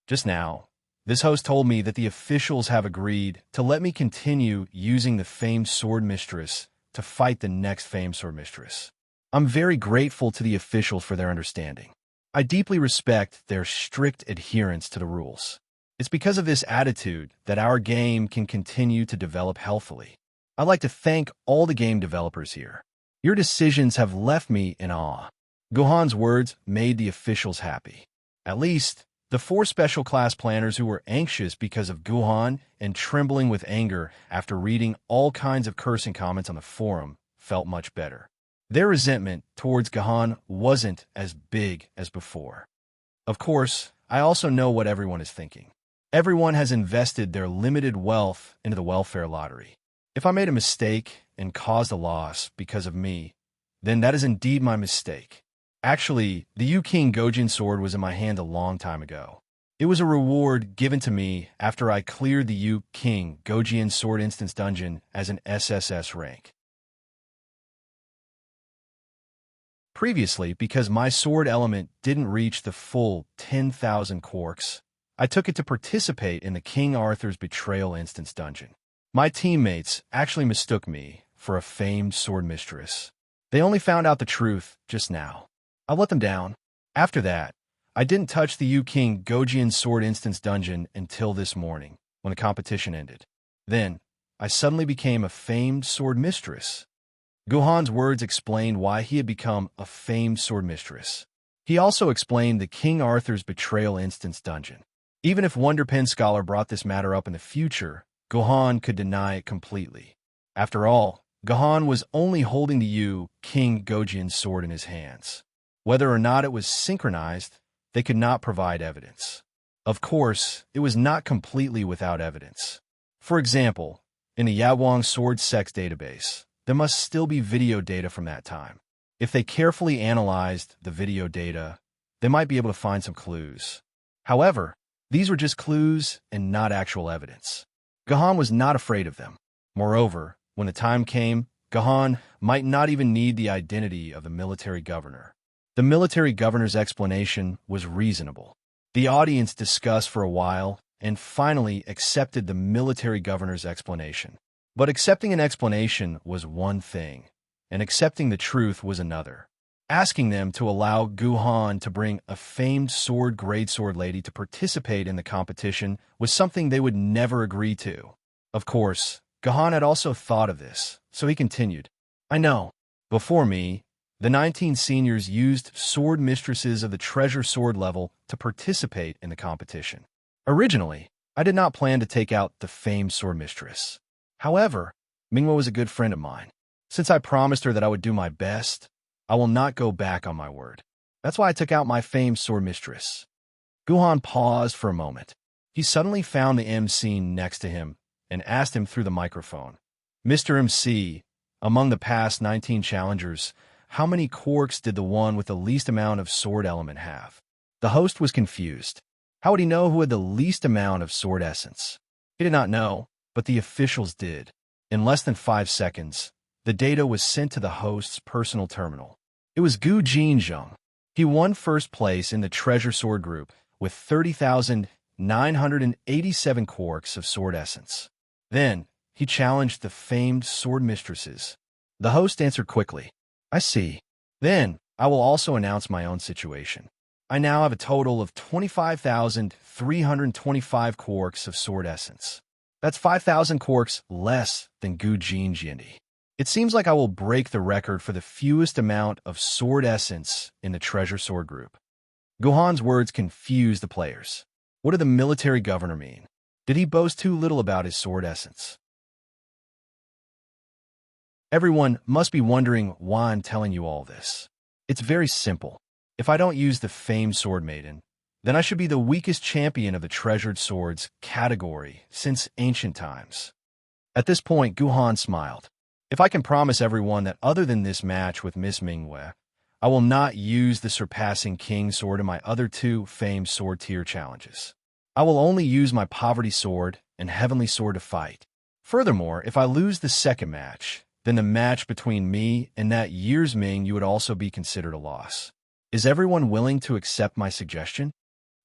Just now, this host told me that the officials have agreed to let me continue using the famed sword mistress to fight the next famed sword mistress. I'm very grateful to the officials for their understanding. I deeply respect their strict adherence to the rules. It's because of this attitude that our game can continue to develop healthily. I'd like to thank all the game developers here. Your decisions have left me in awe. Guhan's words made the officials happy. At least, the 4 special class planners who were anxious because of Guhan and trembling with anger after reading all kinds of cursing comments on the forum felt much better. Their resentment towards Guhan wasn't as big as before. Of course, I also know what everyone is thinking. Everyone has invested their limited wealth into the welfare lottery. If I made a mistake and caused a loss because of me, then that is indeed my mistake. Actually, the Yu-King Gojin sword was in my hand a long time ago. It was a reward given to me after I cleared the Yu-King Gojin sword instance dungeon as an SSS rank. Previously, because my sword element didn't reach the full 10,000 quarks, I took it to participate in the King Arthur's Betrayal instance dungeon. My teammates actually mistook me for a famed sword mistress. They only found out the truth just now. I let them down. After that, I didn't touch the Yu-King Gojin sword instance dungeon until this morning, when the competition ended. Then, I suddenly became a famed sword mistress. Guhan's words explained why he had become a famed sword mistress. He also explained the King Arthur's Betrayal instance dungeon. Even if Wonderpen Scholar brought this matter up in the future, Guhan could deny it completely. After all, Guhan was only holding the Yu-King Gojin sword in his hands. Whether or not it was synchronized, they could not provide evidence. Of course, it was not completely without evidence. For example, in the Yawang sword sex database, there must still be video data from that time. If they carefully analyzed the video data, they might be able to find some clues. However, these were just clues and not actual evidence. Guhan was not afraid of them. Moreover, when the time came, Guhan might not even need the identity of the military governor. The military governor's explanation was reasonable. The audience discussed for a while and finally accepted the military governor's explanation. But accepting an explanation was one thing, and accepting the truth was another. Asking them to allow Guhan to bring a famed greatsword lady to participate in the competition was something they would never agree to. Of course, Guhan had also thought of this, so he continued. I know. Before me, the 19 seniors used sword mistresses of the treasure sword level to participate in the competition. Originally, I did not plan to take out the famed sword mistress. However, Mingwa was a good friend of mine. Since I promised her that I would do my best, I will not go back on my word. That's why I took out my famed sword mistress. Guhan paused for a moment. He suddenly found the MC next to him and asked him through the microphone, Mr. MC, among the past 19 challengers, how many quarks did the one with the least amount of sword element have? The host was confused. How would he know who had the least amount of sword essence? He did not know, but the officials did. In less than 5 seconds, the data was sent to the host's personal terminal. It was Gu Jinzheng. He won first place in the Treasure Sword group with 30,987 quarks of sword essence. Then, he challenged the famed sword mistresses. The host answered quickly, I see. Then, I will also announce my own situation. I now have a total of 25,325 quarks of sword essence. That's 5,000 quarks less than Gu Jinzheng. It seems like I will break the record for the fewest amount of sword essence in the Treasure Sword group. Guhan's words confused the players. What did the military governor mean? Did he boast too little about his sword essence? Everyone must be wondering why I'm telling you all this. It's very simple. If I don't use the famed sword maiden, then I should be the weakest champion of the treasured swords category since ancient times. At this point, Guhan smiled. If I can promise everyone that other than this match with Miss Mingwei, I will not use the surpassing king sword in my other two famed sword tier challenges. I will only use my poverty sword and heavenly sword to fight. Furthermore, if I lose the second match, then the match between me and that year's Ming you would also be considered a loss. Is everyone willing to accept my suggestion?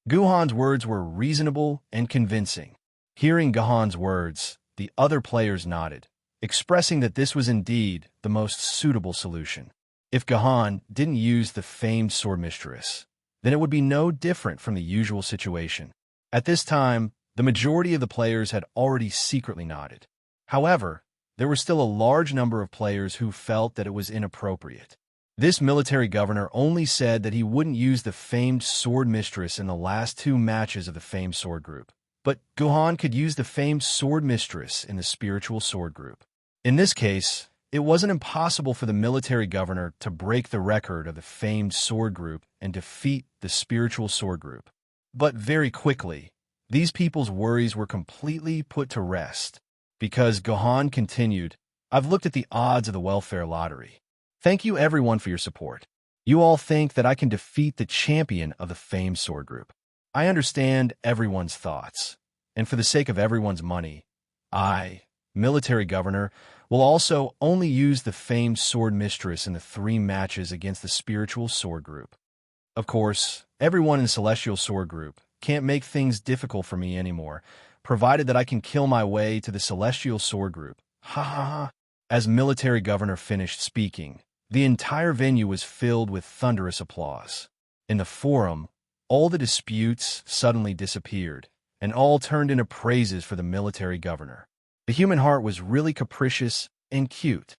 Guhan's words were reasonable and convincing. Hearing Guhan's words, the other players nodded, expressing that this was indeed the most suitable solution. If Guhan didn't use the famed sword mistress, then it would be no different from the usual situation. At this time, the majority of the players had already secretly nodded. However, there were still a large number of players who felt that it was inappropriate. This military governor only said that he wouldn't use the famed sword mistress in the last two matches of the famed sword group, but Guhan could use the famed sword mistress in the spiritual sword group. In this case, it wasn't impossible for the military governor to break the record of the famed sword group and defeat the spiritual sword group. But very quickly, these people's worries were completely put to rest, because Guhan continued, I've looked at the odds of the welfare lottery. Thank you everyone for your support. You all think that I can defeat the champion of the famed sword group. I understand everyone's thoughts, and for the sake of everyone's money, I, military governor, will also only use the famed sword mistress in the 3 matches against the spiritual sword group. Of course, everyone in celestial sword group can't make things difficult for me anymore, provided that I can kill my way to the celestial sword group. Ha ha ha. As military governor finished speaking, the entire venue was filled with thunderous applause. In the forum, all the disputes suddenly disappeared, and all turned into praises for the military governor. The human heart was really capricious and cute.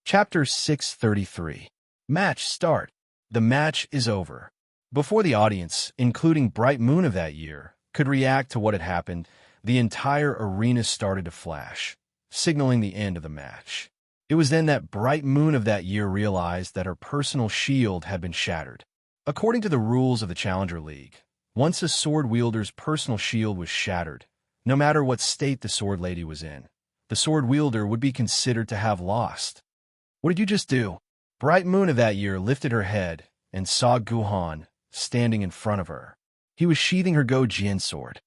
Chapter 633. Match start. The match is over. Before the audience, including Bright Moon of that year, could react to what had happened, the entire arena started to flash, signaling the end of the match. It was then that Bright Moon of that year realized that her personal shield had been shattered. According to the rules of the Challenger League, once a sword wielder's personal shield was shattered, no matter what state the sword lady was in, the sword wielder would be considered to have lost. What did you just do? Bright Moon of that year lifted her head and saw Guhan standing in front of her. He was sheathing her Go-Jin sword.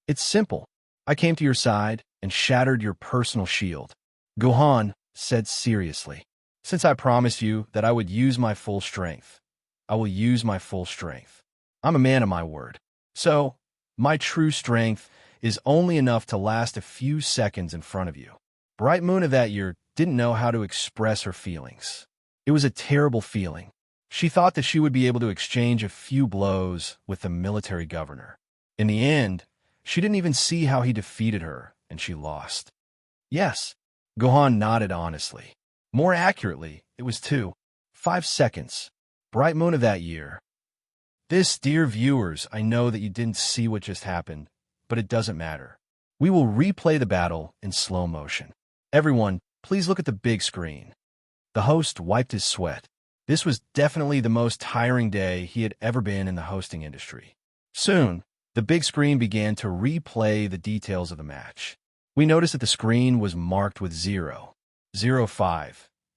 It's simple. I came to your side and shattered your personal shield. Guhan said seriously. Since I promised you that I would use my full strength, I will use my full strength. I'm a man of my word. So, my true strength is only enough to last a few seconds in front of you. Bright Moon of that year didn't know how to express her feelings. It was a terrible feeling. She thought that she would be able to exchange a few blows with the military governor. In the end, she didn't even see how he defeated her, and she lost. Yes, Guhan nodded honestly. More accurately, it was 5 seconds. Bright Moon of that year. This, dear viewers, I know that you didn't see what just happened, but it doesn't matter. We will replay the battle in slow motion. Everyone, please look at the big screen. The host wiped his sweat. This was definitely the most tiring day he had ever been in the hosting industry. Soon, the big screen began to replay the details of the match. We noticed that the screen was marked with 0.05.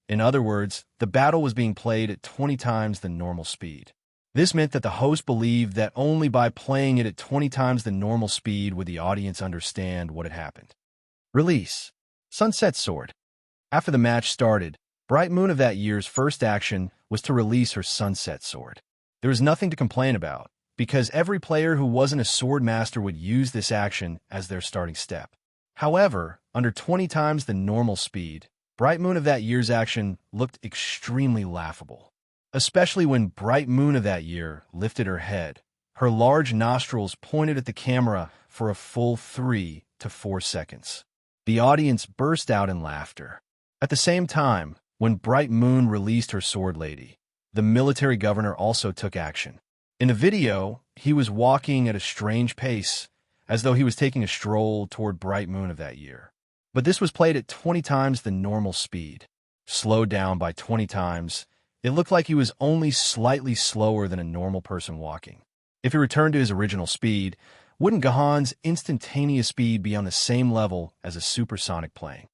In other words, the battle was being played at 20 times the normal speed. This meant that the host believed that only by playing it at 20 times the normal speed would the audience understand what had happened. Release. Sunset Sword. After the match started, Bright Moon of that year's first action was to release her Sunset Sword. There was nothing to complain about, because every player who wasn't a sword master would use this action as their starting step. However, under 20 times the normal speed, Bright Moon of that year's action looked extremely laughable. Especially when Bright Moon of that year lifted her head. Her large nostrils pointed at the camera for a full 3 to 4 seconds. The audience burst out in laughter. At the same time, when Bright Moon released her sword lady, the military governor also took action. In the video, he was walking at a strange pace, as though he was taking a stroll toward Bright Moon of that year. But this was played at 20 times the normal speed. slowed down by 20 times. It looked like he was only slightly slower than a normal person walking. If he returned to his original speed, wouldn't Gahan's instantaneous speed be on the same level as a supersonic plane?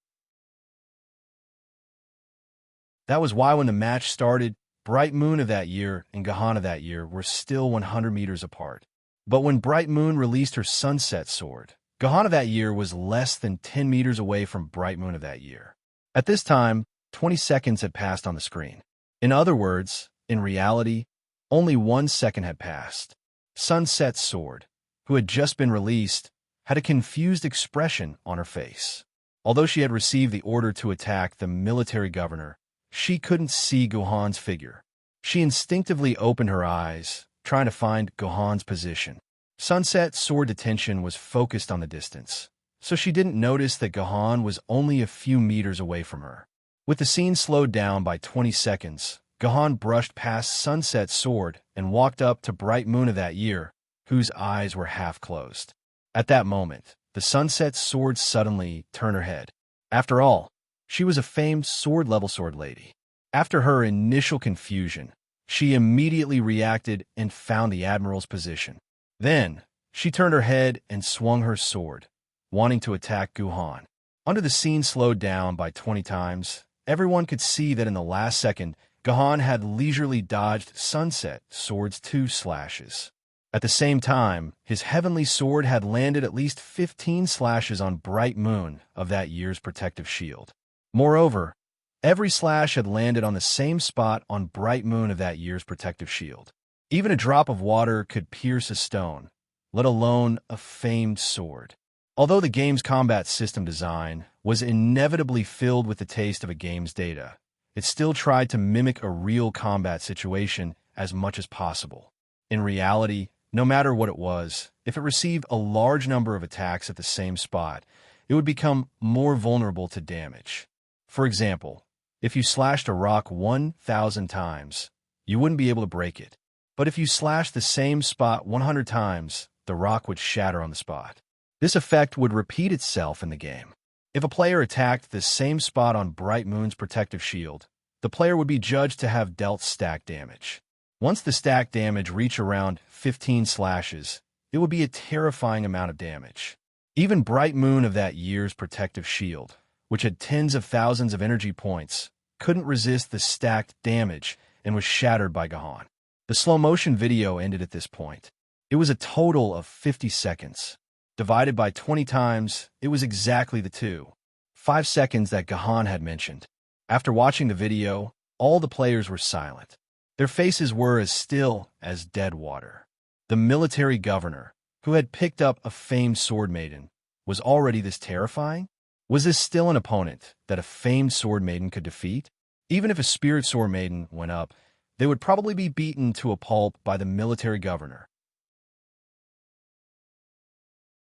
That was why when the match started, Bright Moon of that year and Gahan of that year were still 100 meters apart. But when Bright Moon released her sunset sword, Gahan of that year was less than 10 meters away from Bright Moon of that year. At this time, 20 seconds had passed on the screen. In other words, in reality, only 1 second had passed. Sunset Sword, who had just been released, had a confused expression on her face. Although she had received the order to attack the military governor, she couldn't see Gohan's figure. She instinctively opened her eyes, trying to find Gohan's position. Sunset Sword's attention was focused on the distance, so she didn't notice that Gahan was only a few meters away from her. With the scene slowed down by 20 seconds, Gahan brushed past Sunset Sword and walked up to Bright Moon of that year, whose eyes were half closed. At that moment, the Sunset Sword suddenly turned her head. After all, she was a famed sword-level sword lady. After her initial confusion, she immediately reacted and found the Admiral's position. Then, she turned her head and swung her sword, wanting to attack Gahan. Under the scene slowed down by 20 times, everyone could see that in the last second, Gahan had leisurely dodged Sunset Sword's 2 slashes. At the same time, his heavenly sword had landed at least 15 slashes on Bright Moon of that year's protective shield. Moreover, every slash had landed on the same spot on Bright Moon of that year's protective shield. Even a drop of water could pierce a stone, let alone a famed sword. Although the game's combat system design was inevitably filled with the taste of a game's data, it still tried to mimic a real combat situation as much as possible. In reality, no matter what it was, if it received a large number of attacks at the same spot, it would become more vulnerable to damage. For example, if you slashed a rock 1,000 times, you wouldn't be able to break it. But if you slashed the same spot 100 times, the rock would shatter on the spot. This effect would repeat itself in the game. If a player attacked the same spot on Bright Moon's protective shield, the player would be judged to have dealt stack damage. Once the stack damage reached around 15 slashes, it would be a terrifying amount of damage. Even Bright Moon of that year's protective shield, which had tens of thousands of energy points, couldn't resist the stacked damage and was shattered by Gahan. The slow-motion video ended at this point. It was a total of 50 seconds. Divided by 20 times, it was exactly the 5 seconds that Gahan had mentioned. After watching the video, all the players were silent. Their faces were as still as dead water. The military governor, who had picked up a famed sword maiden, was already this terrifying? Was this still an opponent that a famed sword maiden could defeat? Even if a spirit sword maiden went up, they would probably be beaten to a pulp by the military governor.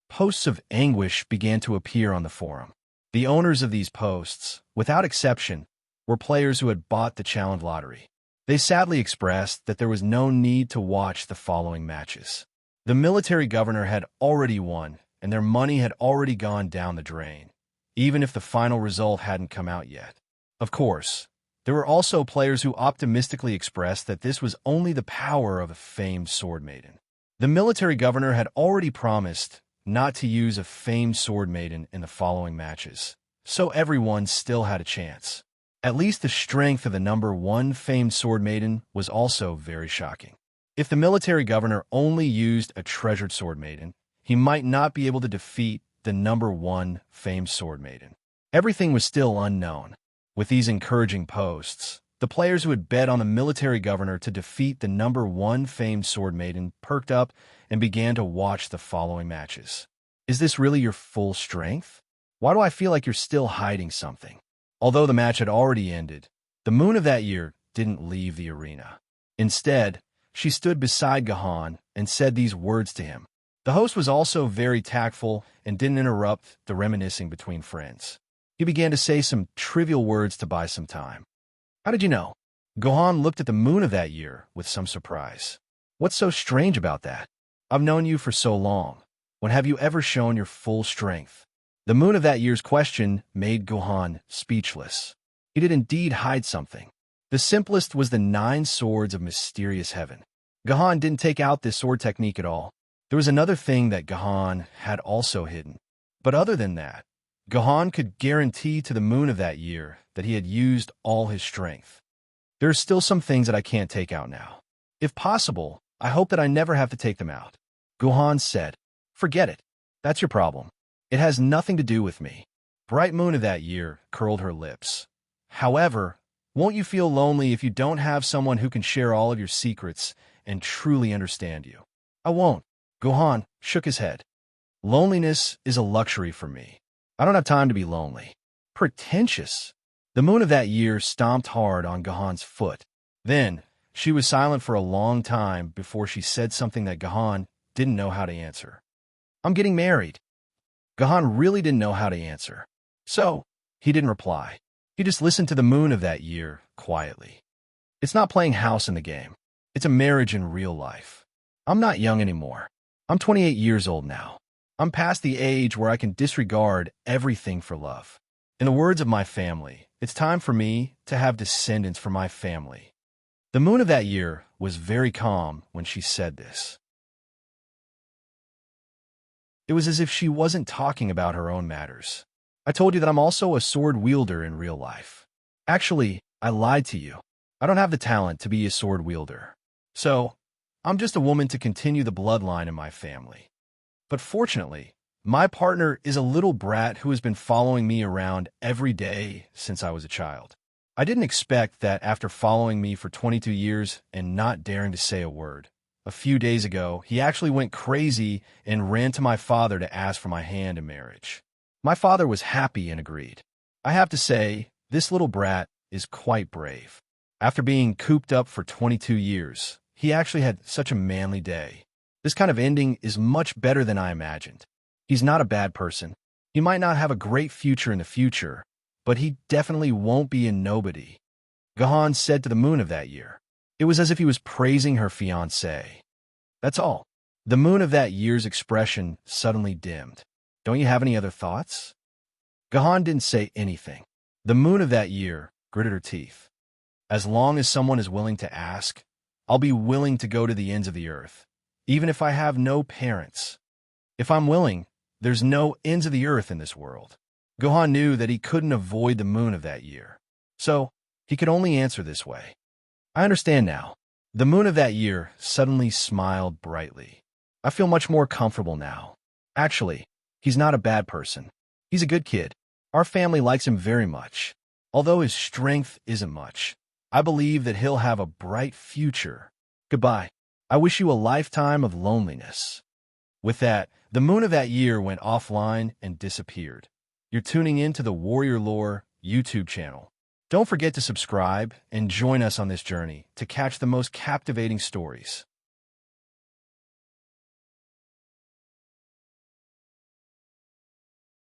Posts of anguish began to appear on the forum. The owners of these posts, without exception, were players who had bought the challenge lottery. They sadly expressed that there was no need to watch the following matches. The military governor had already won, and their money had already gone down the drain, even if the final result hadn't come out yet. Of course, there were also players who optimistically expressed that this was only the power of a famed sword maiden. The military governor had already promised not to use a famed sword maiden in the following matches, so everyone still had a chance. At least the strength of the number 1 famed sword maiden was also very shocking. If the military governor only used a treasured sword maiden, he might not be able to defeat the number 1 famed sword maiden. Everything was still unknown. With these encouraging posts, the players who had bet on the military governor to defeat the number 1 famed sword maiden perked up and began to watch the following matches. Is this really your full strength? Why do I feel like you're still hiding something? Although the match had already ended, the moon of that year didn't leave the arena. Instead, she stood beside Gahan and said these words to him. The host was also very tactful and didn't interrupt the reminiscing between friends. He began to say some trivial words to buy some time. How did you know? Gahan looked at the moon of that year with some surprise. What's so strange about that? I've known you for so long. When have you ever shown your full strength? The moon of that year's question made Gahan speechless. He did indeed hide something. The simplest was the 9 swords of mysterious heaven. Gahan didn't take out this sword technique at all. There was another thing that Gahan had also hidden. But other than that, Gahan could guarantee to the moon of that year that he had used all his strength. There are still some things that I can't take out now. If possible, I hope that I never have to take them out. Gahan said, "Forget it. That's your problem. It has nothing to do with me." Bright Moon of that year curled her lips. "However, won't you feel lonely if you don't have someone who can share all of your secrets and truly understand you?" "I won't." Gahan shook his head. "Loneliness is a luxury for me. I don't have time to be lonely." Pretentious. The moon of that year stomped hard on Gahan's foot. Then, she was silent for a long time before she said something that Gahan didn't know how to answer. "I'm getting married." Gahan really didn't know how to answer. So, he didn't reply. He just listened to the moon of that year quietly. "It's not playing house in the game. It's a marriage in real life. I'm not young anymore. I'm 28 years old now. I'm past the age where I can disregard everything for love. In the words of my family, it's time for me to have descendants for my family." The moon of that year was very calm when she said this. It was as if she wasn't talking about her own matters. "I told you that I'm also a sword wielder in real life. Actually, I lied to you. I don't have the talent to be a sword wielder. So, I'm just a woman to continue the bloodline in my family. But fortunately, my partner is a little brat who has been following me around every day since I was a child. I didn't expect that after following me for 22 years and not daring to say a word. A few days ago, he actually went crazy and ran to my father to ask for my hand in marriage. My father was happy and agreed. I have to say, this little brat is quite brave. After being cooped up for 22 years, he actually had such a manly day. This kind of ending is much better than I imagined. He's not a bad person. He might not have a great future in the future, but he definitely won't be a nobody," Gahan said to the moon of that year. It was as if he was praising her fiancé. That's all. The moon of that year's expression suddenly dimmed. "Don't you have any other thoughts?" Gahan didn't say anything. The moon of that year gritted her teeth. "As long as someone is willing to ask, I'll be willing to go to the ends of the earth, even if I have no parents. If I'm willing, there's no ends of the earth in this world." Gahan knew that he couldn't avoid the moon of that year, so he could only answer this way. "I understand now." The moon of that year suddenly smiled brightly. "I feel much more comfortable now. Actually, he's not a bad person. He's a good kid. Our family likes him very much. Although his strength isn't much, I believe that he'll have a bright future. Goodbye. I wish you a lifetime of loneliness." With that, the moon of that year went offline and disappeared. You're tuning in to the Warrior Lore YouTube channel. Don't forget to subscribe and join us on this journey to catch the most captivating stories.